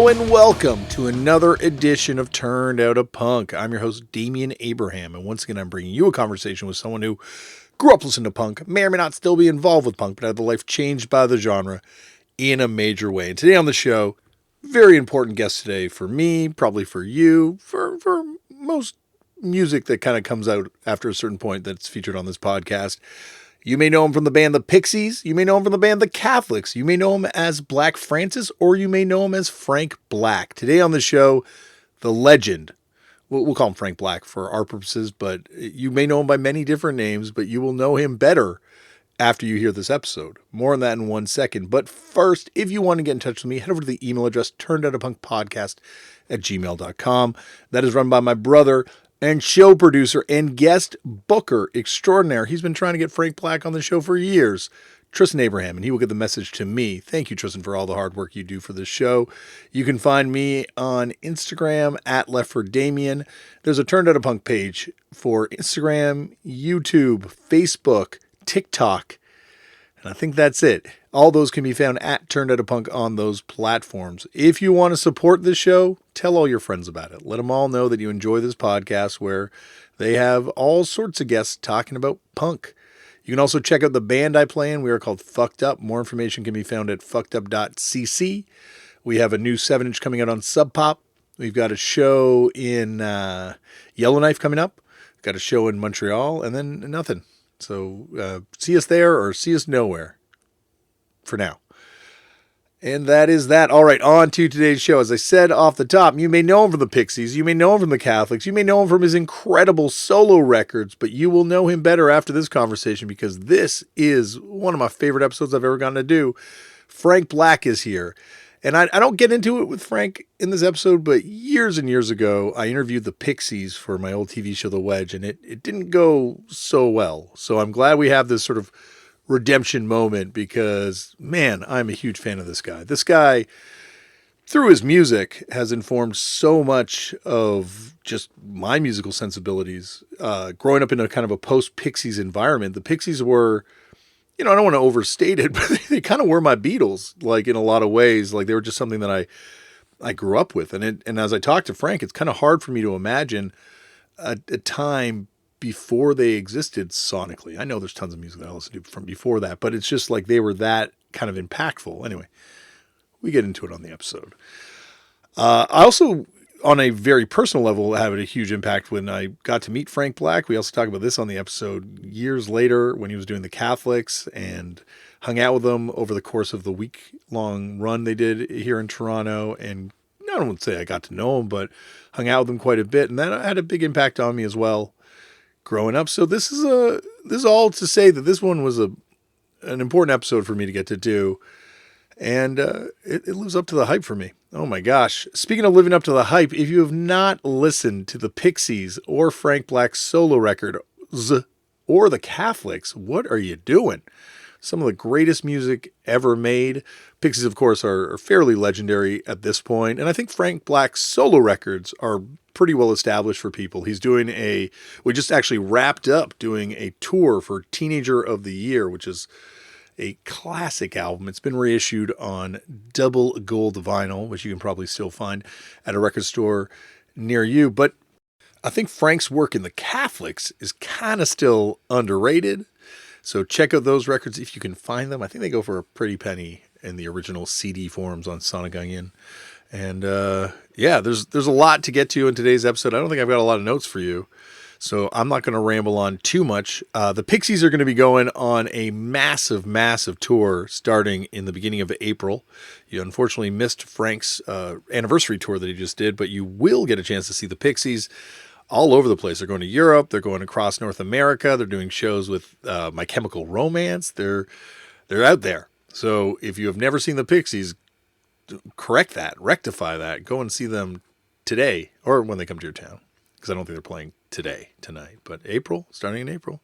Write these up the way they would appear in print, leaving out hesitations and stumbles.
Hello and welcome to another edition of Turned Out a Punk. I'm your host, Damian Abraham, and once again I'm bringing you a conversation with someone who grew up listening to punk, may or may not still be involved with punk, but had their life changed by the genre in a major way. And today on the show, very important guest today for me, probably for you, for most music that kind of comes out after a certain point that's featured on this podcast. You may know him from the band The Pixies. You may know him from the band The Catholics. You may know him as Black Francis, or you may know him as Frank Black. Today on the show, the legend. We'll call him Frank Black for our purposes, but you may know him by many different names, but you will know him better after you hear this episode. More on that in 1 second. But first, if you want to get in touch with me, head over to the email address, turnedoutapunkpodcast@gmail.com. That is run by my brother and show producer and guest booker extraordinaire. He's been trying to get Frank Black on the show for years, Tristan Abraham, and he will get the message to me. Thank you, Tristan, for all the hard work you do for this show. You can find me on Instagram at @LeftForDamian. There's a Turned Out a Punk page for Instagram, YouTube, Facebook, TikTok, and I think that's it. All those can be found at Turned Out a Punk on those platforms. If you want to support this show, tell all your friends about it. Let them all know that you enjoy this podcast where they have all sorts of guests talking about punk. You can also check out the band I play in. We are called Fucked Up. More information can be found at fuckedup.cc. We have a new 7-inch coming out on Sub Pop. We've got a show in Yellowknife coming up. We've got a show in Montreal, and then nothing. So see us there or see us nowhere for now. And that is that. All right, on to today's show. As I said off the top, you may know him from the Pixies. You may know him from the Catholics. You may know him from his incredible solo records, but you will know him better after this conversation because this is one of my favorite episodes I've ever gotten to do. Frank Black is here. And I don't get into it with Frank in this episode, but years and years ago, I interviewed the Pixies for my old TV show, The Wedge, and it didn't go so well. So I'm glad we have this sort of redemption moment because, man, I'm a huge fan of this guy. This guy, through his music, has informed so much of just my musical sensibilities. Growing up in a kind of a post-Pixies environment, the Pixies were, I don't want to overstate it, but they kind of were my Beatles, like in a lot of ways. Like they were just something that I grew up with. And as I talked to Frank, it's kind of hard for me to imagine a time before they existed sonically. I know there's tons of music that I listened to from before that, but it's just like they were that kind of impactful. Anyway, we get into it on the episode. I also, on a very personal level, had a huge impact when I got to meet Frank Black. We also talk about this on the episode years later when he was doing the Catholics and hung out with them over the course of the week-long run they did here in Toronto. And I don't want to say I got to know him, but hung out with him quite a bit. And that had a big impact on me as well growing up. So this is all to say that this one was an important episode for me to get to do. And it lives up to the hype for me. Oh my gosh. Speaking of living up to the hype, if you have not listened to the Pixies or Frank Black's solo record or the Catholics, what are you doing? Some of the greatest music ever made. Pixies, of course, are fairly legendary at this point. And I think Frank Black's solo records are pretty well established for people. He's doing we just actually wrapped up doing a tour for Teenager of the Year, which is a classic album. It's been reissued on double gold vinyl, which you can probably still find at a record store near you. But I think Frank's work in the Catholics is kind of still underrated. So check out those records if you can find them. I think they go for a pretty penny in the original CD forms on Sonic Onion. And there's a lot to get to in today's episode. I don't think I've got a lot of notes for you, so I'm not going to ramble on too much. The Pixies are going to be going on a massive, massive tour starting in the beginning of April. You unfortunately missed Frank's anniversary tour that he just did, but you will get a chance to see the Pixies all over the place. They're going to Europe. They're going across North America. They're doing shows with My Chemical Romance. They're out there. So if you have never seen the Pixies, rectify that. Go and see them today or when they come to your town. Because I don't think they're playing tonight. But starting in April.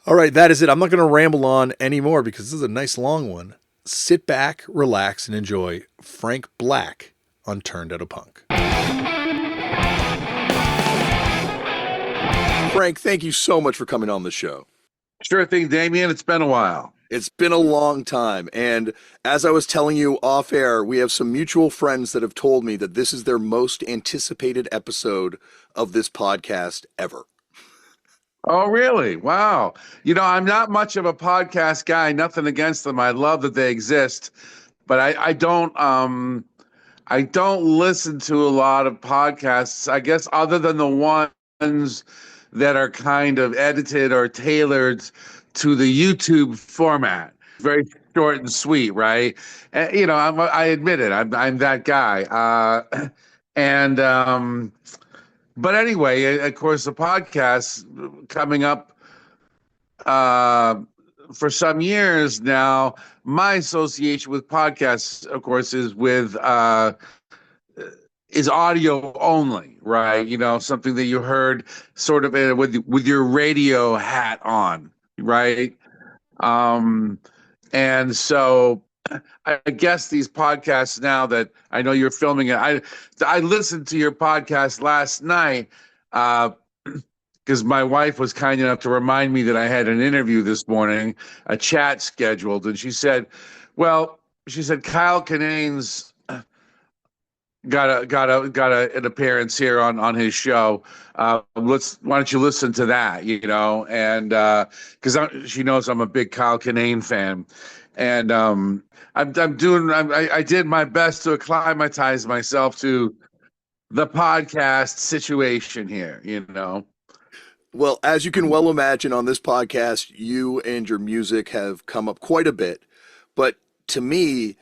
All right, that is it. I'm not going to ramble on anymore because this is a nice long one. Sit back, relax, and enjoy Frank Black on Turned Out a Punk. Frank, thank you so much for coming on the show. Sure thing, Damian. It's been a while. It's been a long time. And as I was telling you off air, we have some mutual friends that have told me that this is their most anticipated episode of this podcast ever. Oh, really? Wow. I'm not much of a podcast guy, nothing against them. I love that they exist, but I don't listen to a lot of podcasts, I guess, other than the ones that are kind of edited or tailored to the YouTube format. Very short and sweet, right? And, I admit it. I'm that guy. And but anyway, of course, the podcast coming up uh, for some years now. My association with podcasts, of course, is audio only, right? Something that you heard sort of with your radio hat on, right? Um, and so I guess these podcasts now that I know you're filming it, I listened to your podcast last night because my wife was kind enough to remind me that I had an interview this morning, a chat scheduled, and well, she said Kyle Kinane's got an appearance here on his show. Why don't you listen to that? And because she knows I'm a big Kyle Kinane fan, and I did my best to acclimatize myself to the podcast situation here. Well, as you can well imagine on this podcast, you and your music have come up quite a bit. But to me,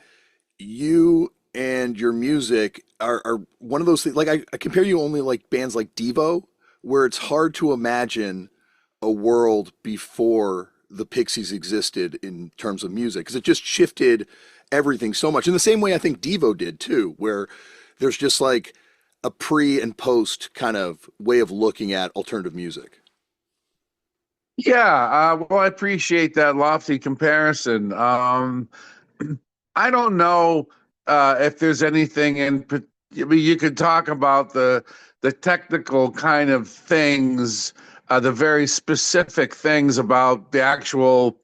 you and your music are one of those things. Like I compare you only like bands like Devo, where it's hard to imagine a world before the Pixies existed in terms of music because it just shifted everything so much. In the same way, I think Devo did too, where there's just like a pre and post kind of way of looking at alternative music. Yeah, well, I appreciate that lofty comparison. I don't know if there's anything I mean, you could talk about the technical kind of things, the very specific things about the actual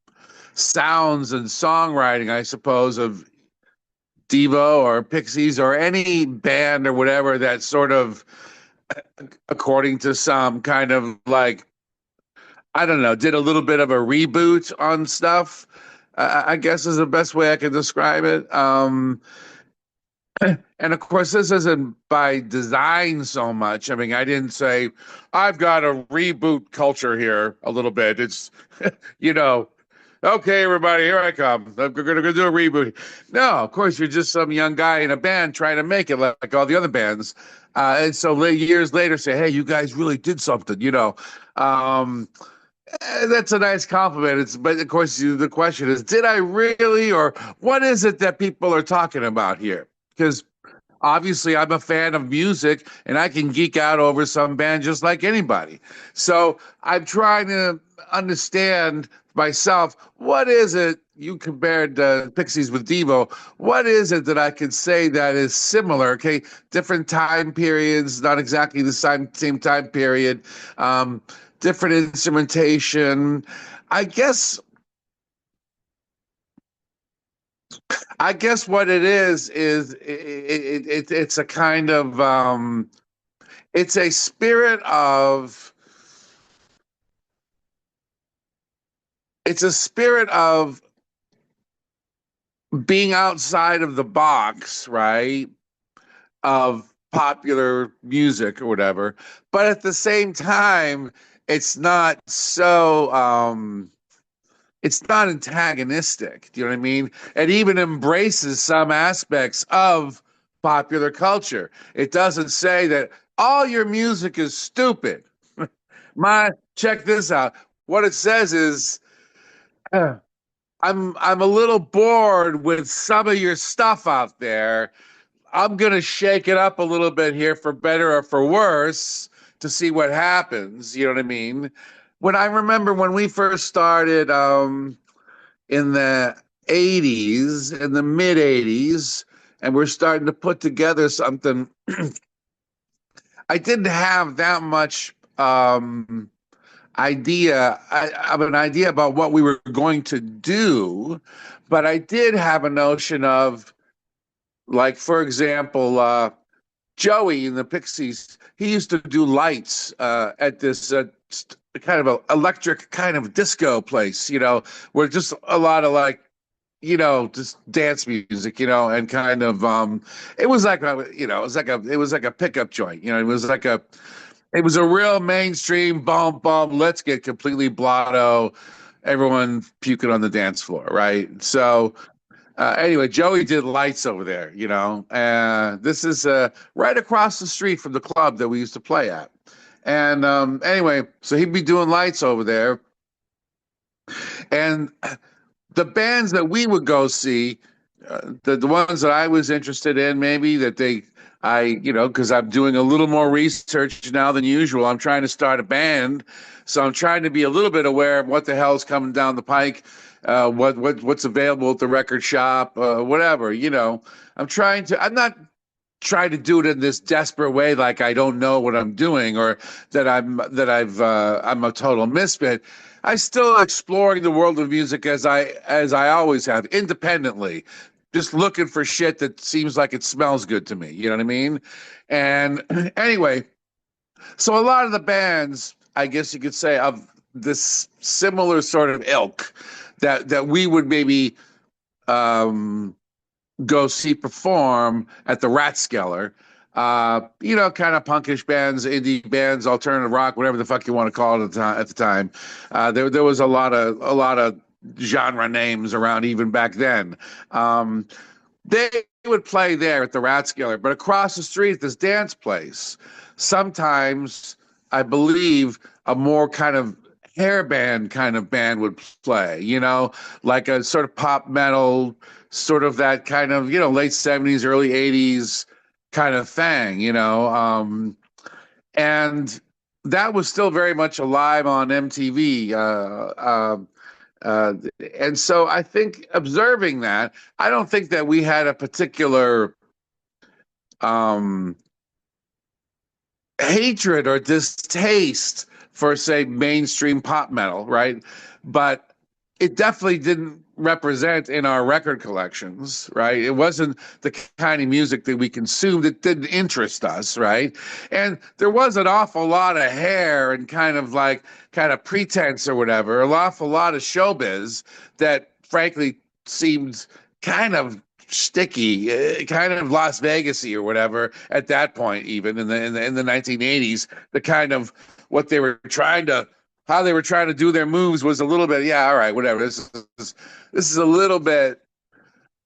sounds and songwriting, I suppose, of Devo or Pixies or any band or whatever that sort of, according to some kind of like, I don't know, did a little bit of a reboot on stuff. I guess is the best way I can describe it. And of course, this isn't by design so much. I mean, I didn't say I've got a reboot culture here a little bit. It's, you know, okay, everybody, here I come. I'm gonna do a reboot. No, of course, you're just some young guy in a band trying to make it like all the other bands. And so years later, say, hey, you guys really did something. Um, that's a nice compliment. But of course, the question is, did I really, or what is it that people are talking about here? Because obviously, I'm a fan of music, and I can geek out over some band just like anybody. So I'm trying to understand myself. What is it you compared Pixies with Devo? What is it that I could say that is similar? Okay, different time periods, not exactly the same time period. Different instrumentation. I guess I guess what it is it's a kind of it's a spirit of it's a spirit of being outside of the box, right? Of popular music or whatever. But at the same time, it's not so it's not antagonistic. Do you know what I mean? It even embraces some aspects of popular culture. It doesn't say that all your music is stupid. Check this out. What it says is, I'm a little bored with some of your stuff out there. I'm gonna shake it up a little bit here for better or for worse to see what happens. You know what I mean? When I remember when we first started, in the 80s, in the mid 80s, and we're starting to put together something. I didn't have that much, of an idea about what we were going to do, but I did have a notion of, like, for example, Joey in the Pixies, he used to do lights at this kind of a electric kind of disco place, where just a lot of like, just dance music, and kind of it was like a pickup joint, it was a real mainstream bump bump, let's get completely blotto, everyone puking on the dance floor, right? So anyway, Joey did lights over there, this is right across the street from the club that we used to play at. And anyway, so he'd be doing lights over there. And the bands that we would go see, the ones that I was interested in, maybe because I'm doing a little more research now than usual. I'm trying to start a band, so I'm trying to be a little bit aware of what the hell's coming down the pike, what's available at the record shop, whatever. I'm not trying to do it in this desperate way, like I don't know what I'm doing or I'm a total misfit. I still exploring the world of music as I always have, independently, just looking for shit that seems like it smells good to me. You know what I mean? And anyway, so a lot of the bands, I guess you could say, of this similar sort of ilk that we would maybe go see perform at the Rathskeller. Kind of punkish bands, indie bands, alternative rock, whatever the fuck you want to call it at the time. There was a lot of genre names around even back then. They would play there at the Rathskeller, but across the street at this dance place, sometimes I believe a more kind of hair band kind of band would play, like a sort of pop metal, sort of that kind of, late 70s, early 80s kind of thing, and that was still very much alive on MTV. And so I think observing that, I don't think that we had a particular hatred or distaste for, say, mainstream pop metal, right? But it definitely didn't represent in our record collections, right? It wasn't the kind of music that we consumed. It didn't interest us, right? And there was an awful lot of hair and kind of pretense or whatever, an awful lot of showbiz that frankly seemed kind of sticky, kind of Las Vegas-y or whatever at that point, even in the 1980s. The kind of what they were how they were trying to do their moves was a little bit, yeah, all right, whatever. This is a little bit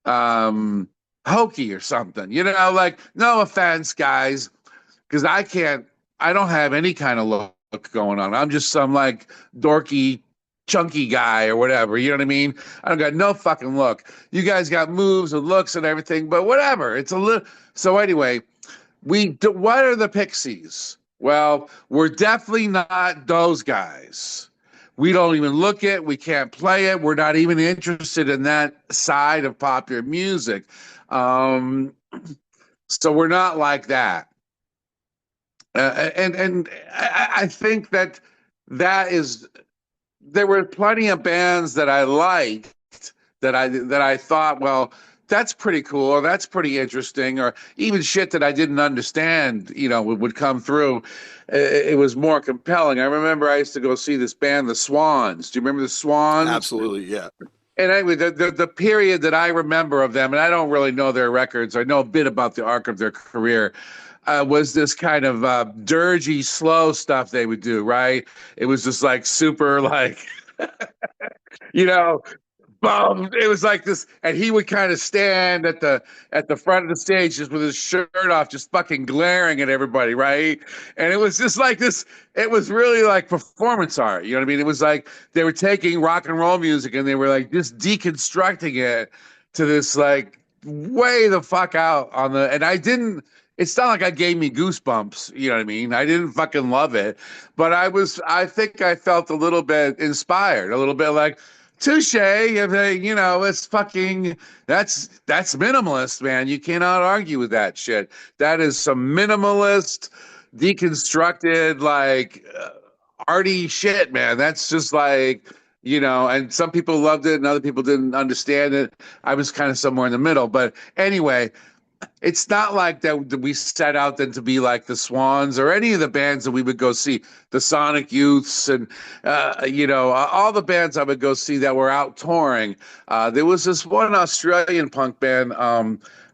hokey or something, like, no offense, guys, because I don't have any kind of look going on. I'm just some like dorky, chunky guy or whatever. You know what I mean? I don't got no fucking look. You guys got moves and looks and everything, but whatever. It's a little. So anyway, what are the Pixies? Well, we're definitely not those guys. We don't even look it. We can't play it. We're not even interested in that side of popular music. So we're not like that. And I think that is. There were plenty of bands that I liked that I thought, well, that's pretty cool, or that's pretty interesting, or even shit that I didn't understand, would come through. It was more compelling. I remember I used to go see this band, the Swans. Do you remember the Swans? Absolutely, yeah. And anyway, the period that I remember of them, and I don't really know their records, I know a bit about the arc of their career, was this kind of dirgy, slow stuff they would do, right? It was just like super, like, boom. It was like this, and he would kind of stand at the front of the stage just with his shirt off, just fucking glaring at everybody, right? And it was just like this. It was really like performance art. You know what I mean? It was like they were taking rock and roll music and they were like just deconstructing it to this like way the fuck out on the. And I didn't. It's not like I gave me goosebumps, you know what I mean? I didn't fucking love it, but I think I felt a little bit inspired, a little bit like, touche, it's fucking, that's minimalist, man. You cannot argue with that shit. That is some minimalist, deconstructed, like, arty shit, man. That's just like, and some people loved it and other people didn't understand it. I was kind of somewhere in the middle. But anyway, it's not like that we set out then to be like the Swans or any of the bands that we would go see, the Sonic Youths and all the bands I would go see that were out touring. There was this one Australian punk band.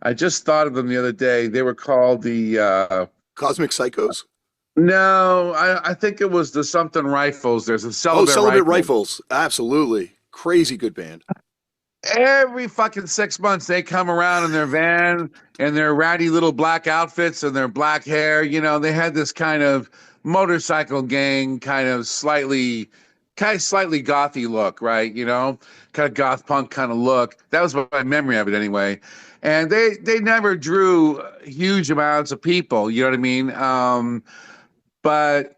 I just thought of them the other day. They were called the Cosmic Psychos? no, I think it was the something Rifles. There's a Oh, Celibate Celibate Rifles. Rifles. Absolutely. Crazy good band. Every fucking 6 months they come around in their van and their ratty little black outfits and their black hair. They had this kind of motorcycle gang kind of slightly gothy look, right? Kind of goth punk kind of look. That was my memory of it anyway. And they never drew huge amounts of people, you know what I mean? But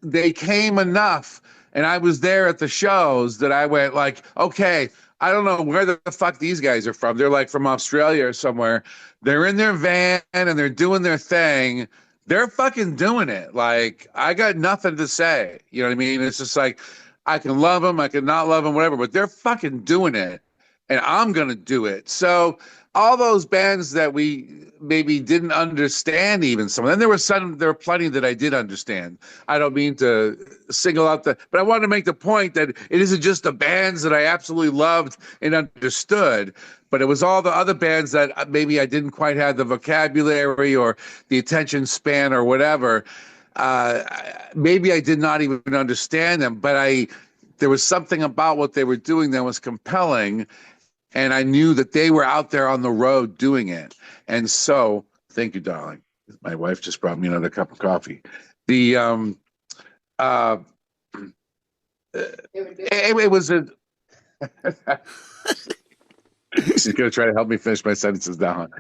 they came enough and I was there at the shows that I went like, okay, I don't know where the fuck these guys are from. They're like from Australia or somewhere. They're in their van and they're doing their thing. They're fucking doing it. Like, I got nothing to say. You know what I mean? It's just like, I can love them, I can not love them, whatever, but they're fucking doing it. And I'm going to do it. So all those bands that we maybe didn't understand, even some of them, there were plenty that I did understand. I don't mean to single out but I wanted to make the point that it isn't just the bands that I absolutely loved and understood, but it was all the other bands that maybe I didn't quite have the vocabulary or the attention span or whatever. Maybe I did not even understand them, but there was something about what they were doing that was compelling. And I knew that they were out there on the road doing it. And so, thank you, darling. My wife just brought me another cup of coffee. It was a. She's going to try to help me finish my sentences down.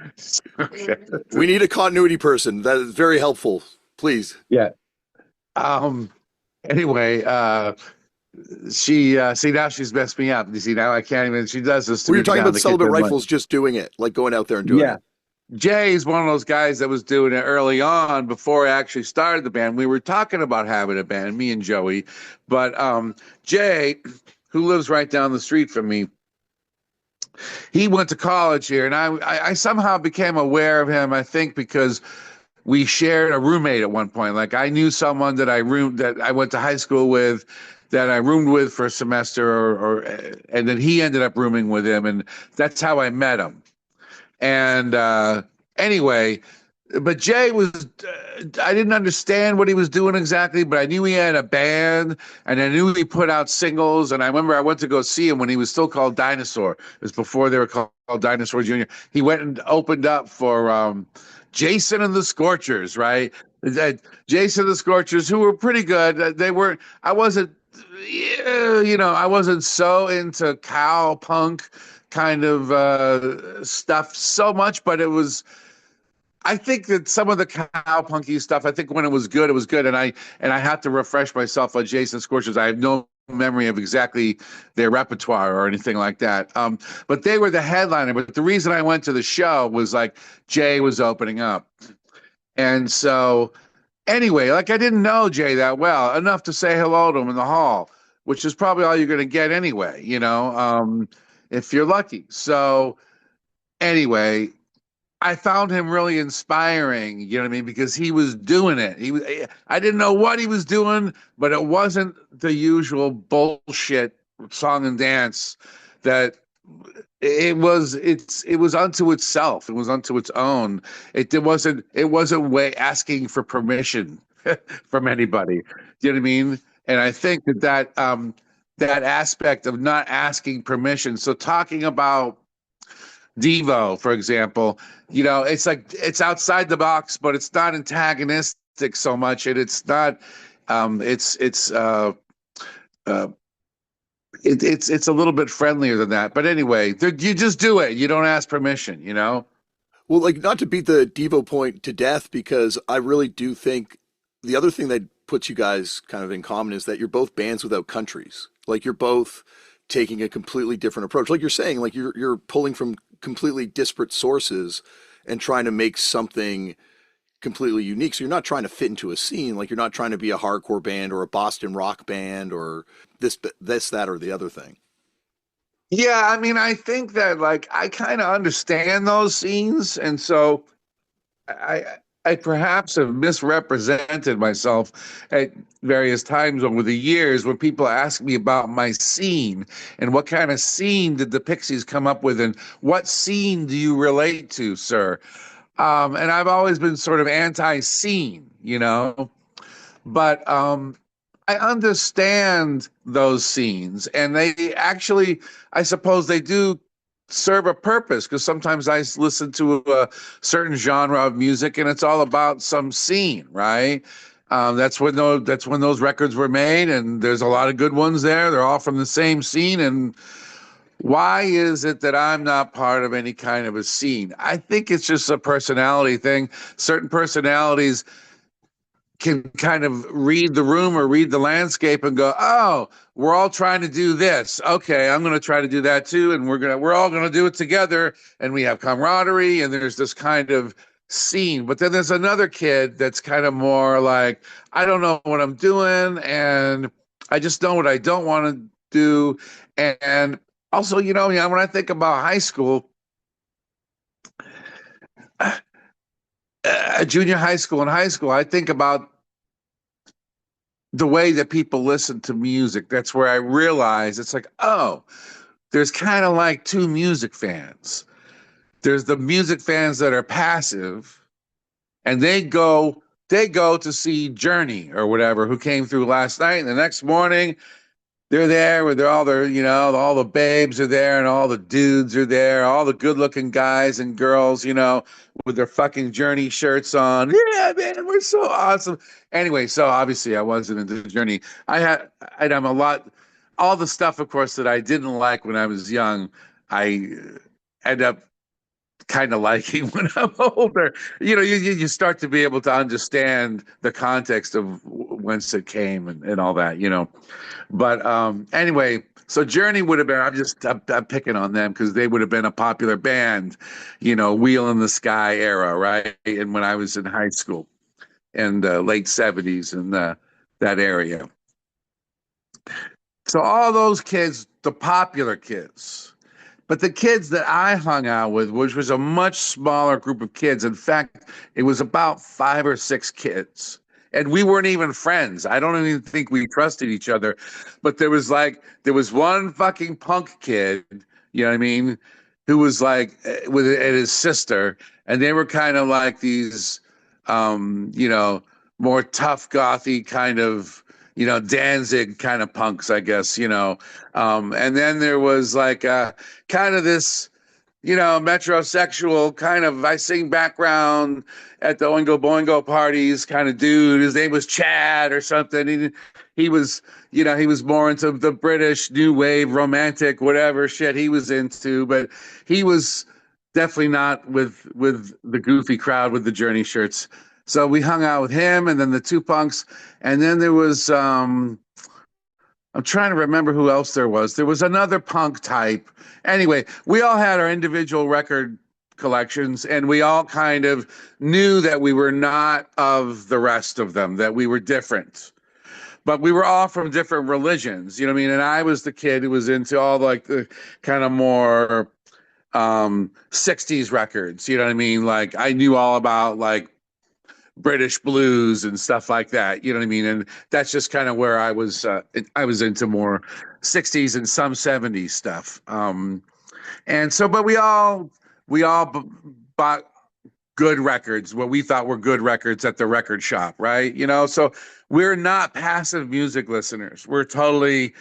Okay. We need a continuity person. That is very helpful. Please. Yeah. Anyway, she see now she's messed me up. You see now I can't even. She does this to We me. were talking about Celibate Rifles just doing it, like going out there and doing it. Jay's one of those guys that was doing it early on before I actually started the band. We were talking about having a band, me and Joey, but Jay, who lives right down the street from me, he went to college here, and I somehow became aware of him. I think because we shared a roommate at one point. Like, I knew someone that I went to high school with, that I roomed with for a semester, and then he ended up rooming with him, and that's how I met him. And anyway, but Jay was, I didn't understand what he was doing exactly, but I knew he had a band, and I knew he put out singles. And I remember I went to go see him when he was still called Dinosaur. It was before they were called Dinosaur Jr. He went and opened up for Jason and the Scorchers, right? Jason and the Scorchers, who were pretty good. They were, I wasn't so into cow punk kind of stuff so much, but I think that some of the cowpunky stuff, I think when it was good, it was good. And I have to refresh myself on Jason Scorchers. I have no memory of exactly their repertoire or anything like that. But they were the headliner. But the reason I went to the show was like Jay was opening up. And so anyway, like, I didn't know Jay that well, enough to say hello to him in the hall, which is probably all you're going to get anyway, if you're lucky. So anyway, I found him really inspiring, you know what I mean? Because he was doing it. I didn't know what he was doing, but it wasn't the usual bullshit song and dance that it was unto itself. It was unto its own. It wasn't way asking for permission from anybody. Do you know what I mean? And I think that aspect of not asking permission. So talking about Devo, for example, it's like, it's outside the box, but it's not antagonistic so much, and it's not, it's a little bit friendlier than that. But anyway, you just do it. You don't ask permission, Well, like, not to beat the Devo point to death, because I really do think the other thing that puts you guys kind of in common is that you're both bands without countries. Like, you're both taking a completely different approach. Like you're saying, like you're pulling from completely disparate sources and trying to make something completely unique. So you're not trying to fit into a scene. Like you're not trying to be a hardcore band or a Boston rock band or this, that, or the other thing. Yeah, I mean, I think that like I kind of understand those scenes, and so I I perhaps have misrepresented myself at various times over the years when people ask me about my scene and what kind of scene did the Pixies come up with and what scene do you relate to, sir? And I've always been sort of anti-scene, you know, but I understand those scenes, and they actually, I suppose, they do serve a purpose because sometimes I listen to a certain genre of music, and it's all about some scene, right? That's when those records were made, and there's a lot of good ones there. They're all from the same scene, and why is it that I'm not part of any kind of a scene? I think it's just a personality thing. Certain personalities can kind of read the room or read the landscape and go, "Oh, we're all trying to do this. Okay, I'm going to try to do that too, and we're all going to do it together." And we have camaraderie, and there's this kind of scene. But then there's another kid that's kind of more like, "I don't know what I'm doing, and I just know what I don't want to do." And also, yeah, when I think about high school, junior high school and high school, I think about the way that people listen to music. That's where I realize it's like, oh, there's kind of like two music fans. There's the music fans that are passive, and they go to see Journey or whatever who came through last night, and the next morning they're there with all their, all the babes are there and all the dudes are there, all the good looking guys and girls, with their fucking Journey shirts on. Yeah, man, we're so awesome. Anyway, so obviously I wasn't into Journey. I'd have a lot, all the stuff, of course, that I didn't like when I was young, I end up kind of liking when I'm older. You start to be able to understand the context of whence it came and all that, But anyway, so Journey would have been, I'm picking on them because they would have been a popular band, Wheel in the Sky era, right? And when I was in high school and late 70s and that area. So all those kids, the popular kids, but the kids that I hung out with, which was a much smaller group of kids. In fact, it was about 5 or 6 kids. And we weren't even friends. I don't even think we trusted each other. But there was one fucking punk kid, you know what I mean, who was like and his sister, and they were kind of like these more tough gothy kind of, Danzig kind of punks, I guess. And then there was like kind of this, metrosexual kind of I sing background at the Oingo Boingo parties kind of dude. His name was Chad or something. He was, he was more into the British new wave romantic, whatever shit he was into, but he was definitely not with the goofy crowd with the Journey shirts. So we hung out with him and then the two punks. And then there was I'm trying to remember who else there was. There was another punk type. Anyway, we all had our individual record collections, and we all kind of knew that we were not of the rest of them, that we were different. But we were all from different religions, you know what I mean? And I was the kid who was into all like the kind of more 60s records, you know what I mean? Like I knew all about like British blues and stuff like that. You know what I mean? And that's just kind of where I was. I was into more '60s and some '70s stuff. And so, but we all bought good records, what we thought were good records at the record shop, right? So we're not passive music listeners. We're totally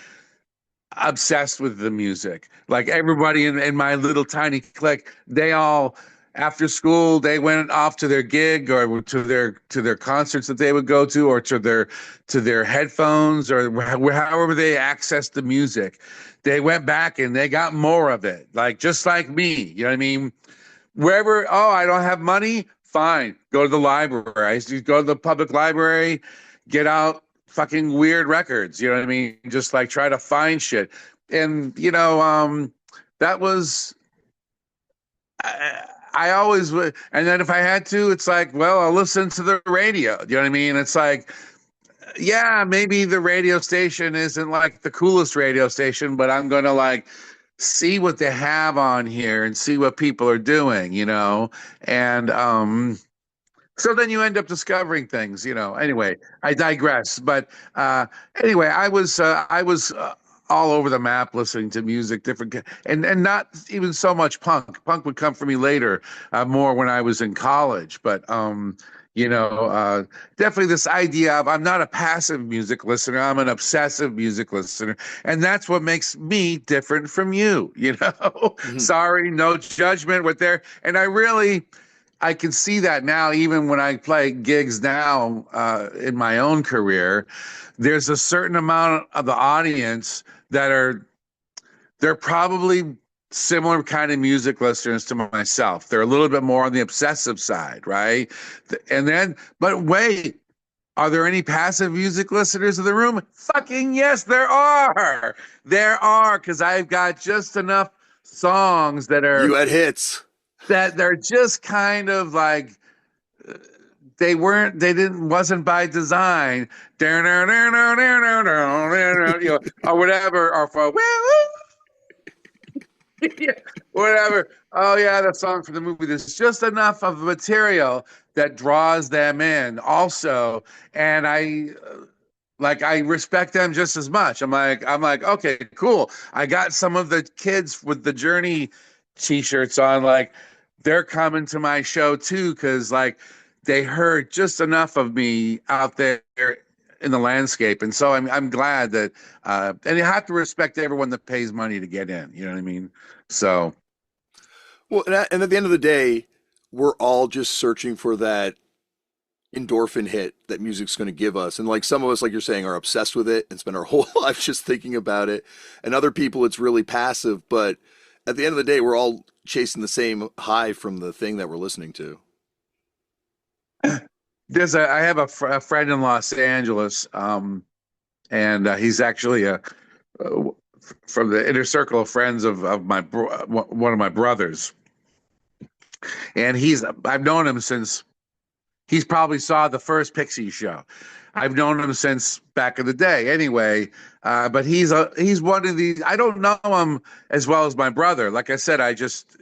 obsessed with the music. Like everybody in my little tiny clique, they all after school they went off to their gig or to their concerts that they would go to or to their headphones or however they accessed the music. They went back and they got more of it. Like just like me, you know what I mean? Wherever, oh, I don't have money, fine. Go to the library. I used to go to the public library, get out fucking weird records, you know what I mean? Just like try to find shit. And, that was, I always would. And then if I had to, it's like, well, I'll listen to the radio. You know what I mean? It's like, yeah, maybe the radio station isn't like the coolest radio station, but I'm going to like see what they have on here and see what people are doing, you know? And, so then you end up discovering things, you know. Anyway, I digress. But anyway, I was all over the map listening to music, and not even so much punk. Punk would come for me later, more when I was in college. But you know, definitely this idea of I'm not a passive music listener, I'm an obsessive music listener, and that's what makes me different from you. You know, Mhm. sorry, no judgment with there, and I can see that now, even when I play gigs now in my own career. There's a certain amount of the audience that they're probably similar kind of music listeners to myself. They're a little bit more on the obsessive side, right? And then, but wait, are there any passive music listeners in the room? Fucking yes, there are. There are, because I've got just enough songs You had hits. that they're just kind of like they didn't wasn't by design, you know, or whatever, or for yeah, whatever. Oh yeah, the song for the movie. There's just enough of material that draws them in also, and I respect them just as much. I'm like, okay, cool. I got some of the kids with the Journey t-shirts on, like they're coming to my show too, because like they heard just enough of me out there in the landscape. And so I'm glad that and you have to respect everyone that pays money to get in. You know what I mean? So Well, and at the end of the day, we're all just searching for that endorphin hit that music's going to give us. And like some of us, like you're saying, are obsessed with it and spend our whole life just thinking about it. And other people, it's really passive. But at the end of the day, we're all chasing the same high from the thing that we're listening to. I have a friend in Los Angeles, and he's actually uh, from the inner circle of friends of one of my brothers, and I've known him since he's probably saw the first Pixies show. I've known him since back in the day, anyway. But he's one of these. I don't know him as well as my brother. Like I said,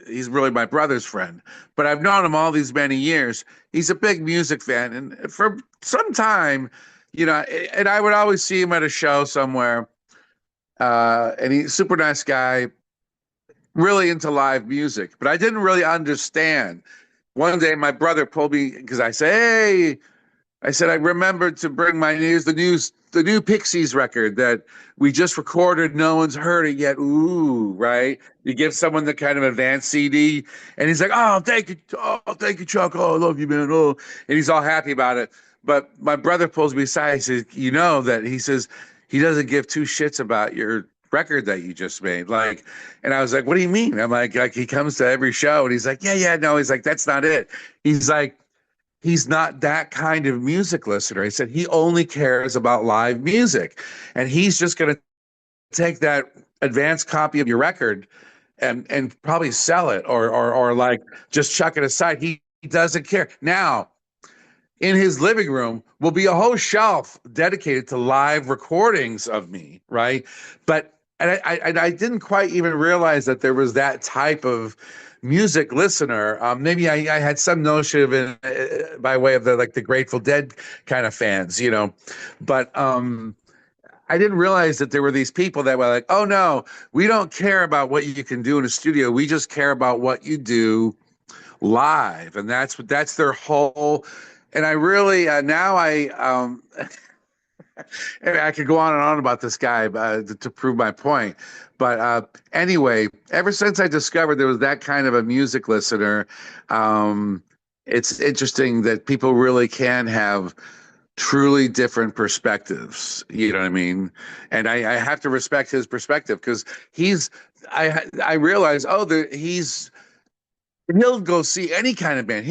he's really my brother's friend. But I've known him all these many years. He's a big music fan, and for some time, you know, and I would always see him at a show somewhere. And he's a super nice guy, really into live music. But I didn't really understand. One day, my brother pulled me because I said, "Hey." I said, I remembered to bring the new Pixies record that we just recorded. No one's heard it yet. Ooh, right? You give someone the kind of advanced CD, and he's like, oh, thank you, Chuck. Oh, I love you, man. Oh, and he's all happy about it. But my brother pulls me aside. He says, you know that he says he doesn't give two shits about your record that you just made. Like, and I was like, what do you mean? I'm like he comes to every show, and he's like, yeah, no. He's like, that's not it. He's like, he's not that kind of music listener. He said he only cares about live music, and he's just going to take that advanced copy of your record and probably sell it or like just chuck it aside. He doesn't care. Now, in his living room will be a whole shelf dedicated to live recordings of me, right? But I didn't quite even realize that there was that type of music listener. Maybe I had some notion of it by way of the Grateful Dead kind of fans, you know. But I didn't realize that there were these people that were like, oh no, we don't care about what you can do in a studio. We just care about what you do live, and that's their whole. And I really now I could go on and on about this guy to prove my point. But anyway, ever since I discovered there was that kind of a music listener, it's interesting that people really can have truly different perspectives. You know what I mean? And I have to respect his perspective because I realize, he'll go see any kind of band.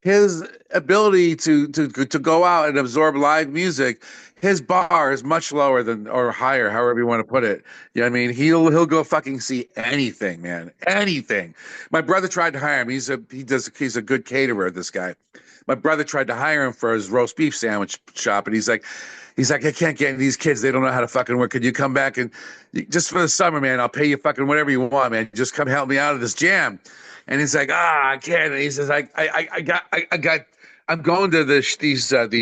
his ability to go out and absorb live music, his bar is much lower than or higher, however you want to put it. You know what I mean? He'll go fucking see anything, man. Anything. My brother tried to hire him. He's a good caterer, this guy. My brother tried to hire him for his roast beef sandwich shop, and he's like, I can't get these kids. They don't know how to fucking work. Could you come back and just for the summer, man? I'll pay you fucking whatever you want, man. Just come help me out of this jam. And he's like, I can't. And he says, I'm going to these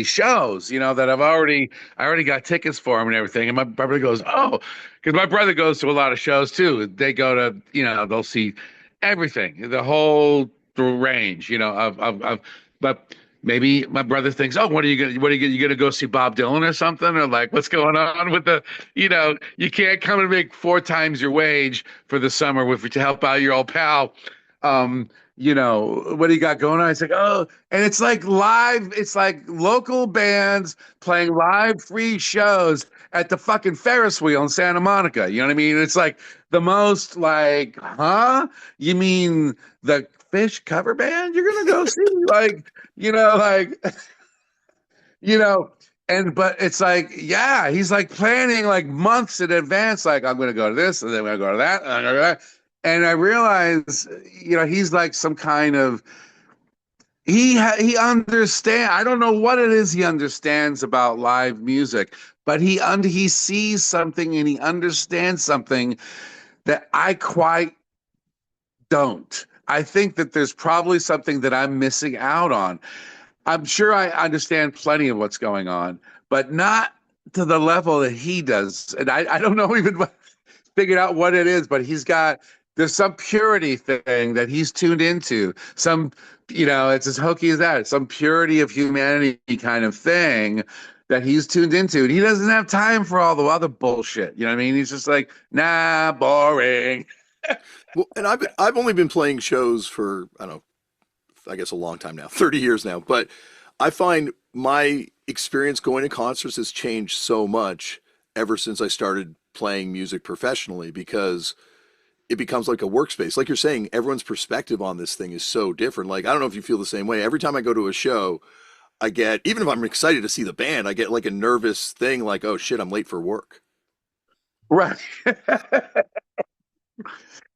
shows, that I already got tickets for them and everything. And my brother goes, oh, because my brother goes to a lot of shows too. They go to, they'll see everything, the whole range, but maybe my brother thinks, oh, you gonna go see Bob Dylan or something? Or like, what's going on with you can't come and make 4 times your wage for the summer to help out your old pal. What do you got going on? It's like, oh, and it's like live, it's like local bands playing live free shows at the fucking Ferris wheel in Santa Monica. You know what I mean? It's like the most like, huh? You mean the Fish cover band you're gonna go see? Like, like, you know, but it's like, yeah, he's like planning like months in advance, like I'm gonna go to this and then I'm gonna go to that and I'm gonna go to that. And I realize, he's like some kind of he understand. I don't know what it is he understands about live music, but he sees something and he understands something that I quite don't. I think that there's probably something that I'm missing out on. I'm sure I understand plenty of what's going on, but not to the level that he does. And I don't know even figured out what it is, but there's some purity thing that he's tuned into. Some, it's as hokey as that. It's some purity of humanity kind of thing that he's tuned into. And he doesn't have time for all the other bullshit. You know what I mean? He's just like, nah, boring. Well, and I've only been playing shows for, I don't know, I guess a long time now, 30 years now, but I find my experience going to concerts has changed so much ever since I started playing music professionally, because it becomes like a workspace. Like you're saying, everyone's perspective on this thing is so different. Like, I don't know if you feel the same way. Every time I go to a show, I get, even if I'm excited to see the band, I get like a nervous thing like, oh shit, I'm late for work. Right.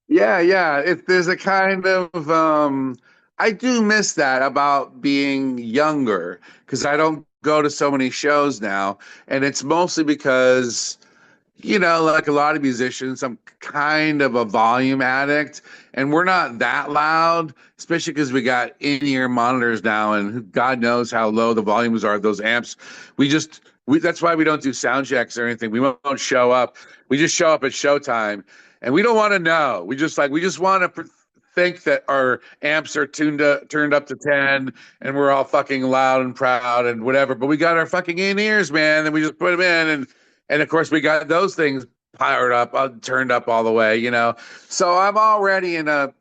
Yeah. If there's a kind of I do miss that about being younger because I don't go to so many shows now, and it's mostly because like a lot of musicians, I'm kind of a volume addict, and we're not that loud, especially because we got in-ear monitors now, and God knows how low the volumes are of those amps. That's why we don't do sound checks or anything. We won't show up. We just show up at showtime, and we don't want to know. We just want to think that our amps are turned up to 10 and we're all fucking loud and proud and whatever. But we got our fucking in-ears, man, and we just put them in, and of course we got those things powered up, turned up all the way, So I'm already but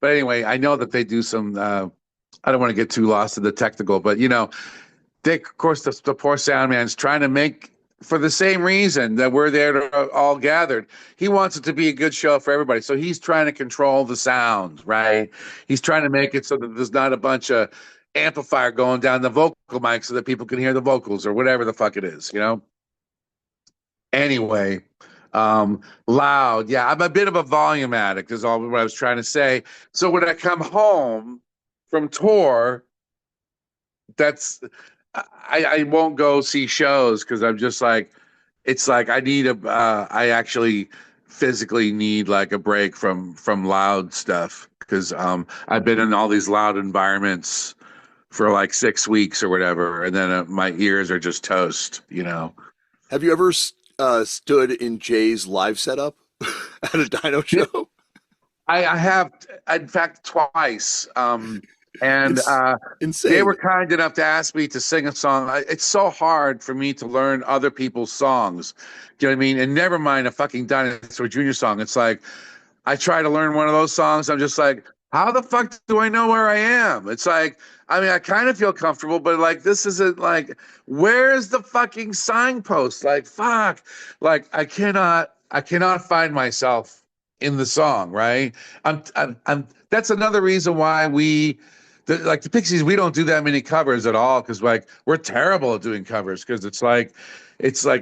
anyway, I know that they do some, I don't want to get too lost in the technical, but Dick, of course, the poor sound man's trying to make, for the same reason that we're there to all gathered. He wants it to be a good show for everybody. So he's trying to control the sound, right? He's trying to make it so that there's not a bunch of amplifier going down the vocal mic so that people can hear the vocals or whatever the fuck it is, Anyway, loud. Yeah, I'm a bit of a volume addict is all what I was trying to say. So when I come home from tour, I won't go see shows because I'm just like, it's like I actually physically need like a break from loud stuff because I've been in all these loud environments for like 6 weeks or whatever, and then my ears are just toast. Have you ever stood in Jay's live setup at a Dino show? I have, in fact, twice. And It's insane. they were kind enough to ask me to sing a song. It's so hard for me to learn other people's songs. Do you know what I mean? And never mind a fucking Dinosaur Jr. song. It's like I try to learn one of those songs. I'm just like, how the fuck do I know where I am? It's like, I mean, I kind of feel comfortable, but like, this isn't like, where's the fucking signpost? Like, fuck. Like, I cannot find myself in the song, right? That's another reason why we like the Pixies, we don't do that many covers at all because like we're terrible at doing covers because it's like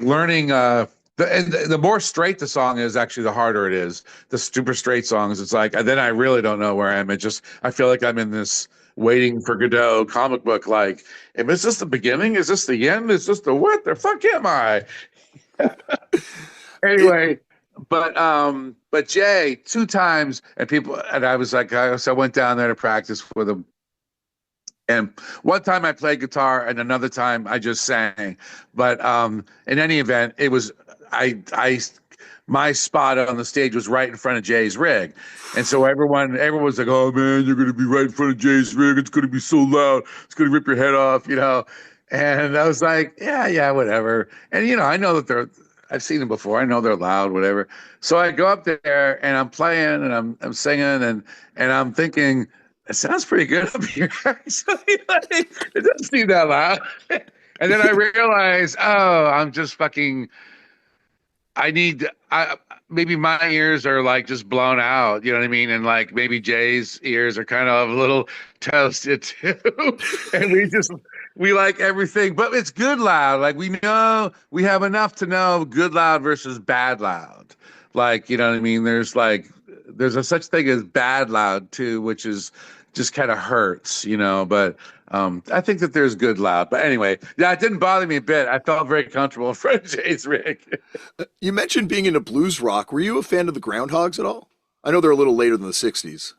learning and the more straight the song is, actually, the harder it is. The super straight songs, it's like, and then I really don't know where I am. It just, I feel like I'm in this Waiting for Godot comic book. Like, is this the beginning? Is this the end? Is this the what the fuck am I? It, Anyway, but Jay, two times, and people, and I was like, so I went down there to practice with him. And one time I played guitar, and another time I just sang. But in any event, it was I my spot on the stage was right in front of Jay's rig, and so everyone was like, "Oh man, you're gonna be right in front of Jay's rig. It's gonna be so loud. It's gonna rip your head off," you know. And I was like, "Yeah, whatever." And I know that I've seen them before. I know they're loud, whatever. So I go up there and I'm playing and I'm singing and I'm thinking, it sounds pretty good up here. Actually, like, it doesn't seem that loud. And then I realize, oh, I'm just fucking. Maybe my ears are like just blown out. You know what I mean? And like maybe Jay's ears are kind of a little toasted too. And we like everything, but it's good loud. Like we have enough to know good loud versus bad loud. Like, you know what I mean? There's a such thing as bad loud too, which is just kind of hurts, but I think that there's good loud. But anyway, yeah, it didn't bother me a bit. I felt very comfortable in front of Jay's rig. you mentioned being into blues rock. Were you a fan of the Groundhogs at all? I know they're a little later than the '60s.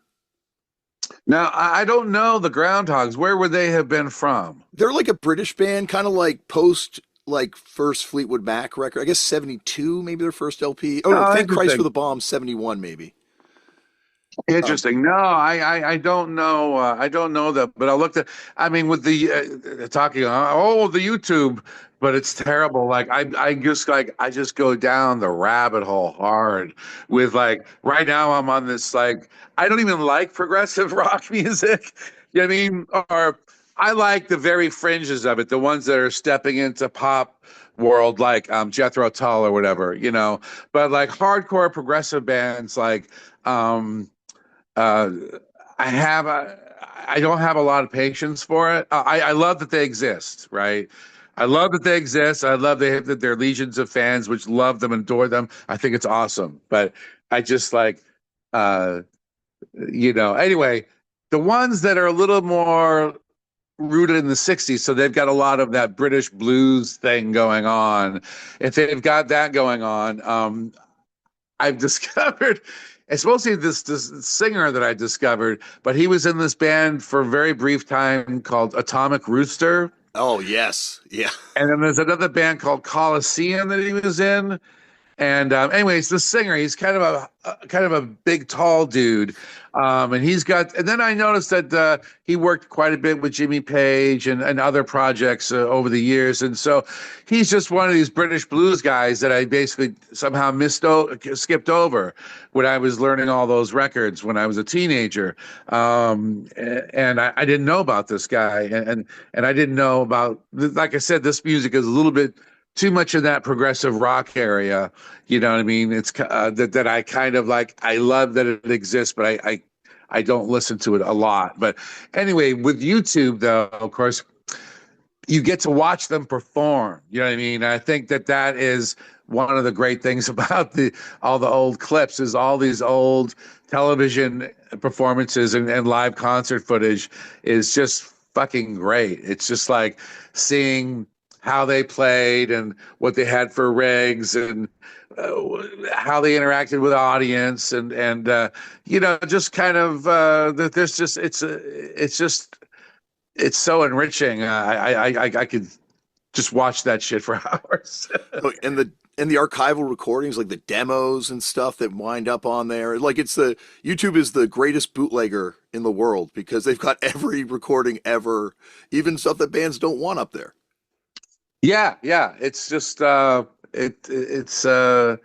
Now, I don't know the Groundhogs. Where would they have been from? They're like a British band, kind of like post like first Fleetwood Mac record. I guess '72, maybe their first LP. Oh no, Oh, Thank Christ for interesting. the Bomb, '71 maybe. Um, Interesting. No, I don't know. I don't know that, but I looked at. I mean, with the talking. The YouTube, but it's terrible. Like I just go down the rabbit hole hard with like right now I'm on this like I don't even like progressive rock music. You know what I mean? Or I like the very fringes of it, the ones that are stepping into pop world, like Jethro Tull or whatever. But like hardcore progressive bands like. Uh, I have I don't have a lot of patience for it. I love that they exist, right? I love that they exist. I love that they're legions of fans which love them, adore them. I think it's awesome. But I just like, uh, anyway, the ones that are a little more rooted in the 60s, so they've got a lot of that British blues thing going on. If they've got that going on, I've discovered it's mostly this singer that I discovered, but he was in this band for a very brief time called Atomic Rooster. oh yes, yeah. And then there's another band called Coliseum that he was in. And anyways, the singer, he's kind of a big, tall dude, and he's got. And then I noticed that he worked quite a bit with Jimmy Page and other projects over the years, and so he's just one of these British blues guys that I basically somehow skipped over when I was learning all those records when I was a teenager, and I didn't know about this guy, and I didn't know about. Like I said, this music is a little bit too much in that progressive rock area. You know what I mean? It's that I kind of like. I love that it exists, but I don't listen to it a lot. But anyway, with YouTube though, of course, you get to watch them perform. You know what I mean? I think that is one of the great things about all the old clips is all these old television performances and live concert footage is just fucking great. It's just like seeing how they played and what they had for rigs and how they interacted with the audience and just kind of there's just it's so enriching. I could just watch that shit for hours. Oh, and the archival recordings, like the demos and stuff that wind up on there. Like YouTube is the greatest bootlegger in the world because they've got every recording ever, even stuff that bands don't want up there. Yeah. It's just it's I'm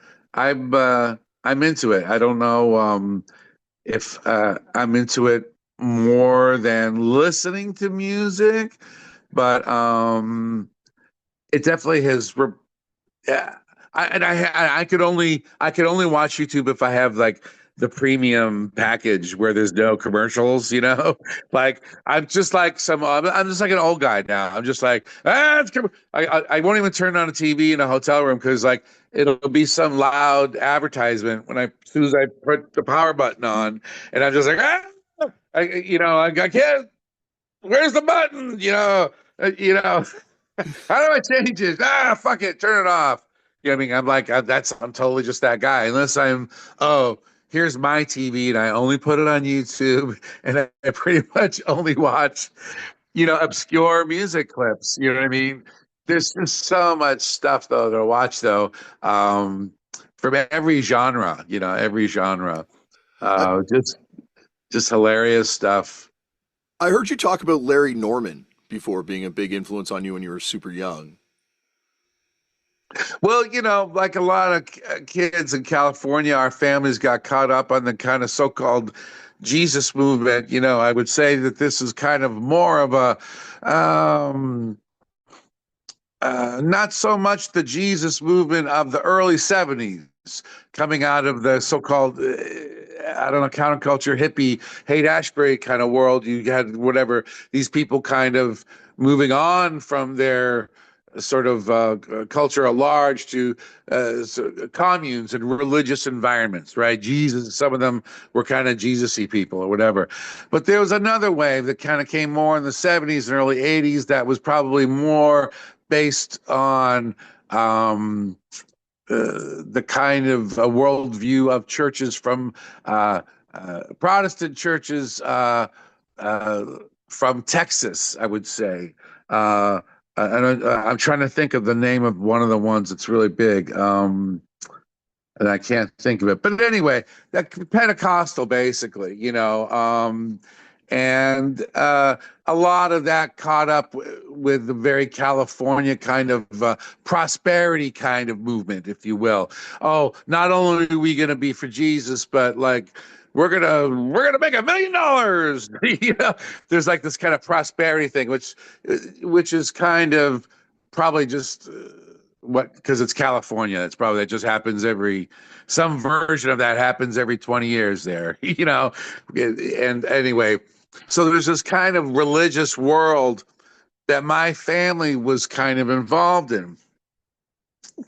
into it. I don't know if I'm into it more than listening to music, but it definitely has. Yeah, I could only watch YouTube if I have like the premium package where there's no commercials, you know? Like I'm just like I'm just like an old guy now. I'm just like, I won't even turn on a TV in a hotel room because like it'll be some loud advertisement when as soon as I put the power button on, and I'm just like, I can't. Where's the button? How do I change it? Fuck it, turn it off. You know what I mean? I'm totally just that guy. Unless oh, here's my TV and I only put it on YouTube and I pretty much only watch, obscure music clips. You know what I mean? There's just so much stuff though to watch though, from every genre. Every genre. I, Just hilarious stuff. I heard you talk about Larry Norman before being a big influence on you when you were super young. Well, like a lot of kids in California, our families got caught up on the kind of so-called Jesus movement. I would say that this is kind of more of a not so much the Jesus movement of the early 70s, coming out of the so-called, I don't know, counterculture, hippie, Haight Ashbury kind of world. You had whatever, these people kind of moving on from their sort of culture at large to communes and religious environments, right? Jesus, some of them were kind of Jesus-y people or whatever. But there was another wave that kind of came more in the 70s and early 80s that was probably more based on the kind of a worldview of churches from Protestant churches uh, from Texas, I would say. I'm trying to think of the name of one of the ones that's really big. And I can't think of it. But anyway, that Pentecostal, basically, and a lot of that caught up with the very California kind of prosperity kind of movement, if you will. Oh, not only are we going to be for Jesus, but like we're gonna make $1 million. There's like this kind of prosperity thing, which is kind of probably just what because it's California. It's probably that just happens some version of that happens every 20 years there. And anyway, so there's this kind of religious world that my family was kind of involved in.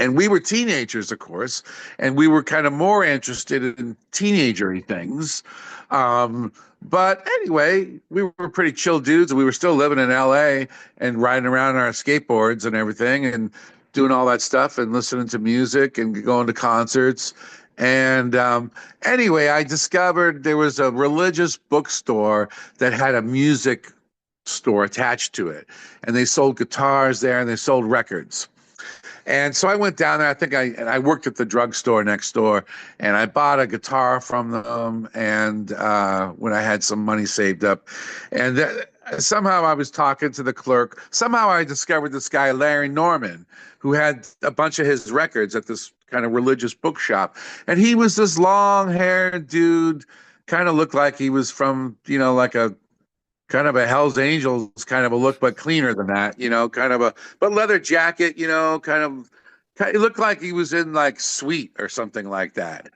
And we were teenagers, of course, and we were kind of more interested in teenagery things. Um, but anyway, we were pretty chill dudes. We were still living in LA and riding around on our skateboards and everything and doing all that stuff and listening to music and going to concerts. And anyway, I discovered there was a religious bookstore that had a music store attached to it. And they sold guitars there and they sold records. And so I went down there. I worked at the drugstore next door, and I bought a guitar from them. And when I had some money saved up, and somehow I was talking to the clerk. Somehow I discovered this guy Larry Norman, who had a bunch of his records at this kind of religious bookshop, and he was this long-haired dude, kind of looked like he was from like a kind of a Hell's Angels kind of a look, but cleaner than that, kind of but leather jacket, it looked like he was in like Sweet or something like that,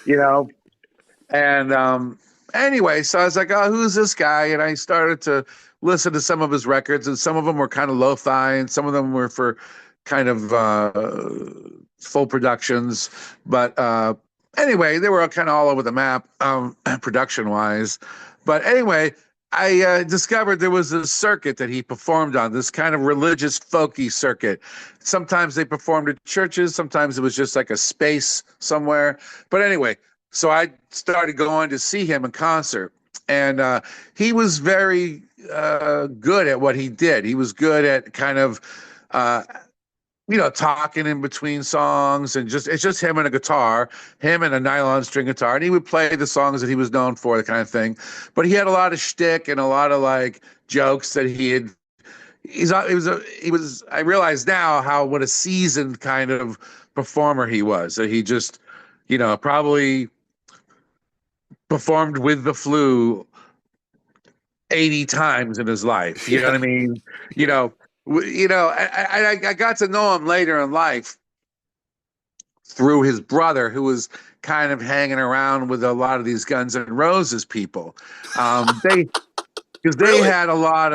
you know. And anyway, so I was like, oh, who's this guy? And I started to listen to some of his records, and some of them were kind of lo-fi, and some of them were for kind of full productions. But anyway, they were kind of all over the map, production-wise. But anyway, I discovered there was a circuit that he performed on, this kind of religious folky circuit. Sometimes they performed at churches, sometimes it was just like a space somewhere. But anyway, so I started going to see him in concert, and he was very good at what he did. He was good at kind of talking in between songs, and it's just him and a guitar, him and a nylon string guitar, and he would play the songs that he was known for, the kind of thing. But he had a lot of shtick and a lot of like jokes that he had. He was. I realize now what a seasoned kind of performer he was. That he just, probably performed with the Flu 80 times in his life. You know what I mean? You know, I got to know him later in life through his brother, who was kind of hanging around with a lot of these Guns N' Roses people. They because Really? they had a lot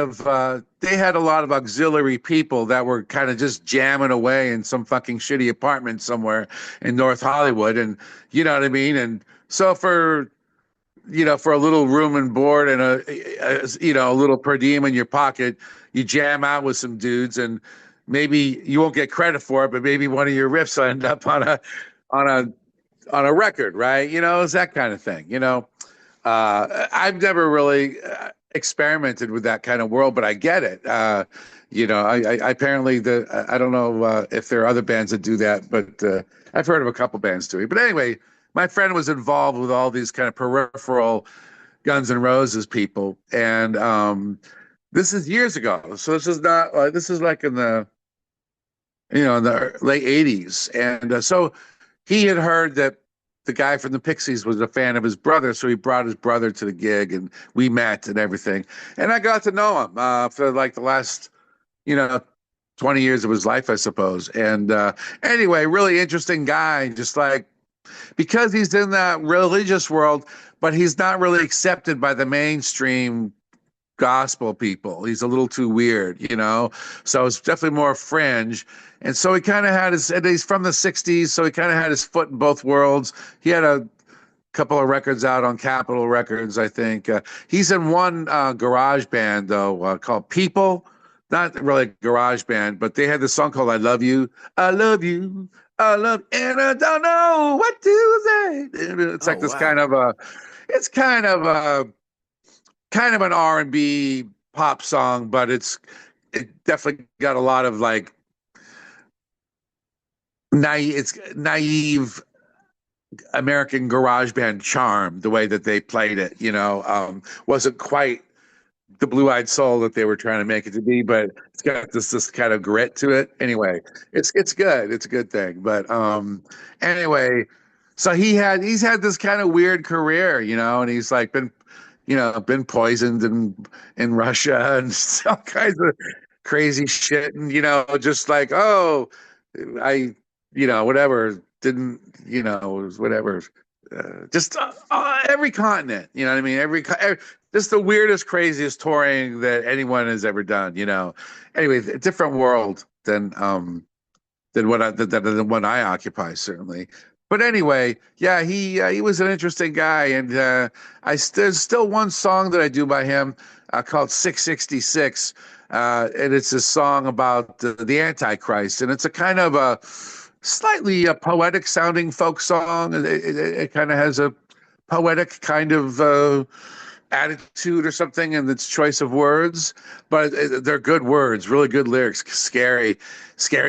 of auxiliary people that were kind of just jamming away in some fucking shitty apartment somewhere in North Hollywood, and you know what I mean. And so for a little room and board and a little per diem in your pocket, you jam out with some dudes, and maybe you won't get credit for it, but maybe one of your riffs will end up on a on a record, right? It's that kind of thing. I've never really experimented with that kind of world, but I get it. I apparently I don't know if there are other bands that do that, but I've heard of a couple bands doing it. But anyway, my friend was involved with all these kind of peripheral Guns N' Roses people, and this is years ago. So this is not this is like in the late '80s, and so he had heard that the guy from the Pixies was a fan of his brother, so he brought his brother to the gig, and we met and everything. And I got to know him for like the last, 20 years of his life, I suppose. And anyway, really interesting guy, just like because he's in that religious world, but he's not really accepted by the mainstream gospel people. He's a little too weird, So it's definitely more fringe. And so he kind of had and he's from the 60s, so he kind of had his foot in both worlds. He had a couple of records out on Capitol Records, I think. He's in one garage band, though, called People. Not really a garage band, but they had this song called I Love You. I love you. I love, and I don't know what to say. It's Oh, like this wow. it's kind of an R&B pop song, but it definitely got a lot of like naive American garage band charm, the way that they played it, wasn't quite the blue-eyed soul that they were trying to make it to be, but it's got this kind of grit to it. Anyway, it's good. It's a good thing. But anyway, so he's had this kind of weird career, and he's like been poisoned in Russia and all kinds of crazy shit, and just like, oh, I whatever, didn't, it was whatever, just every continent, you know what I mean, just the weirdest, craziest touring that anyone has ever done, anyway, a different world than what I occupy, certainly. But anyway, yeah, he was an interesting guy, and there's still one song that I do by him called 666, and it's a song about the Antichrist, and it's a kind of a slightly poetic sounding folk song. It kind of has a poetic kind of attitude or something in its choice of words, but they're good words, really good lyrics, scary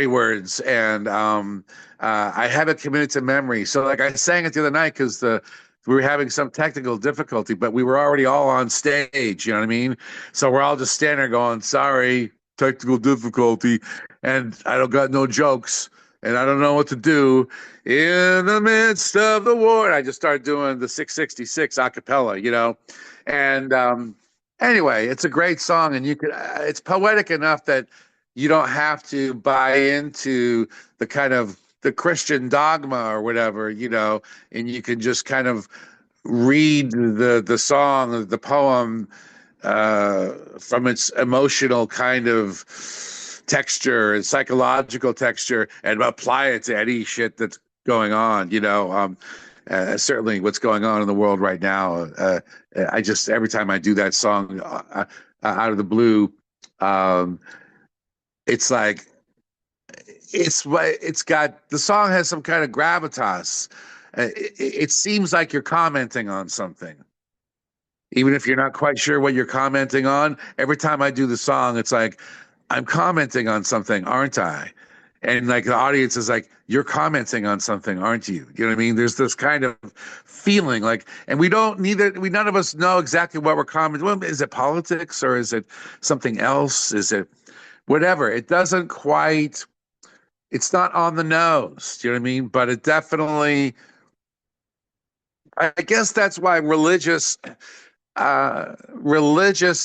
words, and I have it committed to memory. So like I sang it the other night because we were having some technical difficulty, but we were already all on stage, you know what I mean? So we're all just standing there going, sorry, technical difficulty, and I don't got no jokes, and I don't know what to do in the midst of the war. And I just started doing the 666 a cappella, and anyway, it's a great song, and it's poetic enough that you don't have to buy into the kind of the Christian dogma or whatever, and you can just kind of read the song, the poem, from its emotional kind of texture and psychological texture, and apply it to any shit that's going on, certainly what's going on in the world right now. I just, every time I do that song out of the blue, it's like, it's got, the song has some kind of gravitas. It seems like you're commenting on something, even if you're not quite sure what you're commenting on. Every time I do the song, it's like, I'm commenting on something, aren't I? And like the audience is like, you're commenting on something, aren't you? You know what I mean? There's this kind of feeling like, and none of us know exactly what we're commenting. Well, is it politics or is it something else? Is it whatever? It doesn't quite, it's not on the nose. Do you know what I mean? But it definitely, I guess that's why religious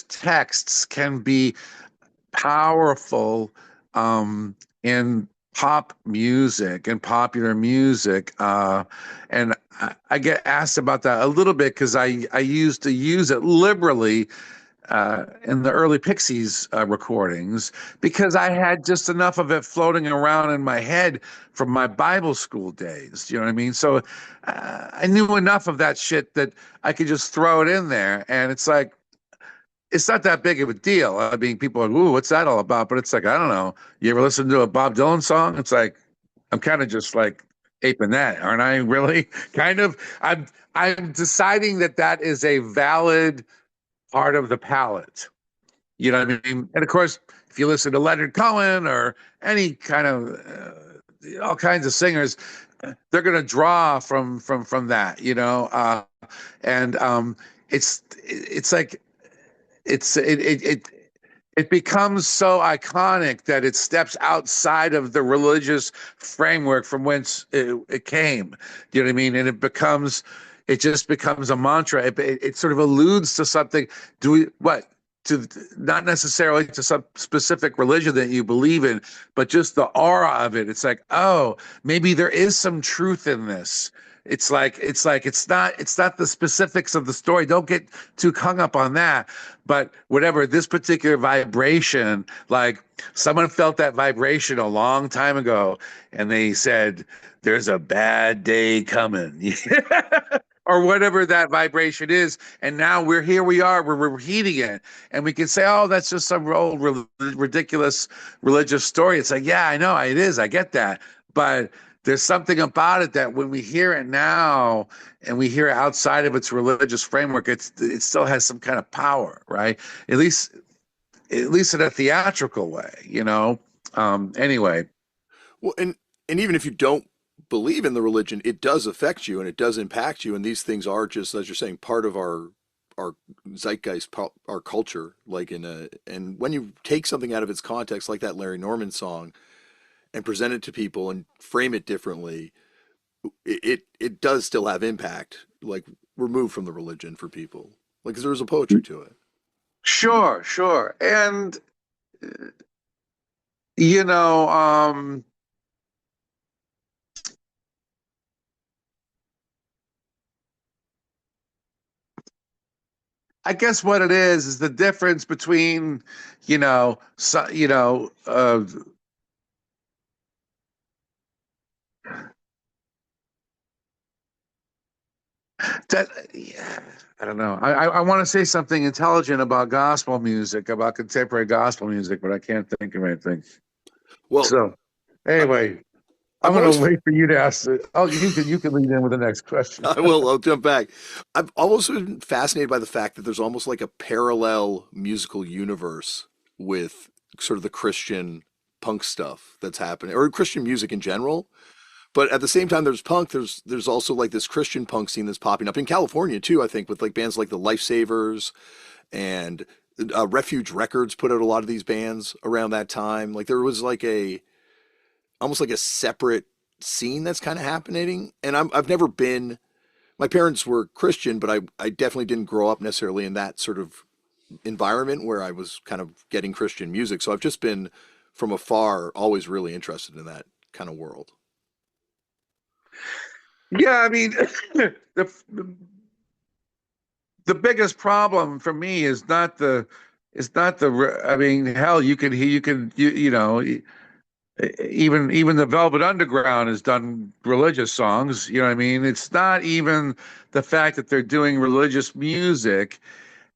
texts can be powerful in pop music and popular music. And I get asked about that a little bit because I used to use it liberally in the early Pixies recordings because I had just enough of it floating around in my head from my Bible school days. You know what I mean? So I knew enough of that shit that I could just throw it in there. And it's like, it's not that big of a deal. I mean, people are like, ooh, what's that all about? But it's like, I don't know. You ever listen to a Bob Dylan song? It's like, I'm kind of just like aping that, aren't I? Really? Kind of. I'm deciding that that is a valid part of the palette. You know what I mean? And of course, if you listen to Leonard Cohen or any kind of all kinds of singers, they're going to draw from that, and it's like it becomes so iconic that it steps outside of the religious framework from whence it came. You know what I mean? And it just becomes a mantra. It sort of alludes to something. Do we what? To not necessarily to some specific religion that you believe in, but just the aura of it. It's like, oh, maybe there is some truth in this. It's not the specifics of the story. Don't get too hung up on that. But whatever, this particular vibration, like someone felt that vibration a long time ago, and they said, "There's a bad day coming." Or whatever that vibration is. And now we are, we're repeating it. And we can say, oh, that's just some old ridiculous religious story. It's like, yeah, I know it is. I get that. But there's something about it that when we hear it now and we hear it outside of its religious framework, it still has some kind of power, right? At least in a theatrical way. Anyway. Well, and even if you don't believe in the religion, it does affect you and it does impact you. And these things are just, as you're saying, part of our zeitgeist, our culture. And when you take something out of its context, like that Larry Norman song, and present it to people and frame it differently, it does still have impact, like removed from the religion for people. Like, 'cause there's a poetry to it. Sure, sure. And you know, I guess what it is the difference between, so, that, yeah, I don't know. I want to say something intelligent about gospel music, about contemporary gospel music, but I can't think of anything. Well, So anyway, I'm I've going to always wait for you to ask. Oh, you can lead in with the next question. I'll jump back. I've always been fascinated by the fact that there's almost like a parallel musical universe with sort of the Christian punk stuff that's happening, or Christian music in general. But at the same time, there's punk. There's also like this Christian punk scene that's popping up in California too. I think with like bands like the Lifesavers and Refuge Records put out a lot of these bands around that time. Like there was like a almost like a separate scene that's kind of happening. And I've never been. My parents were Christian, but I definitely didn't grow up necessarily in that sort of environment where I was kind of getting Christian music. So I've just been from afar, always really interested in that kind of world. Yeah, I mean, the the biggest problem for me is not the I mean, hell, even the Velvet Underground has done religious songs. You know what I mean? It's not even the fact that they're doing religious music.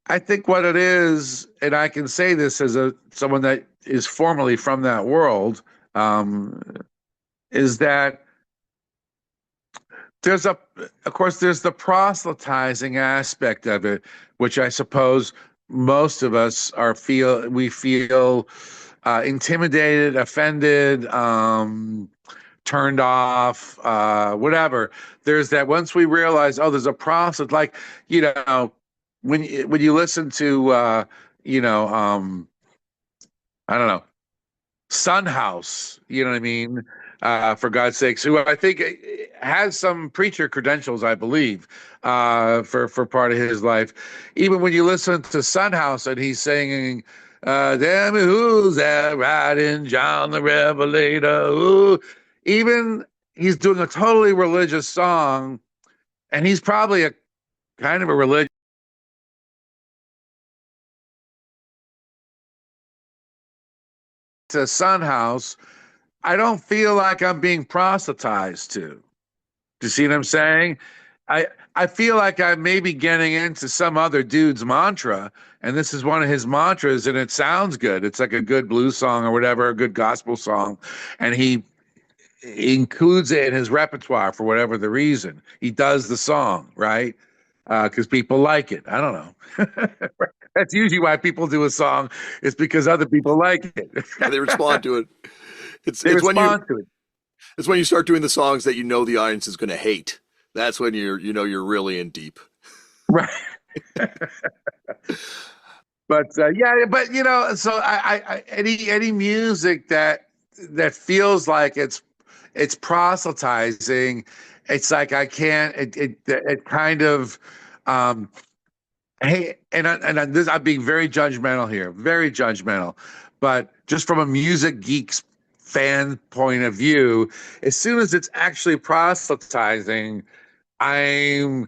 I think what it is, and I can say this as a someone that is formerly from that world, um, is that there's of course, there's the proselytizing aspect of it, which I suppose most of us we feel intimidated, offended, turned off, whatever. There's that once we realize, oh, there's a process, like, when you listen to, you know, um, I don't know, Son House, you know what I mean? For God's sakes, who I think has some preacher credentials, I believe, for part of his life. Even when you listen to Son House and he's singing, Tell me who's that riding John the Revelator? Ooh. Even he's doing a totally religious song, and he's probably a kind of a religious Sun House. I don't feel like I'm being proselytized to. Do you see what I'm saying? I I feel like I may be getting into some other dude's mantra, and this is one of his mantras, and it sounds good. It's like a good blues song or whatever, a good gospel song, and he includes it in his repertoire for whatever the reason. He does the song, right? Because people like it. I don't know. That's usually why people do a song. It's because other people like it. Yeah, they respond to it. It's They it's when you respond to it. it's when you start doing the songs that you know the audience is going to hate. That's when you're really in deep. Right. But yeah, but so any music that feels like it's proselytizing, it's like I can't. It kind of um, hey, this I'm being very judgmental here, very judgmental, but just from a music geek's fan point of view, as soon as it's actually proselytizing, I'm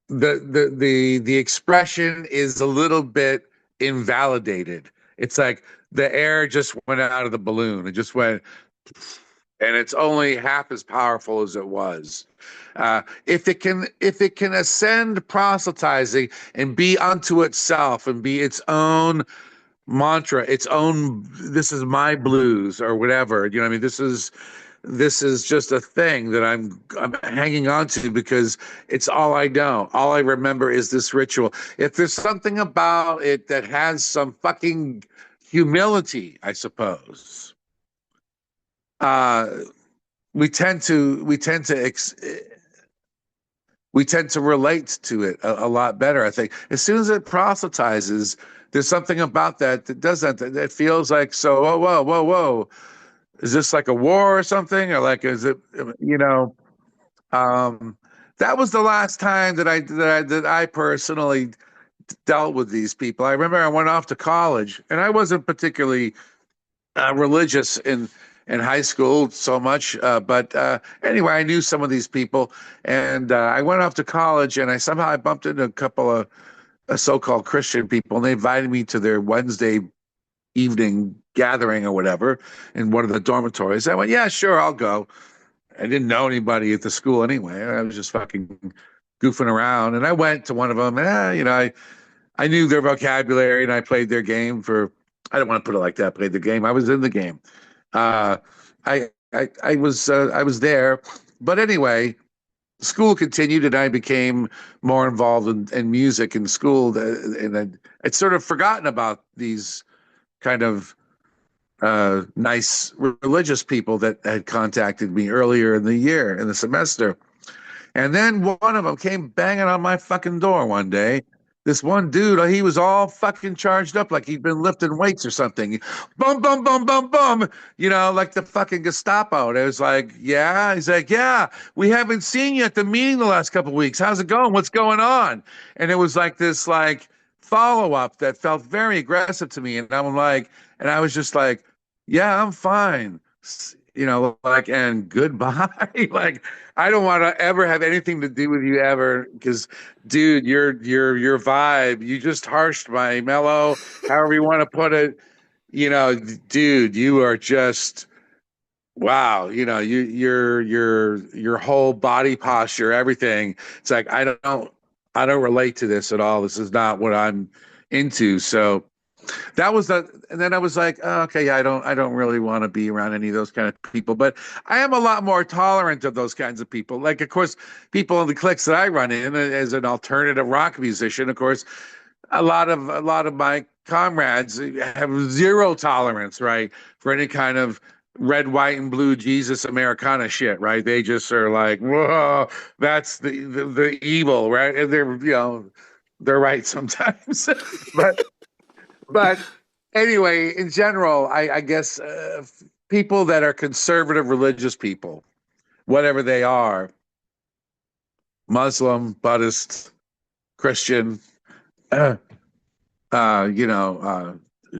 the expression is a little bit invalidated. It's like the air just went out of the balloon. It just went, and it's only half as powerful as it was. If it can ascend proselytizing and be unto itself and be its own mantra, its own this is my blues or whatever. You know what I mean? This is just a thing that I'm hanging on to because it's all I know. All I remember is this ritual. If there's something about it that has some fucking humility, I suppose, uh, we tend to relate to it a lot better. I think as soon as it proselytizes, there's something about that does that feels like so. Whoa, whoa, whoa, whoa! Is this like a war or something, or like is it? You know, Um, that was the last time that I personally dealt with these people. I remember I went off to college, and I wasn't particularly religious in high school so much, but anyway, I knew some of these people, and I went off to college, and I bumped into a couple of so-called Christian people, and they invited me to their Wednesday evening gathering or whatever in one of the dormitories. I went, yeah, sure, I'll go. I didn't know anybody at the school anyway. I was just fucking goofing around, and I went to one of them. And I knew their vocabulary, and I played their game for. I don't want to put it like that. Played the game. I was in the game. Uh, I was there, but anyway, school continued, and I became more involved in music in school, and I'd sort of forgotten about these kind of nice religious people that had contacted me earlier in the year, in the semester. And then one of them came banging on my fucking door one day. This one dude, he was all fucking charged up like he'd been lifting weights or something. Bum, bum, bum, bum, bum. Like the fucking Gestapo. And I was like, yeah. He's like, yeah, we haven't seen you at the meeting the last couple of weeks. How's it going? What's going on? And it was like this, like, follow up that felt very aggressive to me. And I was just like, yeah, I'm fine. Like, and goodbye. Like, I don't want to ever have anything to do with you ever because, dude, your vibe, you just harshed my mellow, however you want to put it. Dude, you are just wow. Your whole body posture, everything. It's like I don't relate to this at all. This is not what I'm into. So that was and then I was like, oh, okay, yeah, I don't really want to be around any of those kind of people, but I am a lot more tolerant of those kinds of people. Like, of course, people in the cliques that I run in as an alternative rock musician, of course, a lot of my comrades have zero tolerance, right, for any kind of red, white, and blue Jesus Americana shit, right? They just are like, whoa, that's the evil, right? And they're right sometimes, but but anyway, in general, I guess people that are conservative religious people, whatever they are, Muslim, Buddhist, Christian, uh, uh, you know, uh,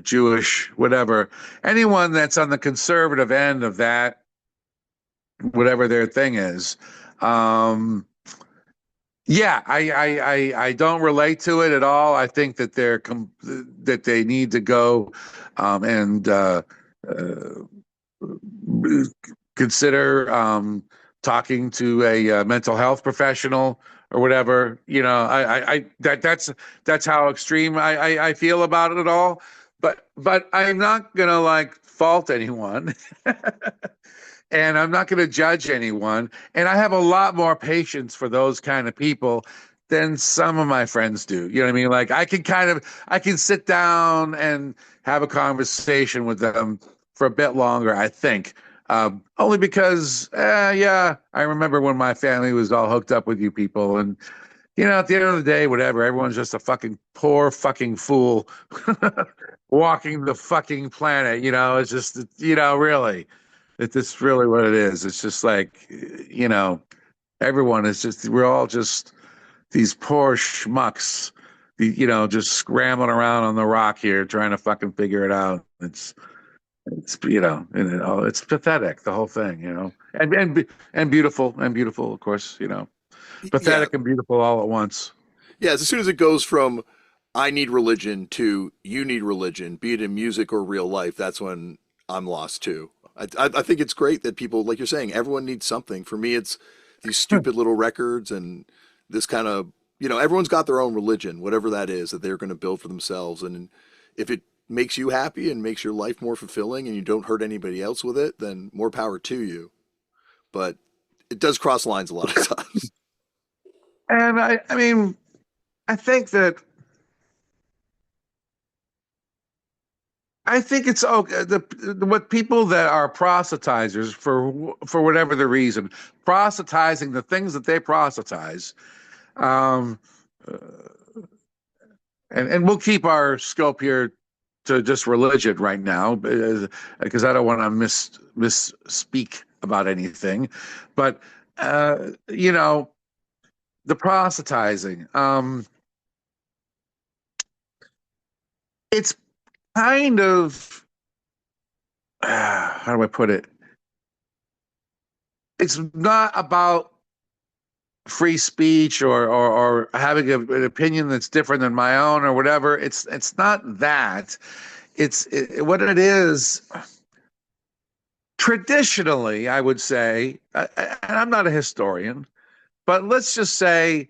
Jewish, whatever. Anyone that's on the conservative end of that, whatever their thing is. Um, yeah, I don't relate to it at all. I think that that they need to go and uh, consider talking to a mental health professional or whatever. That's how extreme I feel about it at all. But I'm not gonna like fault anyone. And I'm not going to judge anyone. And I have a lot more patience for those kind of people than some of my friends do. You know what I mean? Like I can sit down and have a conversation with them for a bit longer, I think. Only because, yeah, I remember when my family was all hooked up with you people. And, at the end of the day, whatever, everyone's just a fucking poor fucking fool walking the fucking planet. It's just, really. It's just really what it is. It's just like, everyone is just, we're all just these poor schmucks, just scrambling around on the rock here trying to fucking figure it out. It's pathetic, the whole thing, and beautiful, of course, Yeah. pathetic and beautiful all at once. Yeah. As soon as it goes from I need religion to you need religion, be it in music or real life, that's when I'm lost too. I think it's great that people, like you're saying, everyone needs something. For me, it's these stupid little records and this kind of, everyone's got their own religion, whatever that is, that they're going to build for themselves. And if it makes you happy and makes your life more fulfilling and you don't hurt anybody else with it, then more power to you. But it does cross lines a lot of times. And I mean, I think that I think it's okay. What people that are proselytizers for whatever the reason, proselytizing the things that they proselytize, um, uh, and we'll keep our scope here to just religion right now, because I don't want to misspeak about anything, but the proselytizing, it's kind of how do I put it? It's not about free speech or having an opinion that's different than my own or whatever. It's not that. What it is. Traditionally, I would say, and I'm not a historian, but let's just say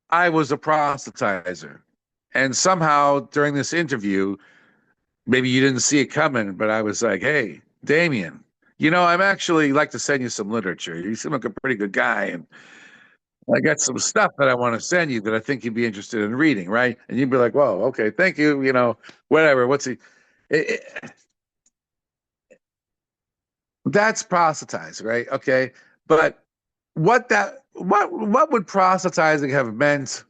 I was a proselytizer, and somehow during this interview, maybe you didn't see it coming, but I was like, "Hey, Damian, I'm actually like to send you some literature. You seem like a pretty good guy, and I got some stuff that I want to send you that I think you'd be interested in reading, right?" And you'd be like, "Whoa, okay, thank you. Whatever. What's he?" That's proselytizing, right? Okay, but what would proselytizing have meant?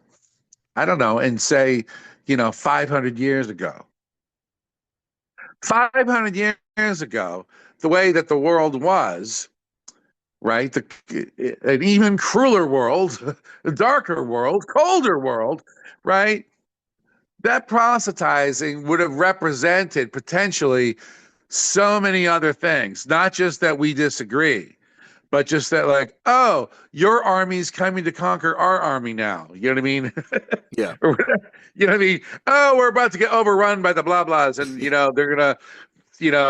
I don't know, and say, 500 years ago. 500 years ago, the way that the world was, right? An even crueler world, a darker world, colder world, right? That proselytizing would have represented potentially so many other things, not just that we disagree, but just that, like, oh, your army's coming to conquer our army now. You know what I mean? Yeah. Or whatever. You know what I mean? Oh, we're about to get overrun by the blah blahs, and they're gonna,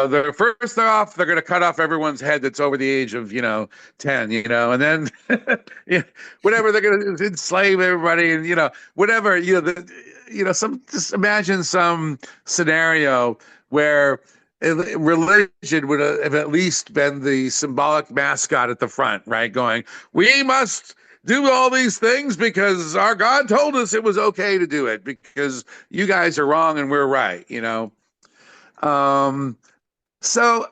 they're first off, they're gonna cut off everyone's head that's over the age of 10, and then whatever, they're gonna enslave everybody, and whatever, some, just imagine some scenario where religion would have at least been the symbolic mascot at the front, right? Going, we must do all these things because our God told us it was okay to do it because you guys are wrong and we're right, So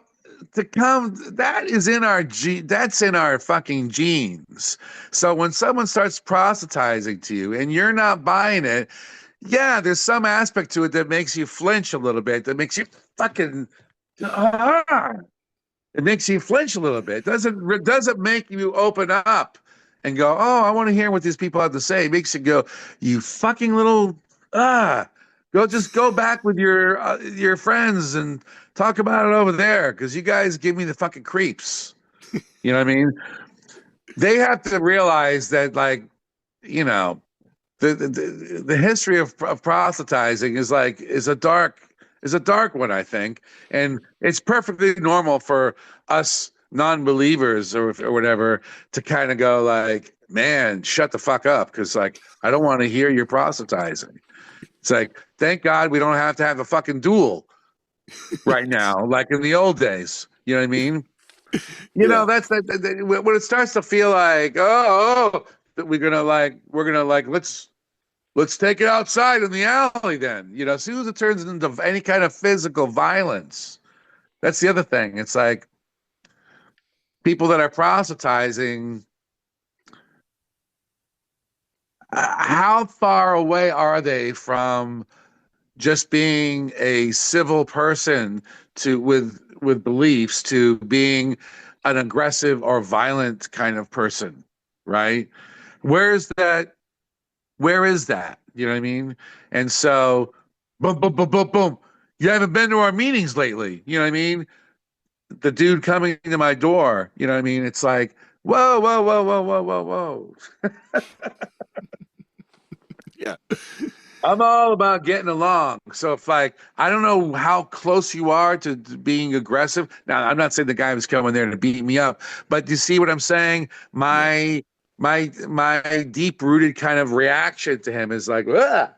that is in that's in our fucking genes. So when someone starts proselytizing to you and you're not buying it, yeah, there's some aspect to it that makes you flinch a little bit, that makes you fucking ah, it makes you flinch a little bit. It doesn't make you open up and go, oh, I want to hear what these people have to say. It makes you go, you fucking little ah. Just go back with your friends and talk about it over there because you guys give me the fucking creeps. You know what I mean? They have to realize that, like, you know, the history of proselytizing is a dark one, I think, and it's perfectly normal for us non-believers or whatever to kind of go like, man, shut the fuck up, because like I don't want to hear your proselytizing. It's like, thank God we don't have to have a fucking duel right now, like in the old days. You know what I mean? You know, Yeah. that's when it starts to feel like, oh, that we're gonna like let's take it outside in the alley then. You know, as soon as it turns into any kind of physical violence, that's the other thing. It's like people that are proselytizing, how far away are they from just being a civil person to with beliefs to being an aggressive or violent kind of person, right? Where's that? Where is that? You know what I mean? And so, boom, boom, boom, boom, boom. You haven't been to our meetings lately. You know what I mean? The dude coming to my door. You know what I mean? It's like, whoa, whoa, whoa, whoa, whoa, whoa, whoa. Yeah. I'm all about getting along. So if like I don't know how close you are to being aggressive. Now I'm not saying the guy was coming there to beat me up, but you see what I'm saying? Yeah. My deep rooted kind of reaction to him is like, ugh.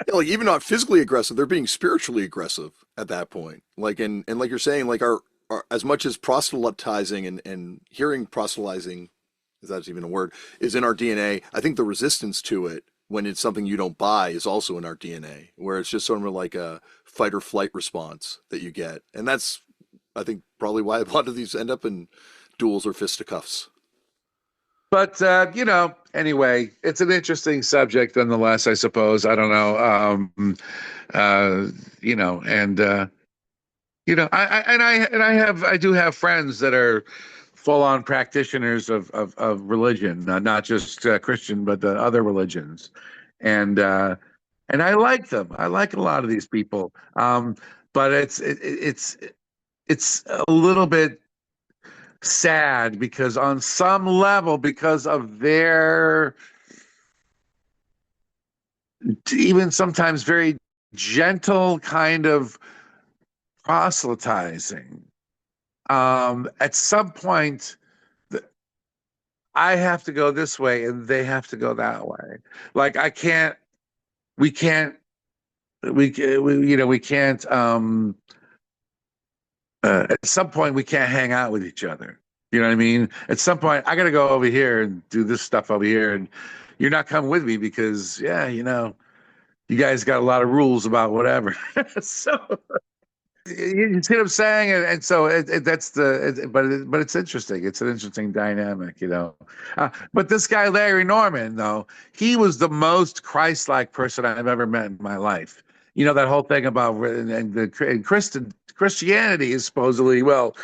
Yeah, like even not physically aggressive, they're being spiritually aggressive at that point. Like and like you're saying, like our as much as proselytizing and hearing proselytizing, if that's even a word, is in our DNA, I think the resistance to it when it's something you don't buy is also in our DNA, where it's just sort of like a fight or flight response that you get. And that's I think probably why a lot of these end up in duels or fisticuffs. But you know, anyway, it's an interesting subject nonetheless, I suppose. I don't know. Uh, you know, and you know, I do have friends that are full on practitioners of religion, not just Christian, but the other religions, and uh, and I like them. I like a lot of these people, but it's a little bit sad because on some level, because of their even sometimes very gentle kind of proselytizing. At some point, I have to go this way and they have to go that way. Like I can't, we can't, you know, we can't. At some point, we can't hang out with each other. You know what I mean? At some point, I got to go over here and do this stuff over here, and you're not coming with me because, yeah, you know, you guys got a lot of rules about whatever. So you see what I'm saying? And so that's but it's interesting. It's an interesting dynamic, you know. But this guy, Larry Norman, though, he was the most Christ-like person I've ever met in my life. You know, that whole thing about and Christianity is supposedly, well,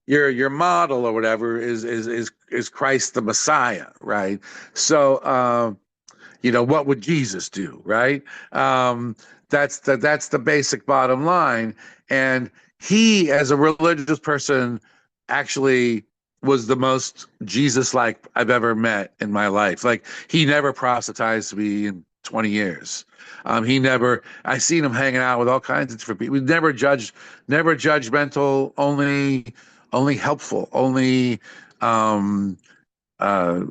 your model or whatever is Christ the Messiah, right? So, you know, what would Jesus do, right? That's the basic bottom line. And he, as a religious person, actually was the most Jesus-like I've ever met in my life. Like he never proselytized me in 20 years. He never. I seen him hanging out with all kinds of different people. We never judgmental, only helpful, only uh,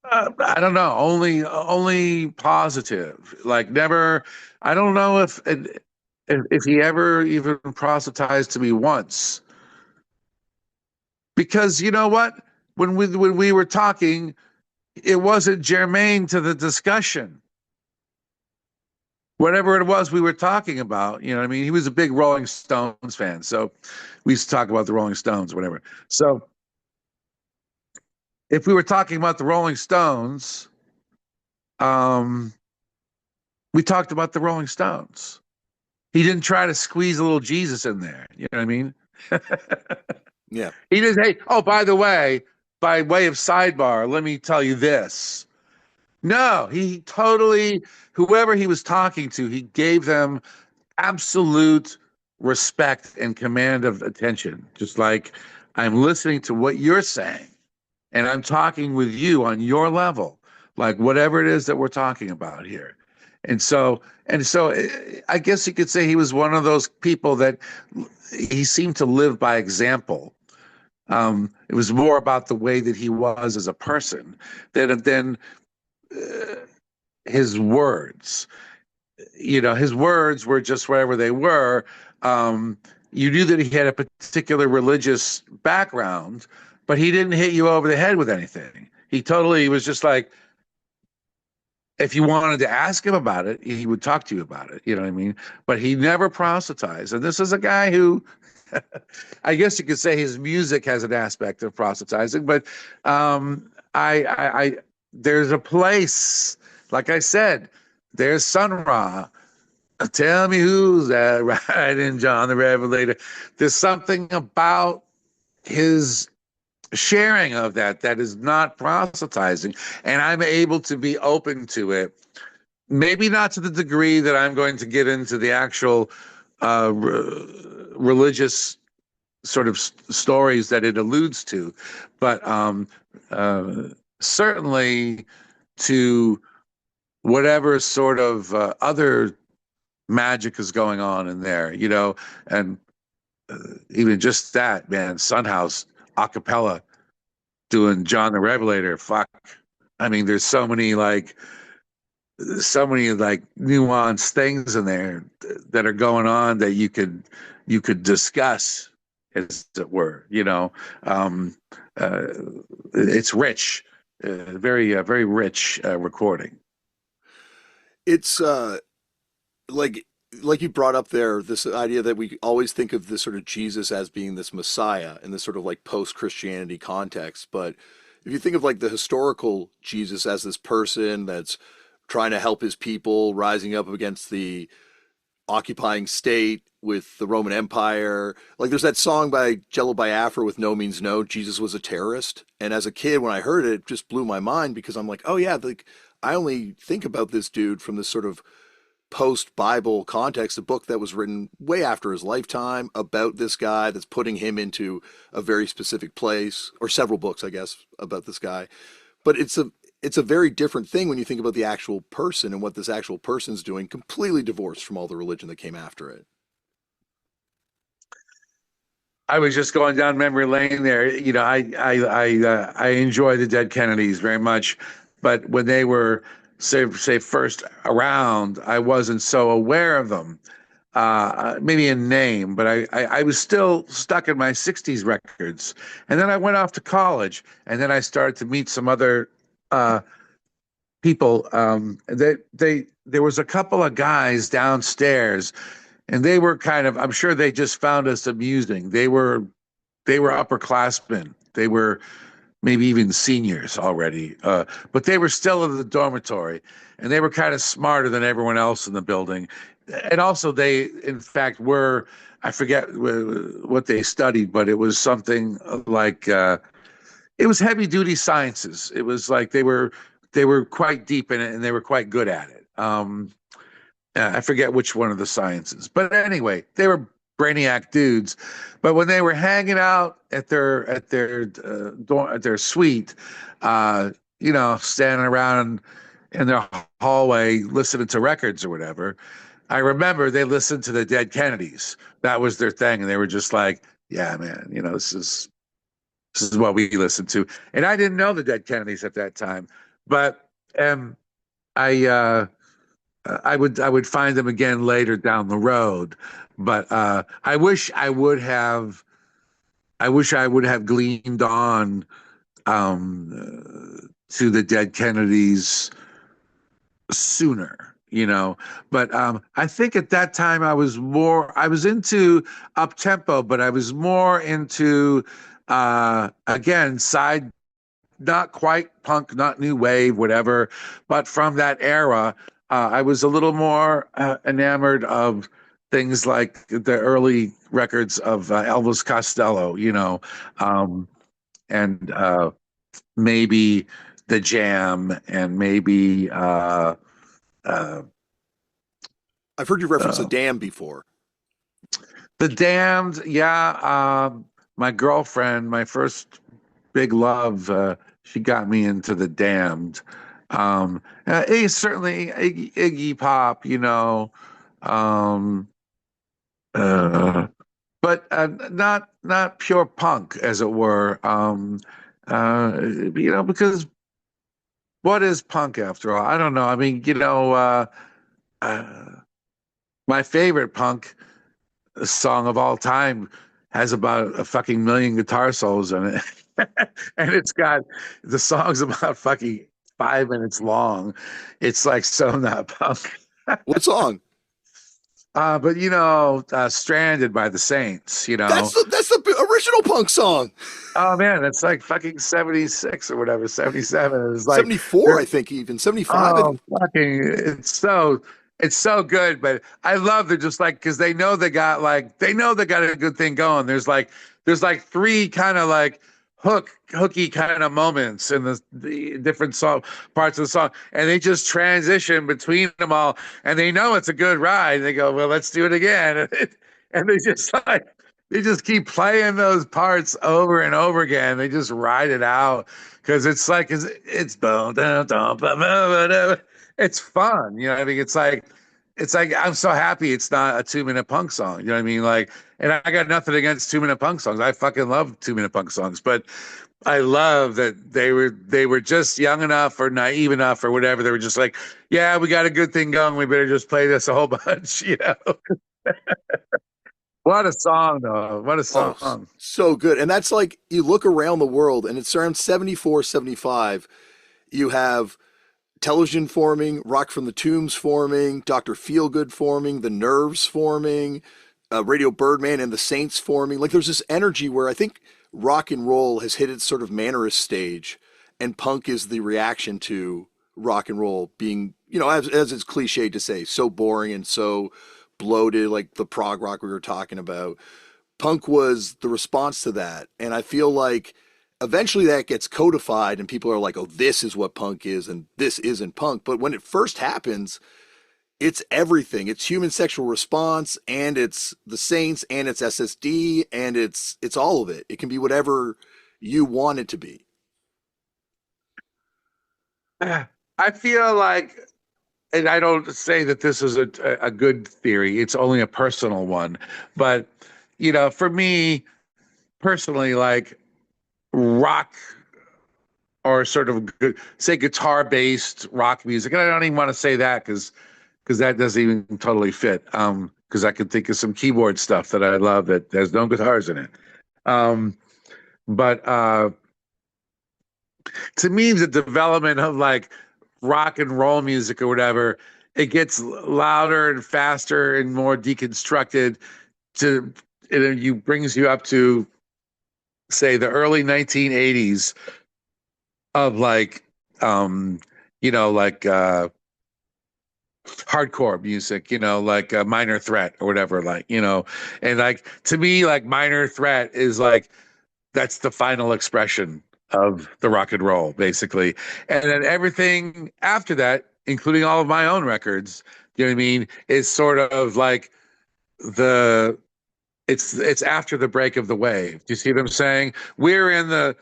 I don't know. Only positive. Like never. I don't know if he ever even proselytized to me once. Because you know what? When we were talking, it wasn't germane to the discussion. Whatever it was we were talking about, you know what I mean? He was a big Rolling Stones fan, so we used to talk about the Rolling Stones, whatever. So if we were talking about the Rolling Stones, um, we talked about the Rolling Stones. He didn't try to squeeze a little Jesus in there. You know what I mean? Yeah. He just, hey, oh, by the way, by way of sidebar, let me tell you this. No, he totally, whoever he was talking to, he gave them absolute respect and command of attention. Just like I'm listening to what you're saying and I'm talking with you on your level, like whatever it is that we're talking about here. And so I guess you could say he was one of those people that he seemed to live by example. It was more about the way that he was as a person than uh, his words. His words were just wherever they were. Um, you knew that he had a particular religious background, but he didn't hit you over the head with anything. He totally was just like, if you wanted to ask him about it, he would talk to you about it. You know what I mean? But he never proselytized. And this is a guy who, I guess you could say his music has an aspect of proselytizing, but there's a place, like I said, there's Sun Ra. Tell me who's that riding John the Revelator. There's something about his sharing of that is not proselytizing, and I'm able to be open to it. Maybe not to the degree that I'm going to get into the actual religious sort of stories that it alludes to, but uh, certainly to whatever sort of other magic is going on in there, and even just that, man, Sunhouse a cappella doing John the Revelator. Fuck. I mean, there's so many like nuanced things in there that are going on that you could discuss, as it were. Um, uh, it's rich, very rich recording. It's like like you brought up there, this idea that we always think of this sort of Jesus as being this Messiah in this sort of like post-Christianity context. But if you think of like the historical Jesus as this person that's trying to help his people, rising up against the occupying state with the Roman Empire. Like there's that song by Jello Biafra with No Means No, Jesus was a terrorist. And as a kid, when I heard it, it just blew my mind because I'm like, oh yeah, like I only think about this dude from this sort of post-Bible context, a book that was written way after his lifetime about this guy that's putting him into a very specific place, or several books, I guess, about this guy. But it's a very different thing when you think about the actual person and what this actual person's doing, completely divorced from all the religion that came after it. I was just going down memory lane there. I enjoy the Dead Kennedys very much, but when they were say first around, I wasn't so aware of them. Maybe in name, but I was still stuck in my '60s records, and then I went off to college, and then I started to meet some other uh, people. There was a couple of guys downstairs, and they were kind of, I'm sure they just found us amusing. They were upperclassmen. They were maybe even seniors already, but they were still in the dormitory, and they were kind of smarter than everyone else in the building. And also, they, in fact, were, I forget what they studied, but it was something like it was heavy duty sciences. It was like they were quite deep in it, and they were quite good at it. I forget which one of the sciences, but anyway, they were brainiac dudes. But when they were hanging out at their suite, standing around in their hallway listening to records or whatever, I remember they listened to the Dead Kennedys. That was their thing, and they were just like, "Yeah, man, this is what we listened to." And I didn't know the Dead Kennedys at that time, but I. I would find them again later down the road, but I wish I would have gleaned on to the Dead Kennedys sooner, But I think at that time I was into up tempo, but I was more into again side, not quite punk, not new wave, whatever, but from that era, I was a little more enamored of things like the early records of Elvis Costello, um, and maybe the Jam, and maybe uh, I've heard you reference the uh, Dam before. the Damned. Yeah, my girlfriend, my first big love, she got me into the Damned. Certainly Iggy Pop, um, uh, but not pure punk, as it were. Because what is punk after all? I don't know. I mean, uh, my favorite punk song of all time has about a fucking million guitar solos in it. And it's got the song's about fucking 5 minutes long. It's like so not punk. What song? But Stranded by the Saints, That's the original punk song. Oh man, it's like fucking 76 or whatever, 77. It's like 74, they're I think, even 75. I oh think. fucking it's so good, but I love they're just like because they know they got a good thing going. There's like three kind of like hooky kind of moments in the different song parts of the song, and they just transition between them all, and they know it's a good ride. They go, well, let's do it again, and they just keep playing those parts over and over again. They just ride it out because it's it's fun. I mean, it's like I'm so happy it's not a 2 minute punk song. You know what I mean? Like, and I got nothing against 2 minute punk songs. I fucking love 2 minute punk songs, but I love that they were just young enough or naive enough or whatever. They were just like, yeah, we got a good thing going. We better just play this a whole bunch. What a song, though. What a Oh, song. so good. And that's like you look around the world and it's around 74, 75. You have Television forming, Rock from the Tombs forming, Dr. Feelgood forming, The Nerves forming, Radio Birdman and the Saints forming. Like there's this energy where I think rock and roll has hit its sort of Mannerist stage, and punk is the reaction to rock and roll being, as it's cliched to say, so boring and so bloated, like the prog rock we were talking about. Punk was the response to that. And I feel like eventually that gets codified and people are like, oh, this is what punk is and this isn't punk. But when it first happens, it's everything. It's human sexual response and it's the Saints and it's SSD and it's all of it. It can be whatever you want it to be. I feel like, and I don't say that this is a good theory, it's only a personal one. But, for me personally, like rock or sort of say guitar based rock music, and I don't even want to say that because that doesn't even totally fit. Because I could think of some keyboard stuff that I love that has no guitars in it. But to me, the development of like rock and roll music or whatever, it gets louder and faster and more deconstructed. To you brings you up to say the early 1980s of like like hardcore music, like Minor Threat or whatever, and like to me, like Minor Threat is like that's the final expression of the rock and roll, basically. And then everything after that, including all of my own records, you know what I mean, is sort of like the it's after the break of the wave. Do you see what I'm saying? We're in the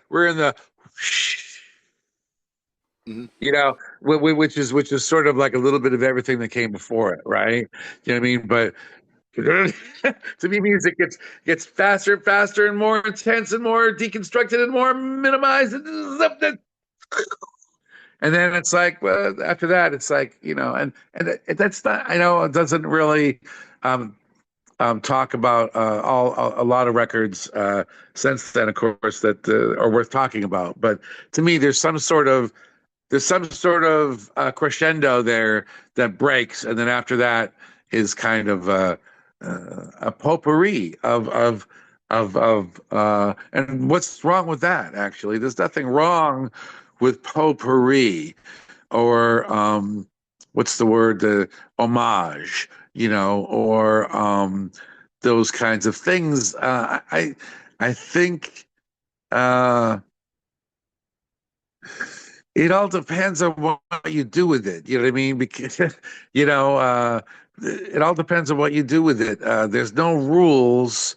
Mm-hmm. which is sort of like a little bit of everything that came before it, right? You know what I mean? But to me, music gets faster and faster and more intense and more deconstructed and more minimized. And then it's like, well, after that, it's like, and that's not, I know it doesn't really um, talk about a lot of records since then, of course, that are worth talking about. But to me, there's some sort of crescendo there that breaks, and then after that is kind of a potpourri of and what's wrong with that? Actually, there's nothing wrong with potpourri or what's the word? Homage, or those kinds of things. I think. Uh, It all depends on what you do with it. You know what I mean? Because you know, it all depends on what you do with it. There's no rules.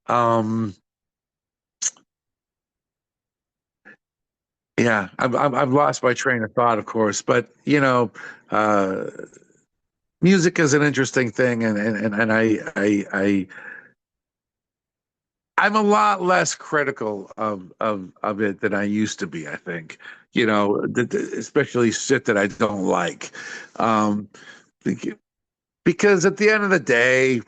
Um, yeah, I've lost my train of thought, of course, but uh, music is an interesting thing, and I'm a lot less critical of it than I used to be. I think, especially shit that I don't like. Um, because at the end of the day,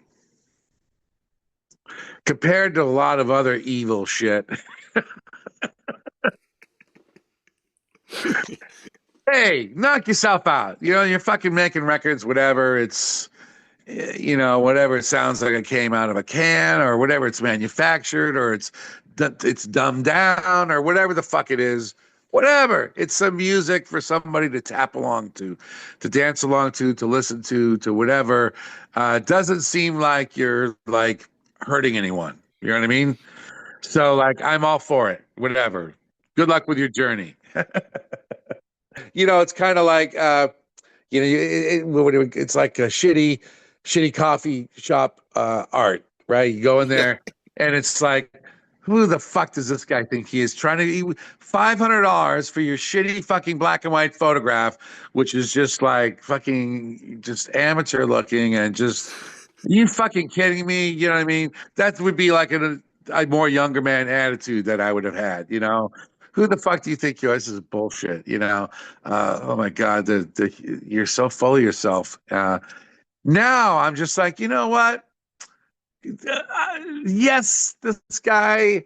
compared to a lot of other evil shit, hey, knock yourself out. You're fucking making records, whatever. Whatever it sounds like it came out of a can, or whatever it's manufactured, or it's dumbed down, or whatever the fuck it is. Whatever. It's some music for somebody to tap along to dance along to listen to whatever. It doesn't seem like you're like hurting anyone. You know what I mean? So like I'm all for it. Whatever. Good luck with your journey. It's kind of like it's like a shitty coffee shop art, right? You go in Yeah. there and it's like, who the fuck does this guy think he is trying to eat $500 for your shitty fucking black and white photograph, which is just like fucking just amateur looking and just, you fucking kidding me? You know what I mean? That would be like a more younger man attitude that I would have had. Who the fuck do you think you are? This is bullshit. Oh my God, you're so full of yourself. Now I'm just like, you know what? Yes, this guy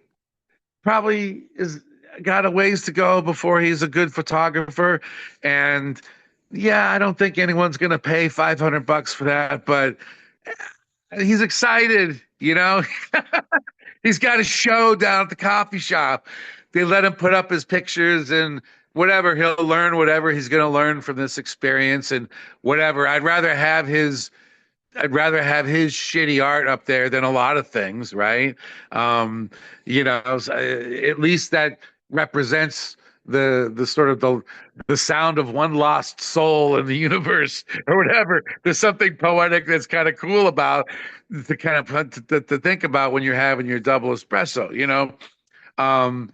probably is got a ways to go before he's a good photographer. And yeah, I don't think anyone's gonna pay $500 for that, but he's excited. He's got a show down at the coffee shop. They let him put up his pictures and whatever. He'll learn whatever he's going to learn from this experience and whatever. I'd rather have his shitty art up there than a lot of things, right? At least that represents the sort of the sound of one lost soul in the universe or whatever. There's something poetic that's kind of cool about to kind of to think about when you're having your double espresso,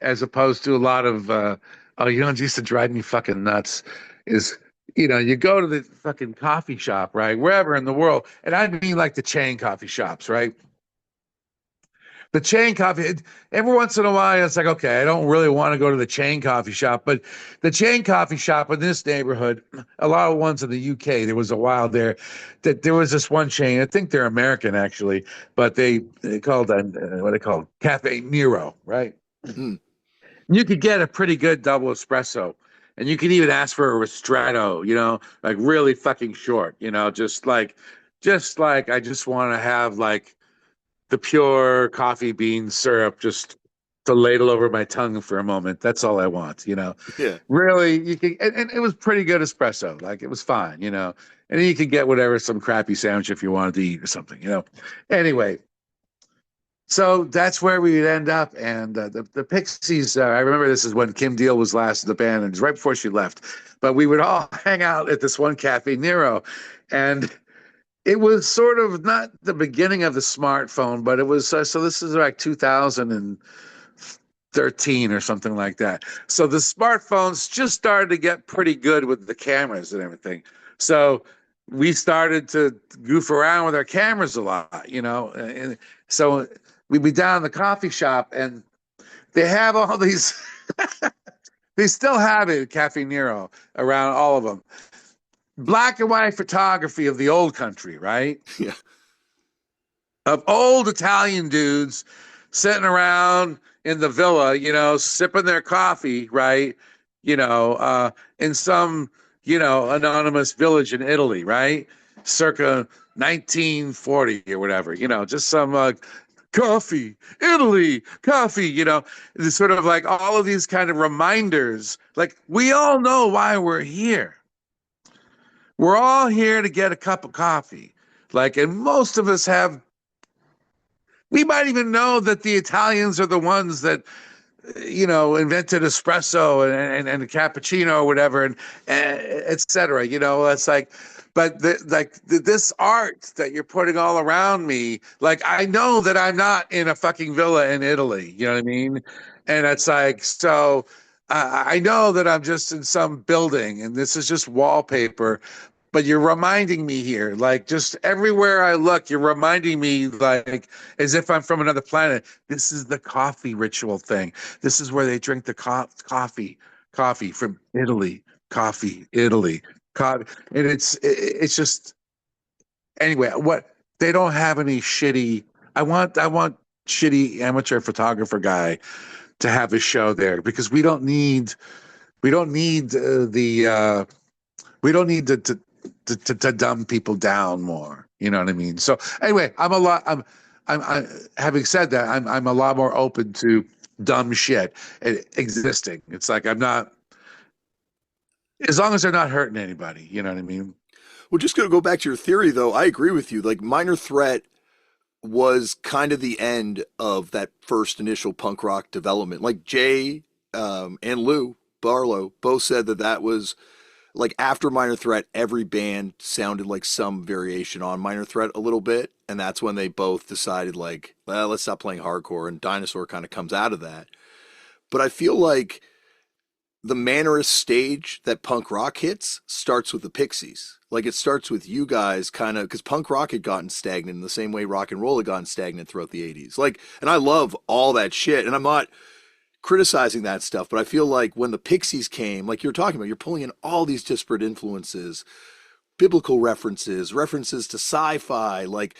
as opposed to a lot of oh, it used to drive me fucking nuts is you go to the fucking coffee shop, right? Wherever in the world, and I mean like the chain coffee shops, right? The chain coffee, every once in a while, it's like, okay, I don't really want to go to the chain coffee shop, but the chain coffee shop in this neighborhood, a lot of ones in the UK, there was a while there that there was this one chain. I think they're American actually, but they called what they called Cafe Nero, right? Mm. You could get a pretty good double espresso. And you could even ask for a ristretto, like really fucking short, just like I just want to have like the pure coffee bean syrup just to ladle over my tongue for a moment. That's all I want. Yeah. Really, you can, and it was pretty good espresso. Like it was fine. And then you could get whatever, some crappy sandwich if you wanted to eat or something. Anyway, so that's where we would end up. And the Pixies, I remember this is when Kim Deal was last in the band, and it was right before she left. But we would all hang out at this one Cafe Nero. And it was sort of not the beginning of the smartphone, but it was, so this is like 2013 or something like that. So the smartphones just started to get pretty good with the cameras and everything. So we started to goof around with our cameras a lot. And so we'd be down in the coffee shop and they have all these, they still have it at Cafe Nero around all of them. Black and white photography of the old country, right? Yeah. Of old Italian dudes sitting around in the villa, sipping their coffee, right? In some, anonymous village in Italy, right? Circa 1940 or whatever, just some coffee, Italy, coffee. It's sort of like all of these kind of reminders. Like we all know why we're here. We're all here to get a cup of coffee. Like, and most of us we might even know that the Italians are the ones that invented espresso and a cappuccino or whatever, and et cetera. It's like, but this art that you're putting all around me, like I know that I'm not in a fucking villa in Italy. You know what I mean? And it's like, so I know that I'm just in some building and this is just wallpaper, but you're reminding me here, like just everywhere I look, you're reminding me like as if I'm from another planet. This is the coffee ritual thing. This is where they drink the coffee from Italy, coffee, Italy, coffee. And it's just anyway, what they don't have any shitty. I want shitty amateur photographer guy to have his show there because we don't need we don't need to dumb people down more. You know what I mean? So anyway, I'm having said that, I'm a lot more open to dumb shit existing. It's like I'm not, as long as they're not hurting anybody. You know what I mean? Well, just going to go back to your theory, though, I agree with you. Like, Minor Threat was kind of the end of that first initial punk rock development. Like, Jay and Lou Barlow both said that that was like after Minor Threat, every band sounded like some variation on Minor Threat a little bit. And that's when they both decided, like, well, let's stop playing hardcore. And Dinosaur kind of comes out of that. But I feel like the mannerist stage that punk rock hits starts with the Pixies. Like it starts with you guys kind of because punk rock had gotten stagnant in the same way rock and roll had gotten stagnant throughout the 80s. Like, and I love all that shit. And I'm not criticizing that stuff, but I feel like when the Pixies came, like you're talking about, you're pulling in all these disparate influences, biblical references, references to sci-fi, like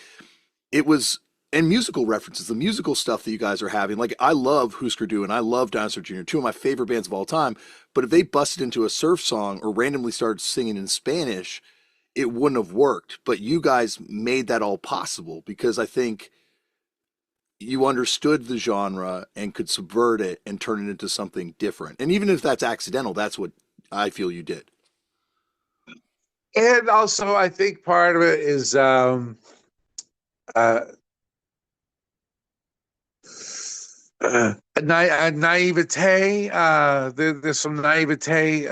it was, and musical references, the musical stuff that you guys are having. Like I love Husker Du and I love Dinosaur Jr., two of my favorite bands of all time. But if they busted into a surf song or randomly started singing in Spanish, it wouldn't have worked. But you guys made that all possible because I think you understood the genre and could subvert it and turn it into something different. And even if that's accidental, that's what I feel you did. And also, I think part of it is uh, naivete. There's some naivete,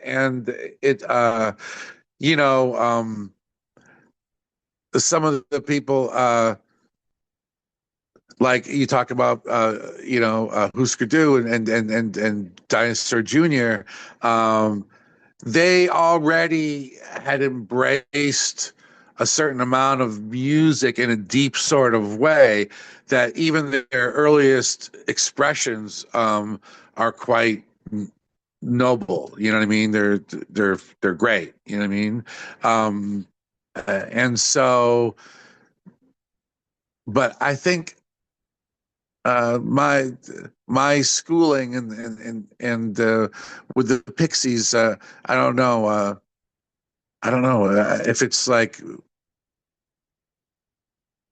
and it, you know, some of the people, like you talk about, Husker Du and Dinosaur Jr. They already had embraced a certain amount of music in a deep sort of way that even their earliest expressions are quite noble. You know what I mean? They're great. You know what I mean? And so, but I think my schooling and with the Pixies, I don't know if it's like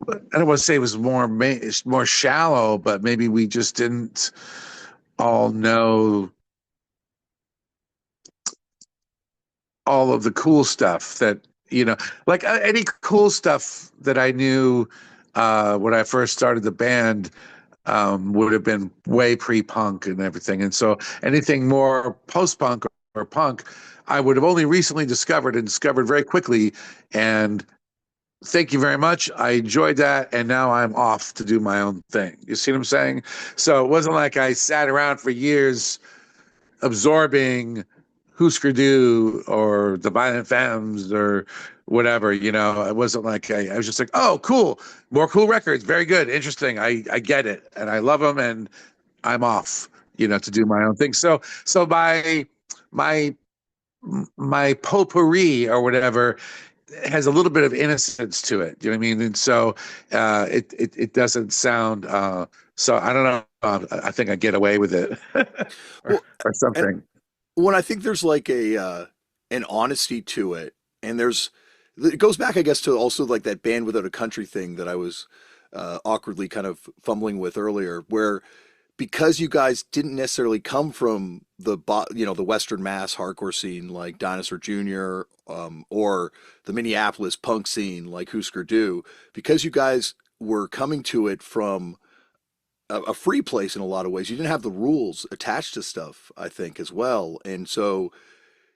I don't want to say it was more shallow, but maybe we just didn't all know all of the cool stuff that like any cool stuff that I knew when I first started the band would have been way pre-punk and everything, and so anything more post-punk or punk, I would have only recently discovered and discovered very quickly, and thank you very much. I enjoyed that, and now I'm off to do my own thing. You see what I'm saying? So it wasn't like I sat around for years absorbing Husker Du or the Violent Femmes or whatever. It wasn't like I was just like, oh, cool, more cool records, very good, interesting. I get it, and I love them, and I'm off, to do my own thing. So my my potpourri or whatever has a little bit of innocence to it. You know what I mean? And so it doesn't sound. So I don't know. I think I get away with it, Well, or and something. when I think there's like an honesty to it, and it goes back, I guess, to also like that band without a country thing that I was awkwardly kind of fumbling with earlier, where because you guys didn't necessarily come from the Western Mass hardcore scene like Dinosaur Jr. Or the Minneapolis punk scene like Husker Du, because you guys were coming to it from a free place in a lot of ways. You didn't have the rules attached to stuff, I think, as well. And so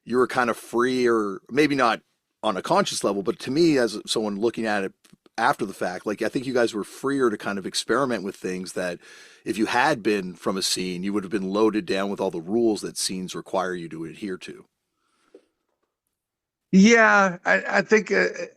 you were kind of free, or maybe not on a conscious level, but to me, as someone looking at it after the fact, like I think you guys were freer to kind of experiment with things that if you had been from a scene, you would have been loaded down with all the rules that scenes require you to adhere to. Yeah, I think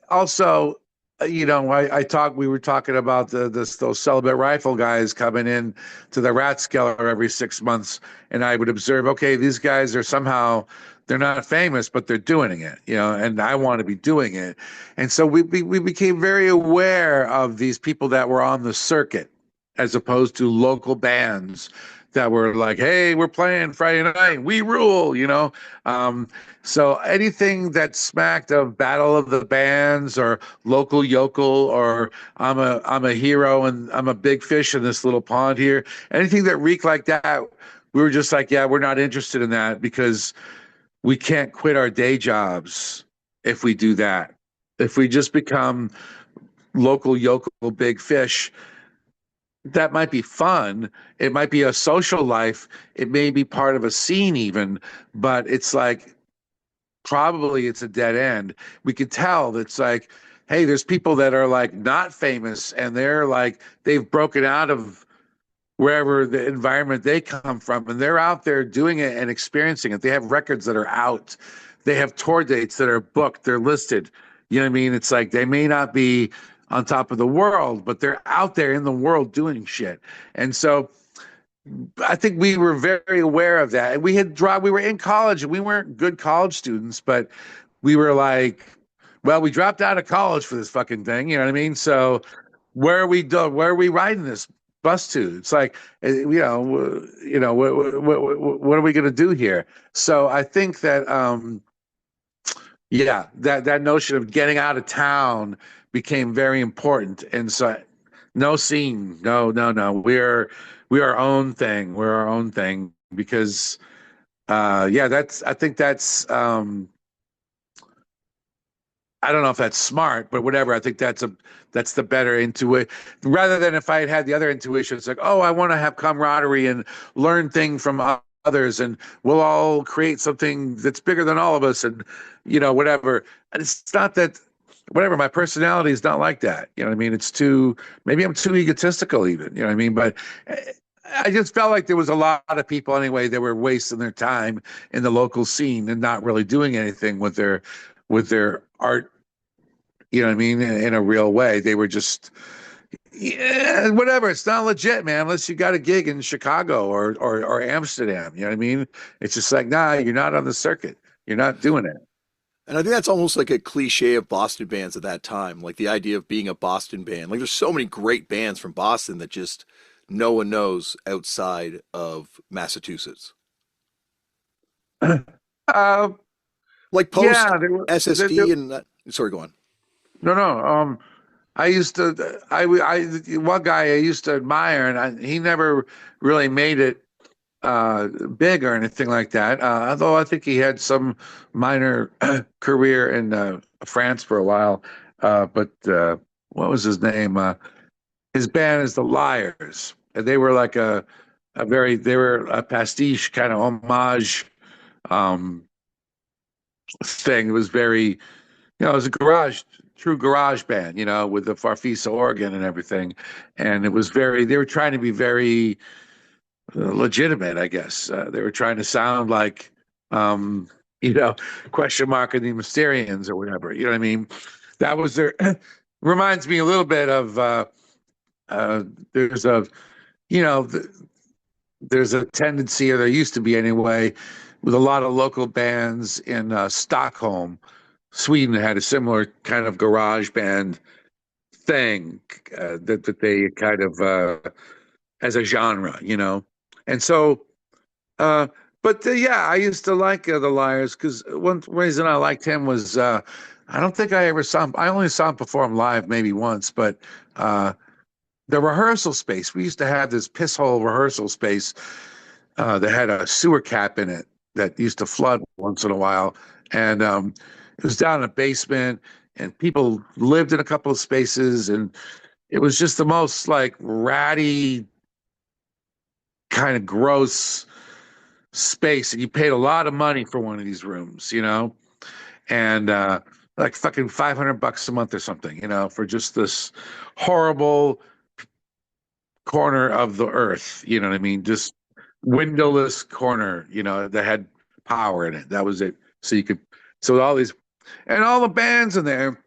also, we were talking about those celibate rifle guys coming in to the Rathskeller every 6 months, and I would observe, okay, these guys are somehow, they're not famous, but they're doing it, and I want to be doing it. And so we became very aware of these people that were on the circuit as opposed to local bands that were like, hey, we're playing Friday night, we rule. Um, so anything that smacked of Battle of the Bands or local yokel or I'm a hero and I'm a big fish in this little pond here, anything that reeked like that, we were just like, yeah, we're not interested in that because we can't quit our day jobs if we do that. If we just become local yokel big fish, that might be fun. It might be a social life. It may be part of a scene even, but it's like probably it's a dead end. We could tell that's like, hey, there's people that are like not famous and they're like they've broken out of wherever the environment they come from and they're out there doing it and experiencing it. They have records that are out. They have tour dates that are booked. They're listed. You know what I mean? It's like they may not be on top of the world, but they're out there in the world doing shit. And so I think we were very aware of that. And we were in college and we weren't good college students, but we were like, well, we dropped out of college for this fucking thing. You know what I mean? So where are we riding this bus to? It's like, what are we going to do here? So I think that, yeah, that notion of getting out of town became very important. And so no scene, no, no, no. We're our own thing. We're our own thing because yeah, I think that's I don't know if that's smart, but whatever. I think that's the better intuition. Rather than if I had the other intuition, it's like, oh, I want to have camaraderie and learn things from others, and we'll all create something that's bigger than all of us, and whatever. And it's not that whatever. My personality is not like that. You know what I mean? It's too maybe I'm too egotistical, even. You know what I mean? But I just felt like there was a lot of people anyway that were wasting their time in the local scene and not really doing anything with their art, you know what I mean, in a real way. They were just, yeah, whatever. It's not legit, man, unless you got a gig in Chicago or Amsterdam. You know what I mean? It's just like, nah, you're not on the circuit. You're not doing it. And I think that's almost like a cliche of Boston bands at that time, like the idea of being a Boston band. Like there's so many great bands from Boston that just no one knows outside of Massachusetts. uh, Like post yeah, SSD and that. Sorry, go on. no, no. I used to, one guy I used to admire, and he never really made it big or anything like that. Although I think he had some minor career in France for a while. But what was his name? His band is the Liars, and they were like they were a pastiche kind of homage um, thing. It was very, it was a true garage band, with the Farfisa organ and everything. And it was they were trying to be very legitimate, I guess. They were trying to sound like, um, you know, question mark and the Mysterians or whatever. You know what I mean? That was their, reminds me a little bit of, uh, there's a, you know, there's a tendency, or there used to be anyway, with a lot of local bands in Stockholm. Sweden had a similar kind of garage band thing that they kind of as a genre, and so. But yeah, I used to like the Liars because one reason I liked him was I don't think I ever saw him. I only saw him perform live maybe once, but uh, the rehearsal space. We used to have this piss hole rehearsal space that had a sewer cap in it that used to flood once in a while, and it was down in a basement, and people lived in a couple of spaces, and it was just the most like ratty kind of gross space, and you paid a lot of money for one of these rooms, and like fucking $500 a month or something, for just this horrible corner of the earth. You know what I mean? Just windowless corner, that had power in it. That was it. So all these, and all the bands in there,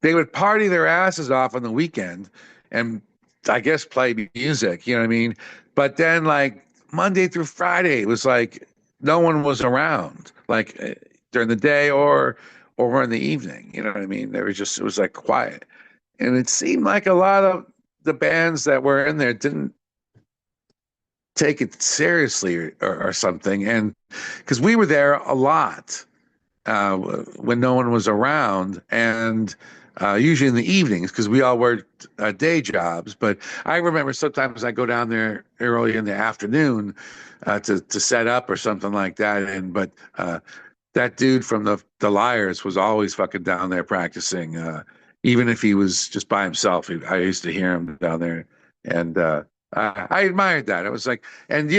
they would party their asses off on the weekend and I guess play music, you know what I mean? But then like Monday through Friday, it was like no one was around, like during the day or in the evening, you know what I mean? It was like quiet. And it seemed like a lot of the bands that were in there didn't take it seriously or something. And because we were there a lot when no one was around, and usually in the evenings because we all worked day jobs. But I remember sometimes I go down there early in the afternoon to set up or something like that. But that dude from the Liars was always fucking down there practicing, even if he was just by himself. I used to hear him down there, and I admired that. It was like, and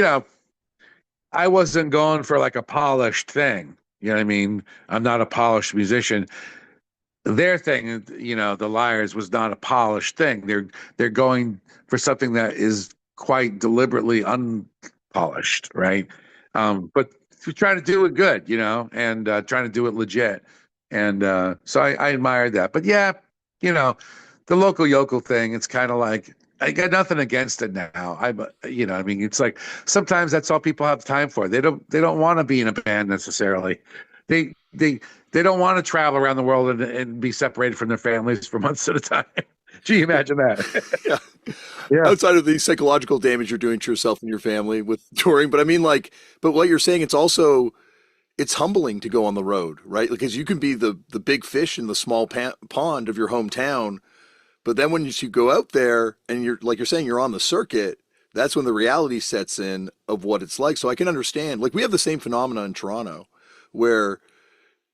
I wasn't going for like a polished thing. You know what I mean? I'm not a polished musician. Their thing, the Liars was not a polished thing. They're going for something that is quite deliberately unpolished, right? But trying to do it good, and trying to do it legit. And so I admired that. But yeah, the local yokel thing, it's kind of like I got nothing against it now. I mean, it's like sometimes that's all people have time for. They don't want to be in a band necessarily. They they they don't want to travel around the world and be separated from their families for months at a time. Gee, imagine that. Yeah. Yeah. Outside of the psychological damage you're doing to yourself and your family with touring, but I mean, like, but what you're saying, it's humbling to go on the road, right? Because you can be the big fish in the small pond of your hometown, but then when you go out there and you're like you're saying you're on the circuit, that's when the reality sets in of what it's like. So I can understand. Like we have the same phenomena in Toronto, where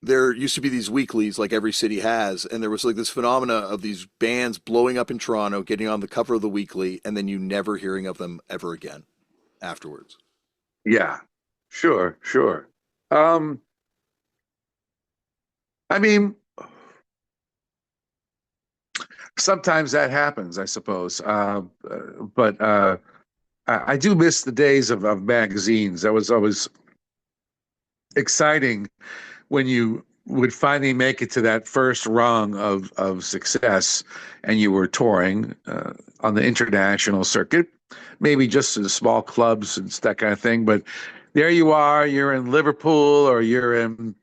there used to be these weeklies like every city has, and there was like this phenomena of these bands blowing up in Toronto, getting on the cover of the weekly, and then you never hearing of them ever again afterwards. Yeah. Sure, sure. Um, I mean, sometimes that happens, I suppose. But I do miss the days of magazines. That was always exciting when you would finally make it to that first rung of success and you were touring on the international circuit, maybe just in small clubs and that kind of thing. But there you are, you're in Liverpool or you're in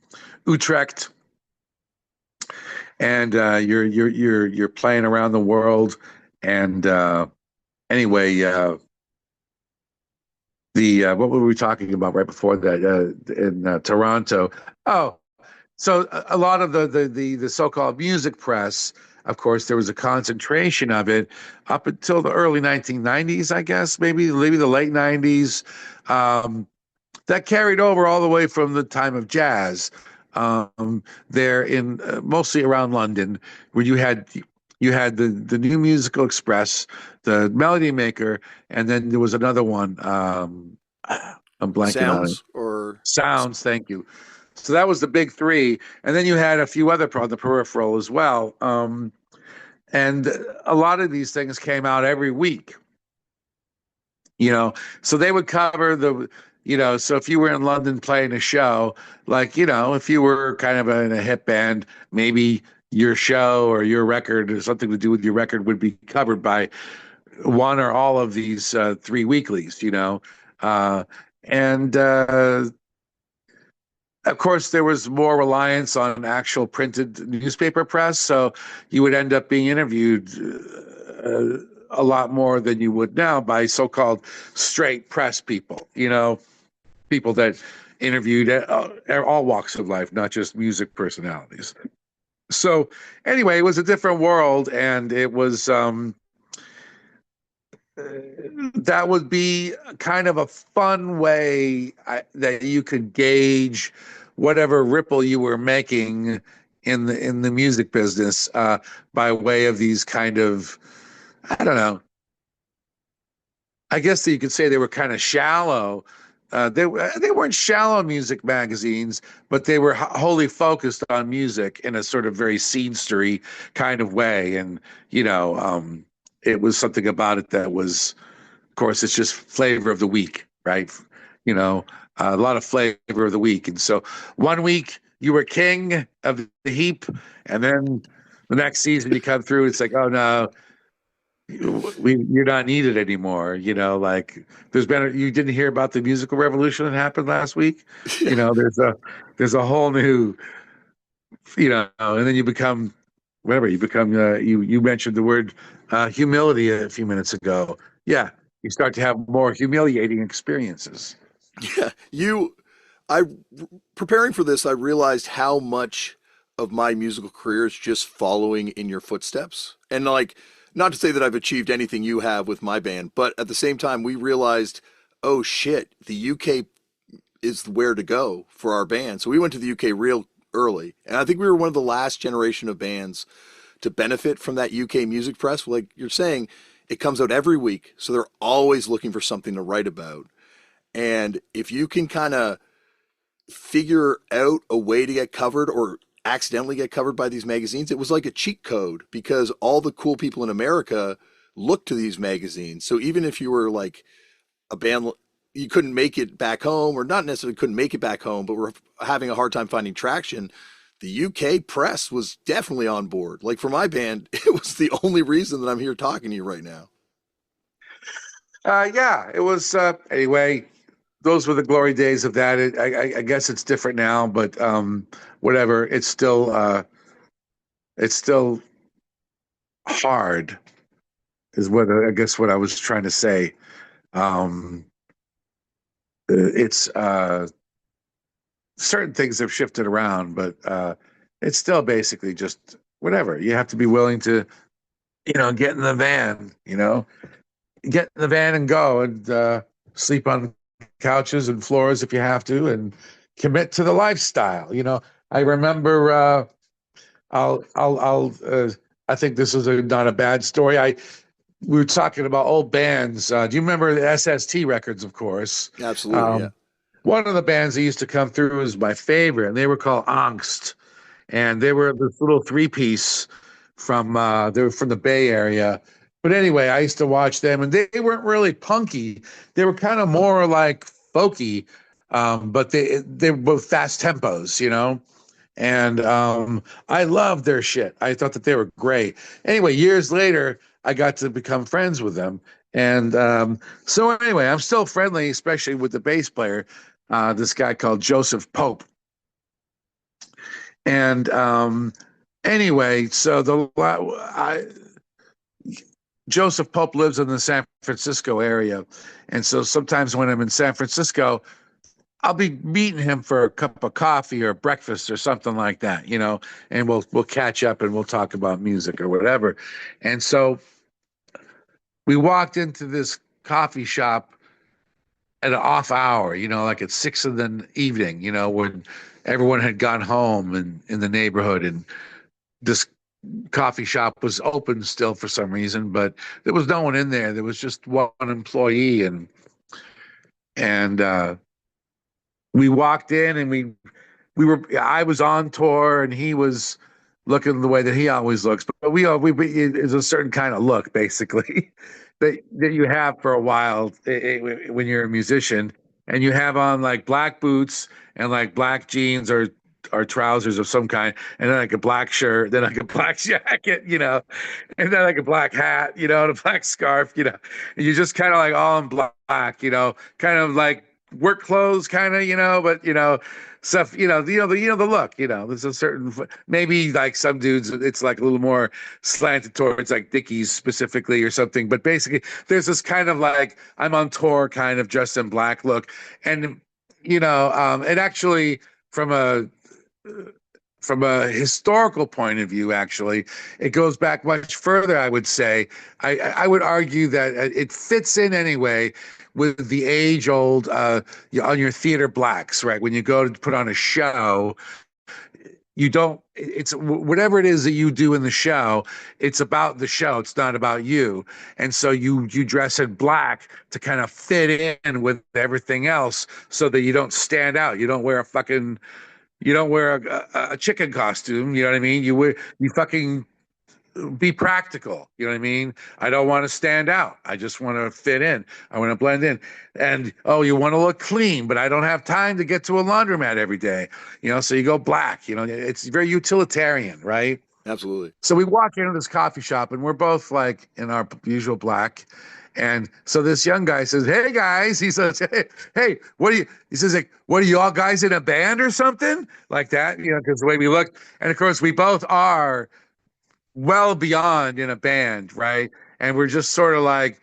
Utrecht, and you're playing around the world. And anyway, the what were we talking about right before that in Toronto? Oh, so a lot of the so-called music press, of course, there was a concentration of it up until the early 1990s, I guess, maybe the late 90s. Um, that carried over all the way from the time of jazz. There in mostly around London, where you had the New Musical Express, the Melody Maker, and then there was another one. I'm blanking on it. Sounds or Sounds, thank you. So that was the big three, and then you had a few other on the peripheral as well. And a lot of these things came out every week. So they would cover so if you were in London playing a show, like, if you were kind of in a hip band, maybe your show or your record or something to do with your record would be covered by one or all of these three weeklies, and of course, there was more reliance on actual printed newspaper press, so you would end up being interviewed a lot more than you would now by so-called straight press people, people that interviewed all walks of life, not just music personalities. So anyway, it was a different world, and it was that would be kind of a fun way that you could gauge whatever ripple you were making in the music business by way of these kind of, I don't know, I guess that you could say they were kind of shallow. They weren't shallow music magazines, but they were wholly focused on music in a sort of very scenestery kind of way. And you know, it was something about it that was, of course, it's just flavor of the week, right? You know, a lot of flavor of the week. And so one week you were king of the heap, and then the next season you come through, it's like, oh no, you're not needed anymore. You know, like you didn't hear about the musical revolution that happened last week. Yeah. You know, there's a whole new, and then you become whatever you become. You mentioned the word humility a few minutes ago. Yeah, you start to have more humiliating experiences. Yeah. I, preparing for this, I realized how much of my musical career is just following in your footsteps. And like, not to say that I've achieved anything you have with my band, but at the same time, we realized, oh shit, the UK is where to go for our band. So we went to the UK real early. And I think we were one of the last generation of bands to benefit from that UK music press. Like you're saying, it comes out every week. So they're always looking for something to write about. And if you can kind of figure out a way to get covered or accidentally get covered by these magazines, it was like a cheat code because all the cool people in America looked to these magazines. So even if you were like a band, you couldn't make it back home, or not necessarily couldn't make it back home, but were having a hard time finding traction, the UK press was definitely on board. Like for my band, it was the only reason that I'm here talking to you right now. Yeah, it was. Anyway, those were the glory days of that. I guess it's different now, but whatever. It's still hard, is what I guess what I was trying to say. Um, it's certain things have shifted around, but it's still basically just whatever. You have to be willing to, get in the van, get in the van and go and sleep on couches and floors if you have to, and commit to the lifestyle. I remember. I'll. I think this is not a bad story. We were talking about old bands. Do you remember the SST records? Of course. Absolutely, yeah. Um, One of the bands that used to come through was my favorite, and they were called Angst, and they were this little three-piece they were from the Bay Area. But anyway, I used to watch them, and they weren't really punky. They were kind of more like folky, but they were both fast tempos, And I loved their shit. I thought that they were great. Anyway, years later, I got to become friends with them. And so anyway, I'm still friendly, especially with the bass player, this guy called Joseph Pope. And anyway, so Joseph Pope lives in the San Francisco area. And so sometimes when I'm in San Francisco, I'll be meeting him for a cup of coffee or breakfast or something like that, and we'll catch up and we'll talk about music or whatever. And so we walked into this coffee shop at an off hour, like at 6 in the evening, when everyone had gone home and in the neighborhood, and this coffee shop was open still for some reason, but there was no one in there. There was just one employee, and we walked in, and I was on tour and he was looking the way that he always looks, but it's a certain kind of look basically that you have for a while when you're a musician, and you have on like black boots and like black jeans or trousers of some kind, and then like a black shirt, then like a black jacket, and then like a black hat, and a black scarf, and you're just kind of like all in black, kind of like work clothes, kind of, but stuff, the look, there's a certain, maybe like some dudes, it's like a little more slanted towards like Dickies specifically or something, but basically there's this kind of like I'm on tour kind of dressed in black look, and it actually from a historical point of view, actually, it goes back much further. I would say, I would argue that it fits in anyway with the age-old on your theater blacks, right? When you go to put on a show, you don't, it's whatever it is that you do in the show, it's about the show, it's not about you. And so you dress in black to kind of fit in with everything else so that you don't stand out. You don't wear a fucking, you don't wear a chicken costume, you know what I mean? You fucking be practical. You know what I mean? I don't want to stand out. I just want to fit in. I want to blend in. And oh, you want to look clean, but I don't have time to get to a laundromat every day. So you go black. It's very utilitarian, right? Absolutely. So we walk into this coffee shop and we're both like in our usual black. And so this young guy says, "Hey guys," he says, "Hey, what are you?" He says, "Like, what are you all guys in a band or something like that?" Because the way we look, and of course we both are well beyond in a band, right? And we're just sort of like,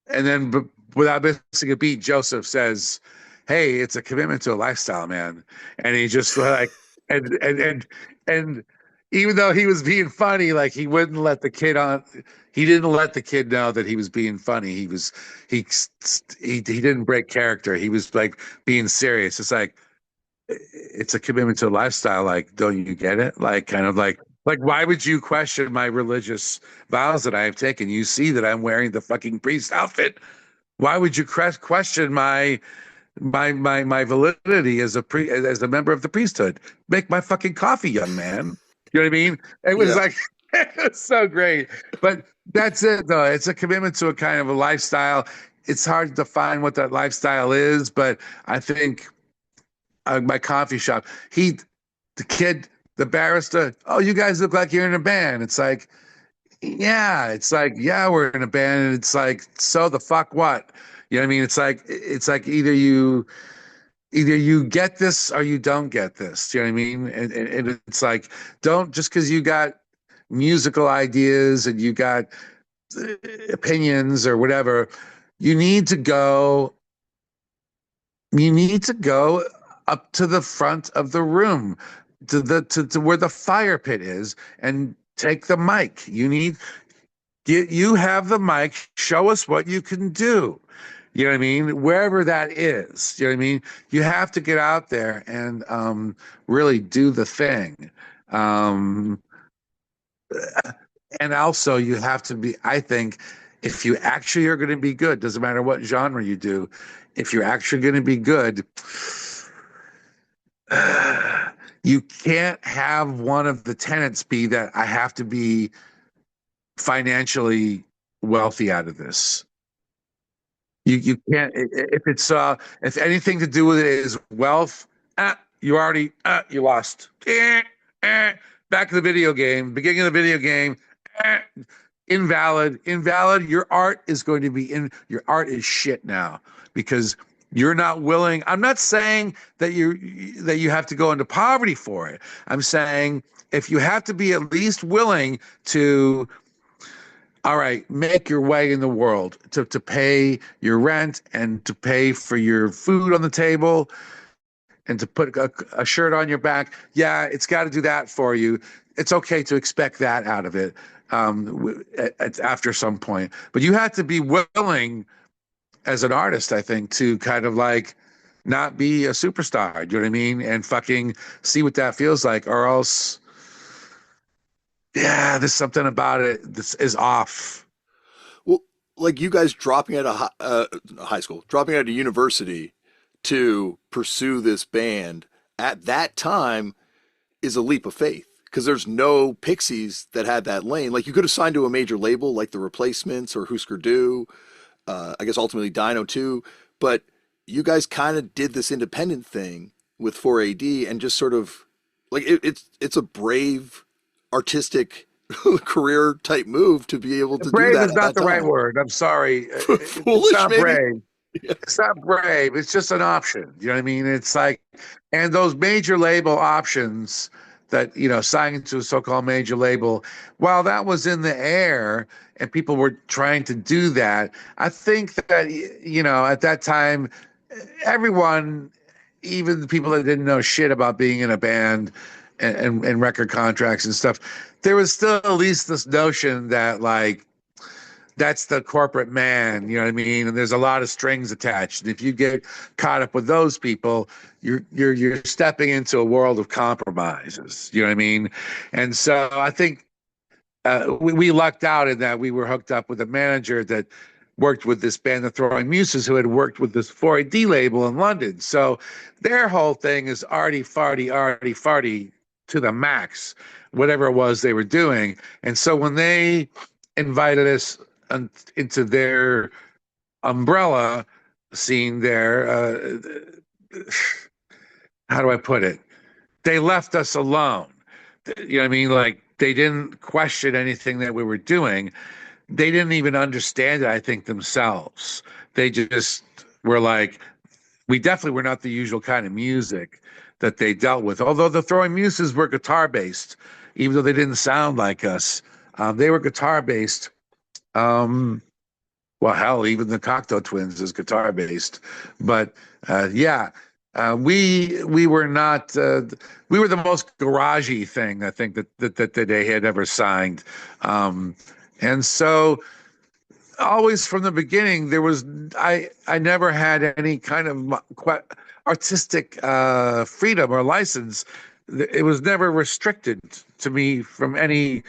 and then without missing a beat, Joseph says, "Hey, it's a commitment to a lifestyle, man." And he just like, and even though he was being funny, like he wouldn't let the kid on. He didn't let the kid know that he was being funny. He didn't break character. He was like being serious. It's like, it's a commitment to a lifestyle. Like, don't you get it? Like, kind of like, why would you question my religious vows that I have taken? You see that I'm wearing the fucking priest outfit. Why would you question my validity as a member of the priesthood? Make my fucking coffee, young man. You know what I mean? It was Yeah. like, it's so great. But that's it, though. It's a commitment to a kind of a lifestyle. It's hard to define what that lifestyle is, but I think my coffee shop. The kid, the barrister. "Oh, you guys look like you're in a band." It's like, yeah. It's like, yeah, we're in a band. And it's like, so the fuck what? You know what I mean? It's like either you get this or you don't get this. You know what I mean? And it's like, don't, just because you got musical ideas and you got opinions or whatever, you need to go you need to go up to the front of the room, to where the fire pit is, and take the mic. You have the mic. Show us what you can do. You know what I mean? Wherever that is. You know what I mean? You have to get out there and really do the thing. Um, and also you have to be, I think, if you actually are going to be good, doesn't matter what genre you do, if you're actually going to be good, you can't have one of the tenets be that I have to be financially wealthy out of this. You can't, if anything to do with it is wealth, you lost. Back to the video game, beginning of the video game, eh, invalid. Your art is going to be your art is shit now because you're not willing. I'm not saying that you have to go into poverty for it. I'm saying if you have to be at least willing to, all right, make your way in the world to pay your rent and to pay for your food on the table and to put a shirt on your back. Yeah, it's got to do that for you. It's okay to expect that out of it after some point. But you have to be willing as an artist, I think, to kind of like not be a superstar. Do you know what I mean? And fucking see what that feels like, or else, yeah, there's something about it that is off. Well, like you guys dropping out of high school, dropping out of university to pursue this band at that time is a leap of faith because there's no Pixies that had that lane. Like you could have signed to a major label like The Replacements or Husker Du, I guess ultimately Dino too, but you guys kind of did this independent thing with 4AD and just sort of like it's a brave artistic career type move to be able to do Brave that is at not that the right time. word. I'm sorry. It's Foolish, not maybe. brave. It's not brave. It's just an option. You know what I mean? It's like, and those major label options that, signing to a so-called major label, while that was in the air and people were trying to do that, I think that, at that time, everyone, even the people that didn't know shit about being in a band and record contracts and stuff, there was still at least this notion that like, that's the corporate man, you know what I mean? And there's a lot of strings attached. And if you get caught up with those people, you're stepping into a world of compromises. You know what I mean? And so I think we lucked out in that we were hooked up with a manager that worked with this band, the Throwing Muses, who had worked with this 4AD label in London. So their whole thing is arty farty to the max, whatever it was they were doing. And so when they invited us into their umbrella scene there, how do I put it? They left us alone. You know what I mean? Like they didn't question anything that we were doing. They didn't even understand it, I think, themselves. They just were like, we definitely were not the usual kind of music that they dealt with. Although the Throwing Muses were guitar based, even though they didn't sound like us, they were guitar based. Well, hell, even the Cocteau Twins is guitar based. But yeah, we were not. We were the most garagey thing I think that they had ever signed, and so always from the beginning there was I never had any kind of artistic freedom or license. It was never restricted to me from any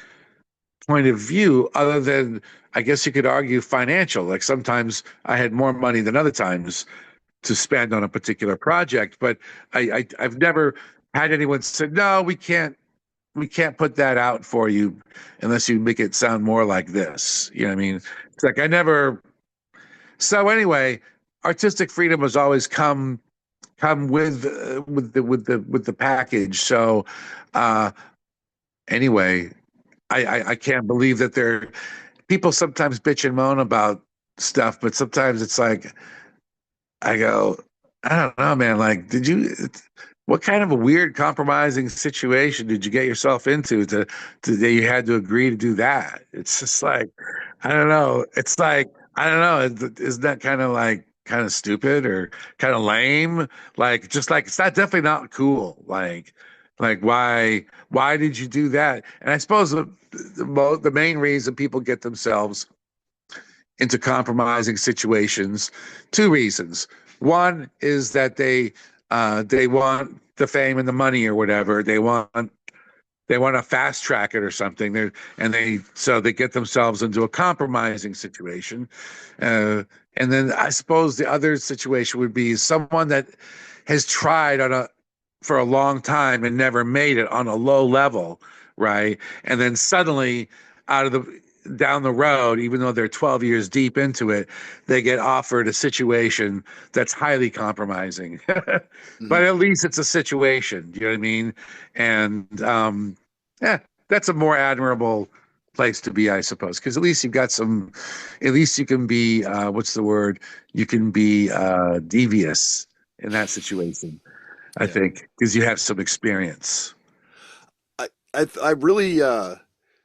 point of view other than I guess you could argue financial. Like sometimes I had more money than other times to spend on a particular project, but I've never had anyone say, no, we can't put that out for you unless you make it sound more like this. You know what I mean? It's like I never. So anyway, artistic freedom has always come with the package. So anyway, I can't believe that there people sometimes bitch and moan about stuff, but sometimes it's like I go, I don't know, man. Like, what kind of a weird compromising situation did you get yourself into to that you had to agree to do that? It's just like, I don't know. It's like, I don't know. Isn't that kind of stupid or kind of lame? Like, just like, it's not definitely not cool. Like why did you do that? And I suppose the main reason people get themselves into compromising situations, two reasons. One is that they want the fame and the money or whatever. They want to fast track it or something. So they get themselves into a compromising situation. And then I suppose the other situation would be someone that has tried for a long time and never made it on a low level, right? And then suddenly out of the down the road, even though they're 12 years deep into it, they get offered a situation that's highly compromising. But Mhm. at least it's a situation, you know what I mean? And yeah, that's a more admirable place to be, I suppose, because at least you've got some, at least you can be, what's the word? You can be devious in that situation, I Yeah. think, because you have some experience. I really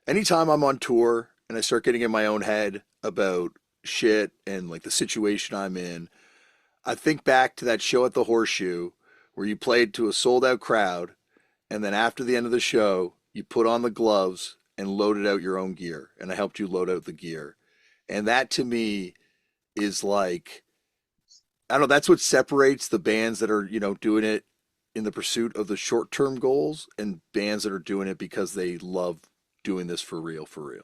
anytime I'm on tour and I start getting in my own head about shit and like the situation I'm in, I think back to that show at the Horseshoe where you played to a sold out crowd and then after the end of the show, you put on the gloves and loaded out your own gear and I helped you load out the gear. And that to me is like I don't know, that's what separates the bands that are, doing it in the pursuit of the short-term goals and bands that are doing it because they love doing this for real, for real.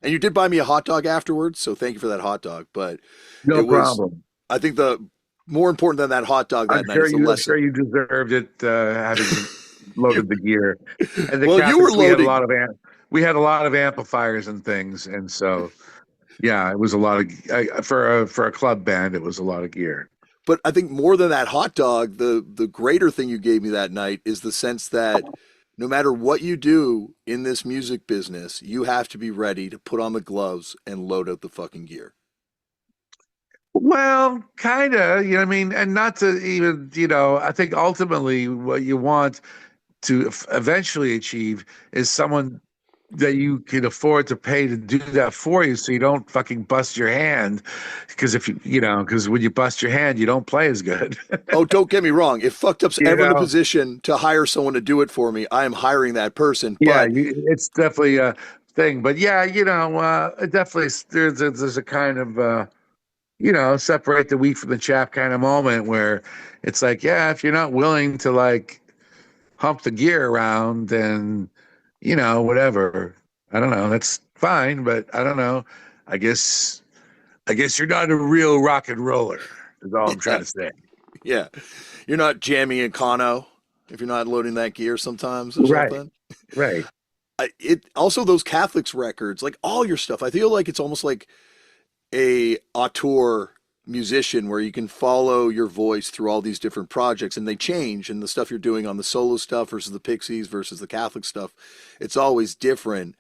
And you did buy me a hot dog afterwards, so thank you for that hot dog. But it No was, problem. I think the more important than that hot dog that night is the I'm sure lesson. you deserved it, having loaded the gear. And the Well, you were Catholics, loading. we had a lot of amplifiers and things, and so yeah, it was a lot of for a club band. It was a lot of gear. But I think more than that hot dog, the greater thing you gave me that night is the sense that no matter what you do in this music business, you have to be ready to put on the gloves and load out the fucking gear. Well, kind of, you know what I mean? And not to even, I think ultimately what you want to eventually achieve is someone that you can afford to pay to do that for you so you don't fucking bust your hand. Because because when you bust your hand, you don't play as good. Oh, don't get me wrong. If fucked up's You ever in a know? position to hire someone to do it for me, I am hiring that person. Yeah, But it's definitely thing. But yeah, it definitely there's a kind of separate the wheat from the chaff kind of moment where it's like, yeah, if you're not willing to like hump the gear around, then whatever. I don't know. That's fine, but I don't know. I guess I guess you're not a real rock and roller. Is all I'm trying Yeah, to say. yeah. You're not jamming in Kano if you're not loading that gear sometimes or Right, something. right. It also those Catholics records, like all your stuff. I feel like it's almost like a auteur musician where you can follow your voice through all these different projects and they change, and the stuff you're doing on the solo stuff versus the Pixies versus the Catholic stuff, it's always different,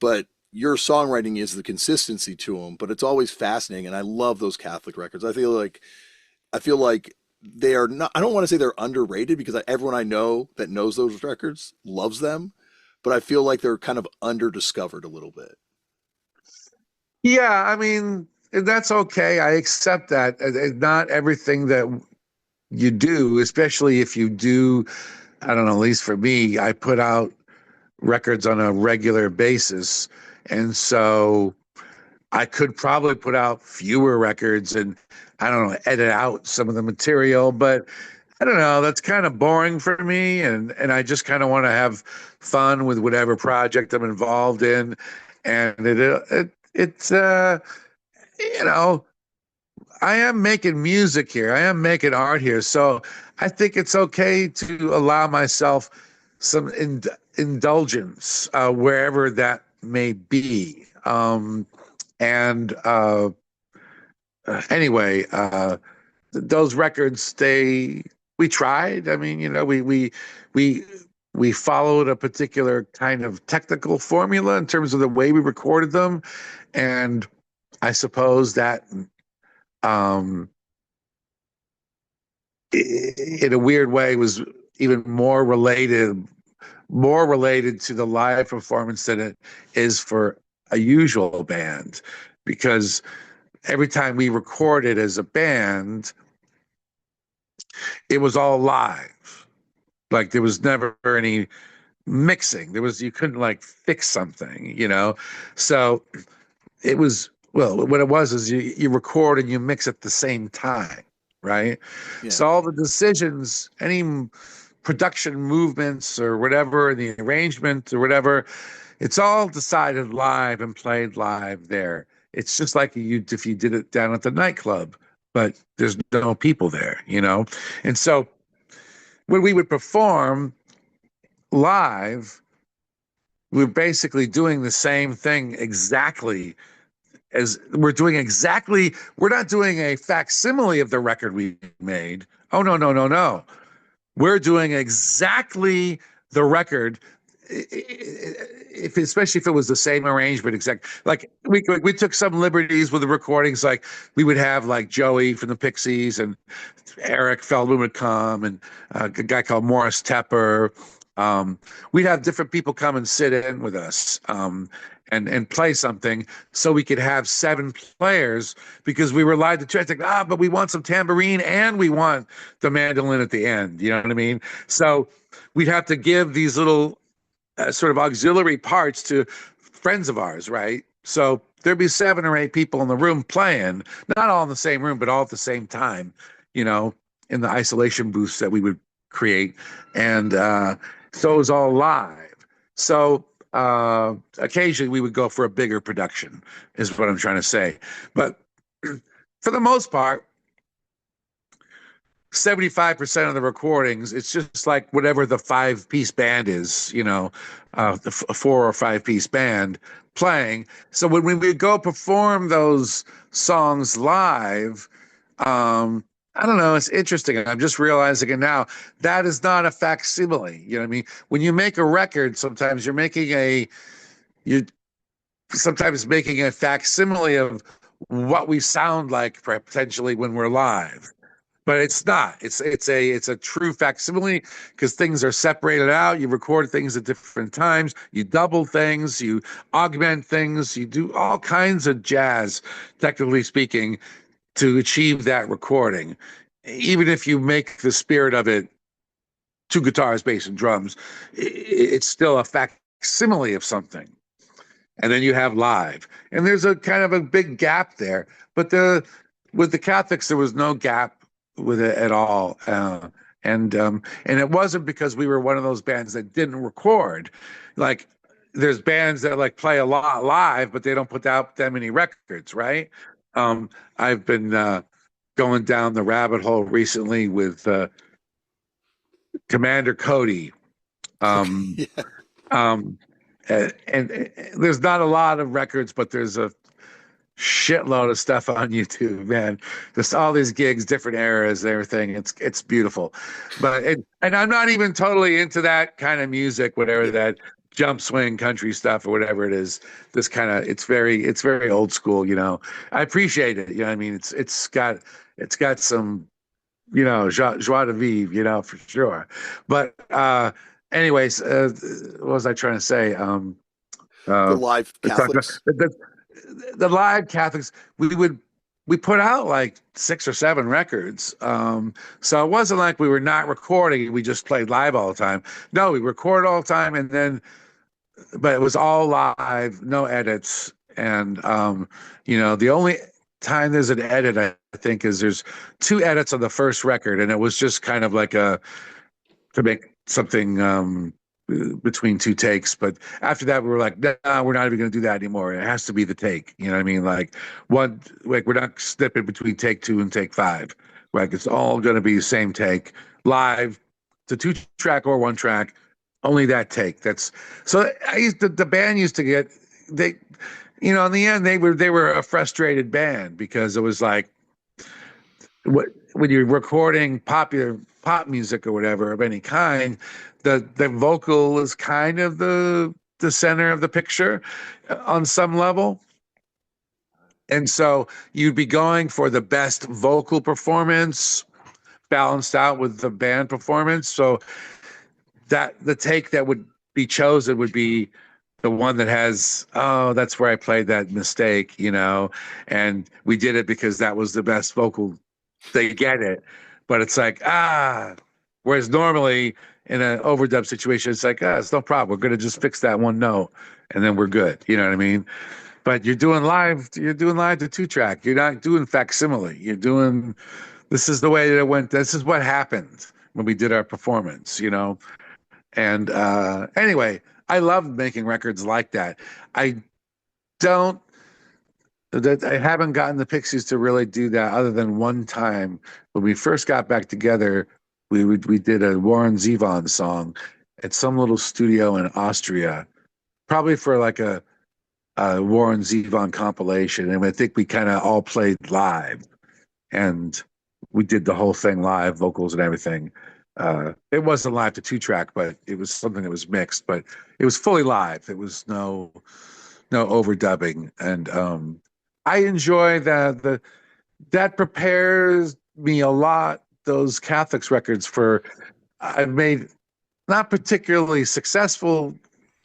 but your songwriting is the consistency to them, but it's always fascinating, and I love those Catholic records. I feel like they are not, I don't want to say they're underrated because everyone I know that knows those records loves them, but I feel like they're kind of underdiscovered a little bit. Yeah, I mean, that's okay. I accept that. Not everything that you do, especially if you do, I don't know, at least for me, I put out records on a regular basis. And so I could probably put out fewer records and I don't know, edit out some of the material, but I don't know, that's kind of boring for me and I just kind of want to have fun with whatever project I'm involved in. And it's you know, I am making music here. I am making art here. So I think it's okay to allow myself some indulgence wherever that may be. And anyway, those records, we tried. I mean, we, we followed a particular kind of technical formula in terms of the way we recorded them. And I suppose that um, in a weird way was even more related to the live performance than it is for a usual band, because every time we recorded as a band, it was all live. Like there was never any mixing. You couldn't like fix something. So it was, well, what it was is you record and you mix at the same time, right? Yeah. So all the decisions, any production movements or whatever, the arrangement or whatever, it's all decided live and played live there. It's just like if you did it down at the nightclub, but there's no people there. And so when we would perform live, we're basically doing the same thing exactly as we're not doing a facsimile of the record we made. Oh, no, no, no, no. We're doing exactly the record, especially if it was the same arrangement, exact. Like we took some liberties with the recordings. Like we would have like Joey from the Pixies and Eric Feldman would come, and a guy called Morris Tepper. We'd have different people come and sit in with us, and play something, so we could have seven players, because we were lied to try to think, but we want some tambourine and we want the mandolin at the end. You know what I mean? So we'd have to give these little sort of auxiliary parts to friends of ours, right? So there'd be 7 or 8 people in the room playing, not all in the same room, but all at the same time, you know, in the isolation booths that we would create. And so it was all live. So occasionally we would go for a bigger production, is what I'm trying to say. But for the most part, 75% of the recordings, it's just like whatever the 5-piece band is, a 4 or 5-piece band playing. So when we go perform those songs live, I don't know, it's interesting. I'm just realizing it now. That is not a facsimile. You know what I mean? When you make a record, sometimes you're sometimes making a facsimile of what we sound like potentially when we're live, but it's not. It's a true facsimile, because things are separated out. You record things at different times. You double things. You augment things. You do all kinds of jazz, technically speaking, to achieve that recording. Even if you make the spirit of it 2 guitars, bass, and drums, it's still a facsimile of something. and then you have live. And there's a kind of a big gap there. But with the Catholics, there was no gap with it at all. And it wasn't because we were one of those bands that didn't record. Like there's bands that like play a lot live, but they don't put out that many records, right? I've been going down the rabbit hole recently with Commander Cody. Um, Yeah. um, and there's not a lot of records, but there's a shitload of stuff on YouTube, man. Just all these gigs, different eras, everything. It's beautiful. And I'm not even totally into that kind of music, whatever Yeah. that jump swing country stuff or whatever it is. This kind of it's very old school, you know. I appreciate it. You know what I mean? It's got some, you know, joie de vivre, you know, for sure. But anyways, what was I trying to say? The Uh, live Catholics. the live Catholics, we put out like 6 or 7 records. So it wasn't like we were not recording, we just played live all the time. No, we recorded all the time, and then but it was all live, no edits. And you know, the only time there's an edit, I think, is there's 2 edits on the first record, and it was just kind of like a to make something between 2 takes. But after that, we were like, nah, we're not even going to do that anymore. It has to be the take. You know what I mean? Like we're not snipping between take 2 and take 5. Like it's all going to be the same take live. It's a 2 track or 1 track. Only that take. That's so. The band used to get they, you know, in the end they were a frustrated band because it was like when you're recording popular pop music or whatever of any kind, the vocal is kind of the center of the picture on some level. And so you'd be going for the best vocal performance balanced out with the band performance. So that the take that would be chosen would be the one that has, oh, that's where I played that mistake, you know, and we did it because that was the best vocal. They get it, but it's like, whereas normally in an overdub situation, it's like, it's no problem. We're gonna just fix that one note and then we're good. You know what I mean? But you're doing live to 2 track. You're not doing facsimile. You're doing, this is the way that it went. This is what happened when we did our performance, you know? And anyway, I love making records like that. I don't I haven't gotten the Pixies to really do that other than one time when we first got back together. We did a Warren Zevon song at some little studio in Austria, probably for like a Warren Zevon compilation, and I think we kind of all played live, and we did the whole thing live, vocals and everything. It wasn't live to 2 track, but it was something that was mixed, but it was fully live. It was no overdubbing, and I enjoy that prepares me a lot. Those Catholics records for I've made not particularly successful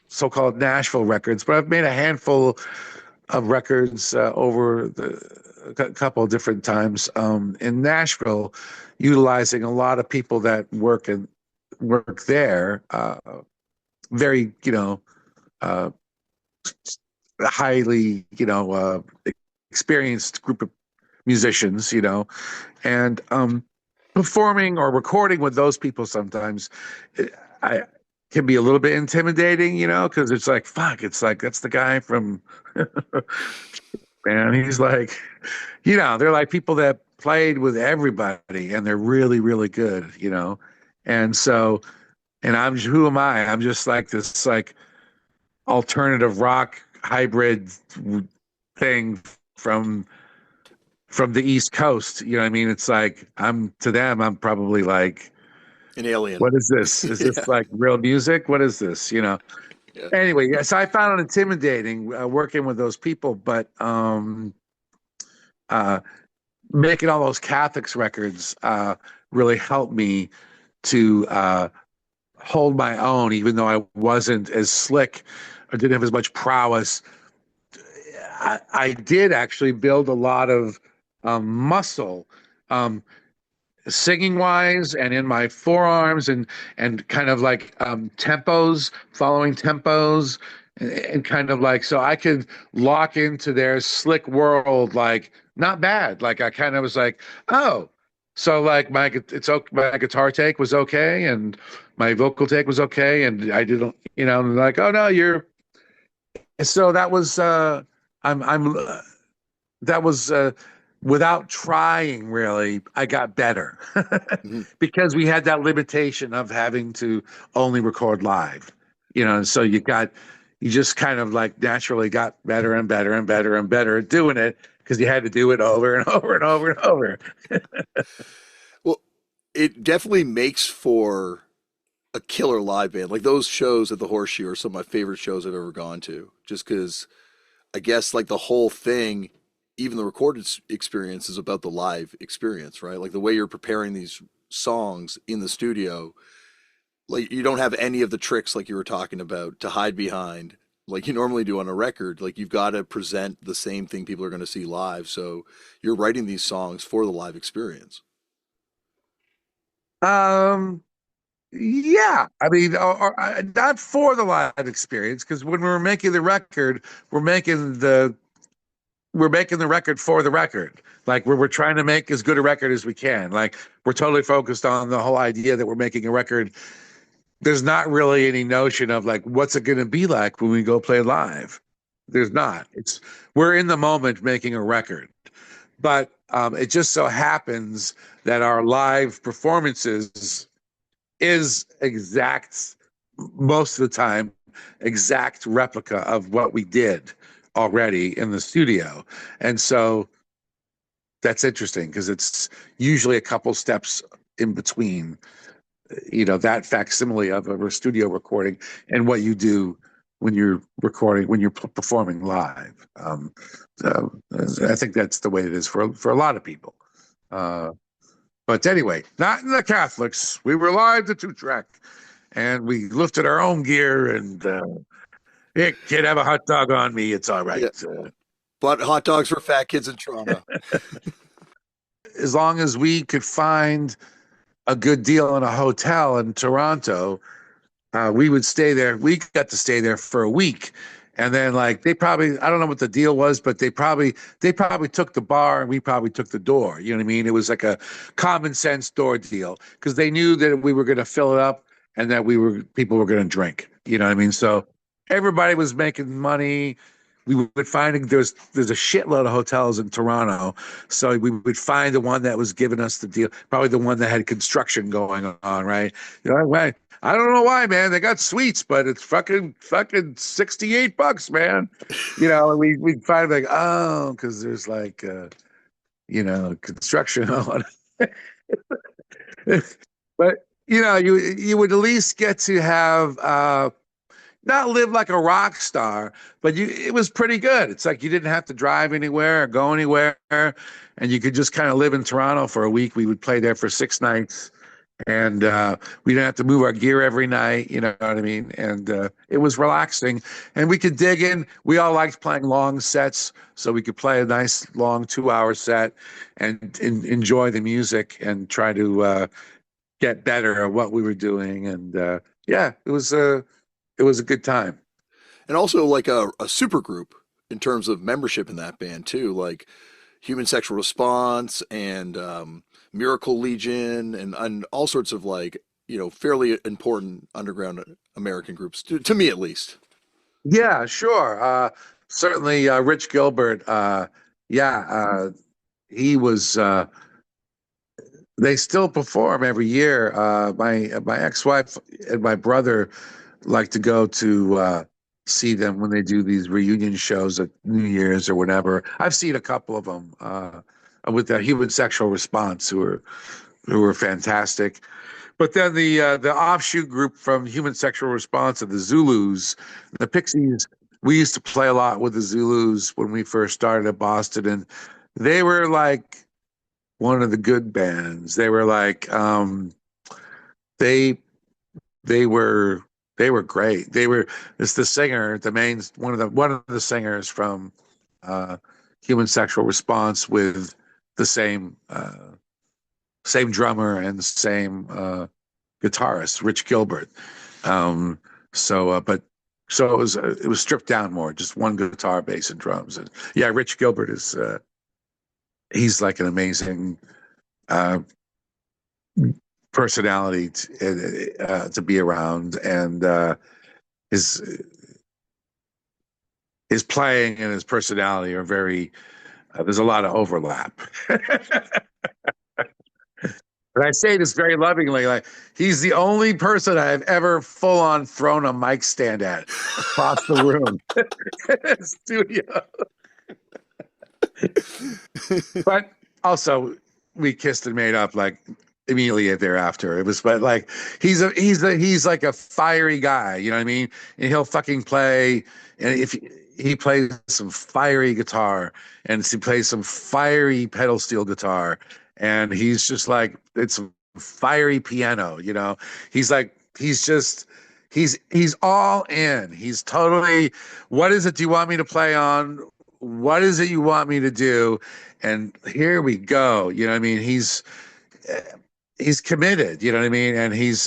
so-called Nashville records, but I've made a handful of records over a couple of different times in Nashville, utilizing a lot of people that work there. Very, you know, uh, highly, you know, experienced group of musicians, you know, and performing or recording with those people sometimes I can be a little bit intimidating, you know, because it's like, fuck, it's like that's the guy from man, he's like, you know, they're like people that played with everybody and they're really, really good, you know. And so, and who am I? I'm just like this like alternative rock hybrid thing from the East Coast. You know what I mean? It's like I'm to them, I'm probably like, An alien. what is this? Is this Yeah. like real music? What is this? You know? Yeah. Anyway, yes, I found it intimidating working with those people, but uh, making all those Catholics records really helped me to hold my own, even though I wasn't as slick or didn't have as much prowess. I did actually build a lot of muscle, singing wise, and in my forearms, and kind of like tempos, following tempos, and kind of like, so I could lock into their slick world, like not bad. Like I kind of was like, oh, so like my guitar take was okay, and my vocal take was okay, and I didn't, like, oh no, you're. So that was I'm that was without trying really, I got better Mhm. because we had that limitation of having to only record live, so you just kind of like naturally got better and better and better and better at doing it because you had to do it over and over and over and over. Well, it definitely makes for a killer live band. Like those shows at the Horseshoe are some of my favorite shows I've ever gone to. Just because I guess like the whole thing, even the recorded experience, is about the live experience, right? Like the way you're preparing these songs in the studio, like you don't have any of the tricks like you were talking about to hide behind like you normally do on a record. Like you've got to present the same thing people are going to see live. So you're writing these songs for the live experience. Um, yeah, I mean, not for the live experience because when we were making the record, we're making the we're making the record for the record. Like we're trying to make as good a record as we can. Like we're totally focused on the whole idea that we're making a record. There's not really any notion of like what's it going to be like when we go play live. There's not. It's We're in the moment making a record, but it just so happens that our live performances is exact most of the time exact replica of what we did already in the studio. And so that's interesting because it's usually a couple steps in between, that facsimile of a studio recording and what you do when you're recording, when you're performing live. So I think that's the way it is for a lot of people. Uh, but anyway, not in the Catholics. We relied the 2-track and we lifted our own gear and hey, kid, have a hot dog on me. It's all right. Yeah. But hot dogs for fat kids in Toronto. As long as we could find a good deal in a hotel in Toronto, we would stay there. We got to stay there for a week. And then like I don't know what the deal was, but they probably took the bar and we probably took the door. You know what I mean? It was like a common sense door deal because they knew that we were going to fill it up and that people were going to drink. You know what I mean? So everybody was making money. We would find there's a shitload of hotels in Toronto, so we would find the one that was giving us the deal, probably the one that had construction going on, right? Right. I don't know why, man. They got suites, but it's fucking $68, man. And we'd find like, oh, because there's like construction on. But you would at least get to have not live like a rock star, but it was pretty good. It's like you didn't have to drive anywhere or go anywhere, and you could just kind of live in Toronto for a week. We would play there for 6 nights, and we didn't have to move our gear every night. You know what I mean? And it was relaxing, and we could dig in. We all liked playing long sets, so we could play a nice long 2-hour set and enjoy the music and try to get better at what we were doing. And yeah, it was a good time. And also like a super group in terms of membership in that band too, like Human Sexual Response and Miracle Legion and all sorts of like, fairly important underground American groups, to me at least. Yeah, sure. Certainly, Rich Gilbert. Yeah, he was. They still perform every year. My ex-wife and my brother like to go to see them when they do these reunion shows at New Year's or whatever. I've seen a couple of them with the Human Sexual Response, who are fantastic. But then the offshoot group from Human Sexual Response of the Zulus, the Pixies. We used to play a lot with the Zulus when we first started at Boston, and they were like one of the good bands. They were like they they were they were great. It's the singer, the main one of the singers from uh, Human Sexual Response with the same drummer and the same guitarist, Rich Gilbert. Um, but So it was stripped down more, just one guitar, bass, and drums. And yeah, Rich Gilbert is he's like an amazing uh, personality to be around, and his his playing and his personality are very. There's a lot of overlap. But I say this very lovingly, like he's the only person I've ever full on thrown a mic stand at across the room studio. But also, we kissed and made up like immediately thereafter. It was, but like he's like a fiery guy, you know what I mean? And he'll fucking play, and if he plays some fiery guitar, and he plays some fiery pedal steel guitar, and he's just like it's fiery piano, you know. He's like he's just he's all in. He's totally. What is it? Do you want me to play on? What is it you want me to do? And here we go. You know what I mean? He's committed, you know what I mean? And his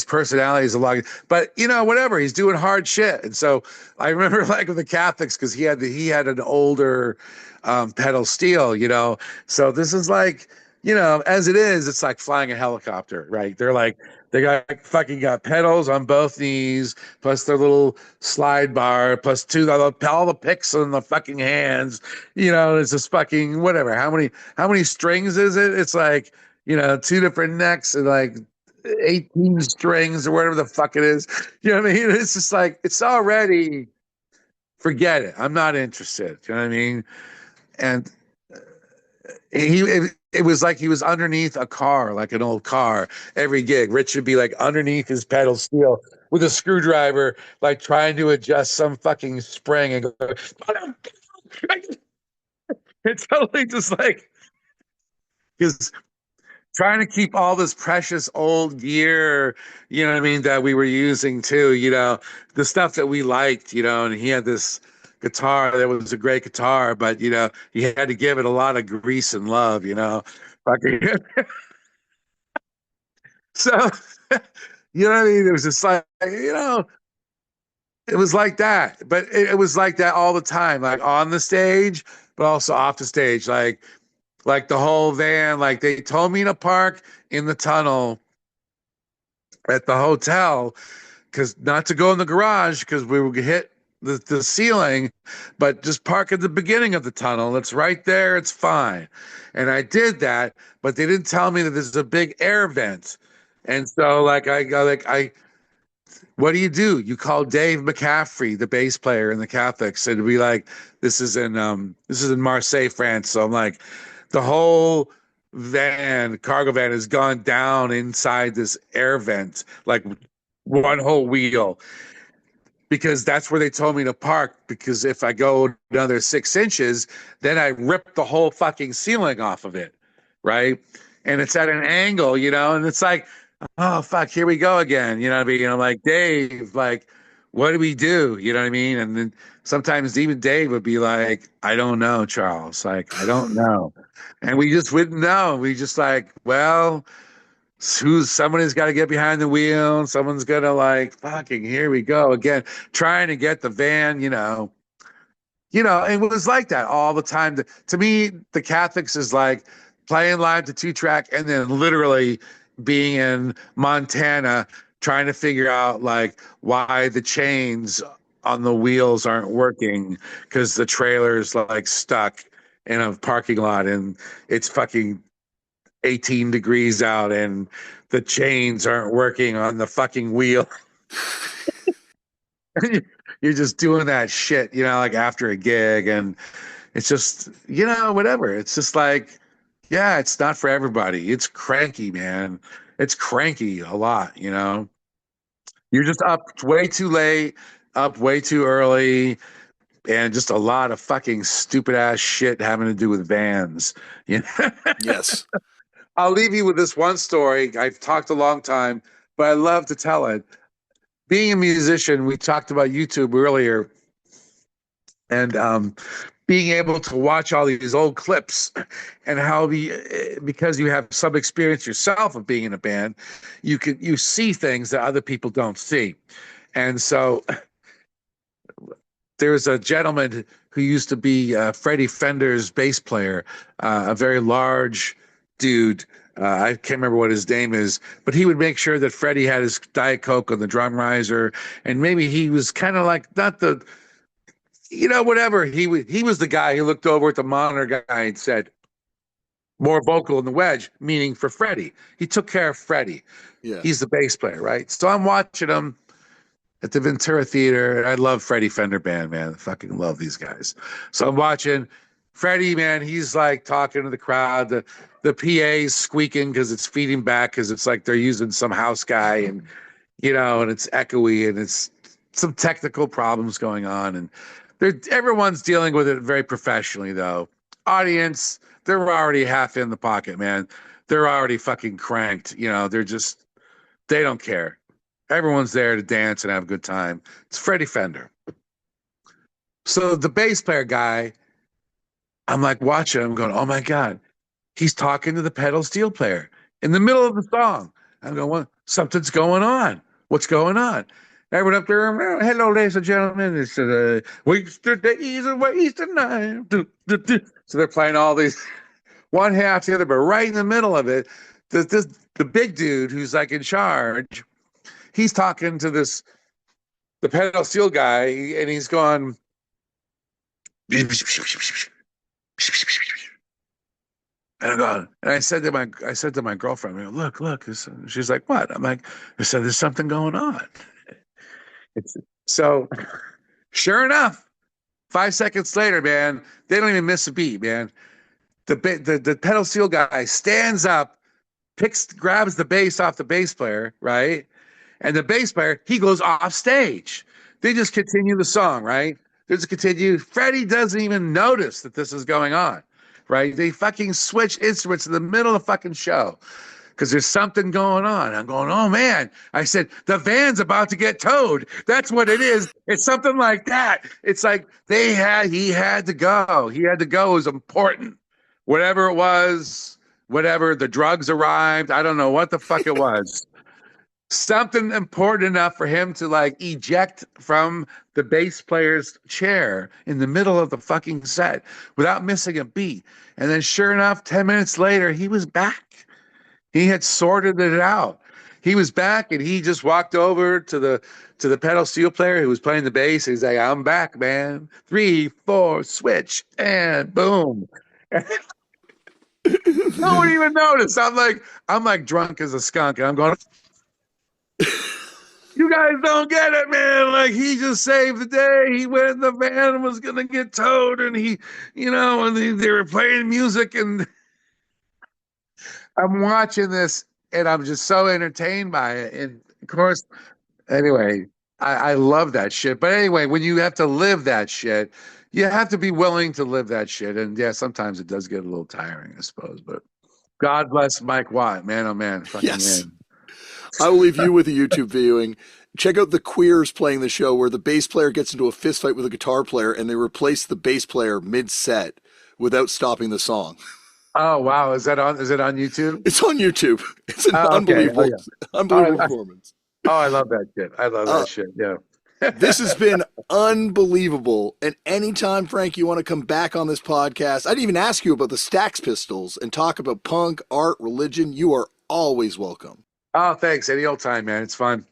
personality is a lot, but you know, whatever, he's doing hard shit. And so I remember like with the Catholics, because he had an older pedal steel, you know. So this is like, you know, as it is, it's like flying a helicopter, right? They got fucking got pedals on both knees, plus their little slide bar, plus all the picks on the fucking hands. You know, it's just fucking whatever. How many strings is it? It's like, you know, two different necks and like 18 strings or whatever the fuck it is. You know what I mean? It's just like it's already forget it. I'm not interested. You know what I mean? And it was like he was underneath a car, like an old car. Every gig, Rich would be like underneath his pedal steel with a screwdriver, like trying to adjust some fucking spring and go. It's totally just like because trying to keep all this precious old gear, you know what I mean, that we were using too, you know, the stuff that we liked, you know, and he had this guitar that was a great guitar, but you know, he had to give it a lot of grease and love, you know. Fucking so you know what I mean? It was just like, you know, it was like that. But it was like that all the time, like on the stage, but also off the stage, like the whole van, like they told me to park in the tunnel at the hotel because not to go in the garage because we would hit the ceiling, but just park at the beginning of the tunnel. It's right there. It's fine. And I did that, but they didn't tell me that this is a big air vent. And so like I go like I what do? You call Dave McCaffrey, the bass player in the Catholics, and be like, this is in Marseille, France. So I'm like, the whole cargo van has gone down inside this air vent, like one whole wheel, because that's where they told me to park. Because if I go another 6 inches, then I rip the whole fucking ceiling off of it, right? And it's at an angle, you know, and it's like, oh fuck, here we go again. You know what I mean? And I'm like, Dave, like, what do we do? You know what I mean? And then sometimes even Dave would be like, I don't know, Charles. Like, I don't know. And we just wouldn't know. We just like, well, somebody's got to get behind the wheel. Someone's gonna like fucking here we go again, trying to get the van, you know, it was like that all the time. To me, the Catholics is like playing live to 2-track and then literally being in Montana trying to figure out like why the chains on the wheels aren't working because the trailer's like stuck in a parking lot and it's fucking 18 degrees out and the chains aren't working on the fucking wheel. You're just doing that shit, you know, like after a gig, and it's just, you know, whatever. It's just like, yeah, it's not for everybody. It's cranky, man. It's cranky a lot, you know. You're just up way too late, up way too early, and just a lot of fucking stupid ass shit having to do with vans. You know? Yes. I'll leave you with this one story. I've talked a long time, but I love to tell it. Being a musician, we talked about YouTube earlier, and being able to watch all these old clips and how because you have some experience yourself of being in a band, you see things that other people don't see. And so there was a gentleman who used to be Freddie Fender's bass player, a very large dude. I can't remember what his name is, but he would make sure that Freddie had his Diet Coke on the drum riser, and maybe he was kind of like not the, whatever. He was the guy who looked over at the monitor guy and said, "More vocal in the wedge," meaning for Freddie. He took care of Freddie. Yeah. He's the bass player, right? So I'm watching him at the Ventura Theater. I love Freddie Fender Band, man. I fucking love these guys. So I'm watching Freddie, man. He's like talking to the crowd. The PA's squeaking because it's feeding back because it's like they're using some house guy, and and it's echoey, and it's some technical problems going on, and everyone's dealing with it very professionally though. Audience, they're already half in the pocket, man. They're already fucking cranked. They don't care. Everyone's there to dance and have a good time. It's Freddie Fender. So the bass player guy, I'm like watching him going, oh my God, he's talking to the pedal steel player in the middle of the song. I'm going, well, something's going on. What's going on? Everyone up there, hello, ladies and gentlemen. It's wasted days and wasted night. So they're playing all these one half the other, but right in the middle of it, the big dude who's like in charge, he's talking to the pedal steel guy, and he's going, and I'm going, and I said to my girlfriend, I go, look. She's like, what? I'm like, I said, there's something going on. So sure enough, 5 seconds later, man, they don't even miss a beat, man. The pedal steel guy stands up, grabs the bass off the bass player, right? And the bass player, he goes off stage. They just continue the song, right? They just continue. Freddie doesn't even notice that this is going on, right? They fucking switch instruments in the middle of the fucking show because there's something going on. I'm going, oh man. I said, the van's about to get towed. That's what it is. It's something like that. It's like he had to go. He had to go. It was important. Whatever it was, whatever, the drugs arrived. I don't know what the fuck it was. Something important enough for him to like eject from the bass player's chair in the middle of the fucking set without missing a beat. And then sure enough, 10 minutes later, he was back. He had sorted it out. He was back, and he just walked over to the pedal steel player who was playing the bass. He's like, I'm back, man. 3, 4, switch, and boom. No one even noticed. I'm like drunk as a skunk, and I'm going, you guys don't get it, man. Like, he just saved the day. He went, the van was gonna get towed, and they were playing music, and I'm watching this, and I'm just so entertained by it. And of course, anyway, I love that shit. But anyway, when you have to live that shit, you have to be willing to live that shit. And yeah, sometimes it does get a little tiring, I suppose. But God bless Mike Watt, man. Oh man, fucking Yes. man. I will leave you with a YouTube viewing. Check out the Queers playing the show where the bass player gets into a fist fight with a guitar player and they replace the bass player mid-set without stopping the song. Oh wow, is it on YouTube? It's on YouTube. It's an unbelievable performance. Oh, I love that shit. I love that shit. Yeah. This has been unbelievable. And anytime, Frank, you want to come back on this podcast, I'd even ask you about the Stax Pistols and talk about punk, art, religion. You are always welcome. Oh, thanks. Any old time, man. It's fun.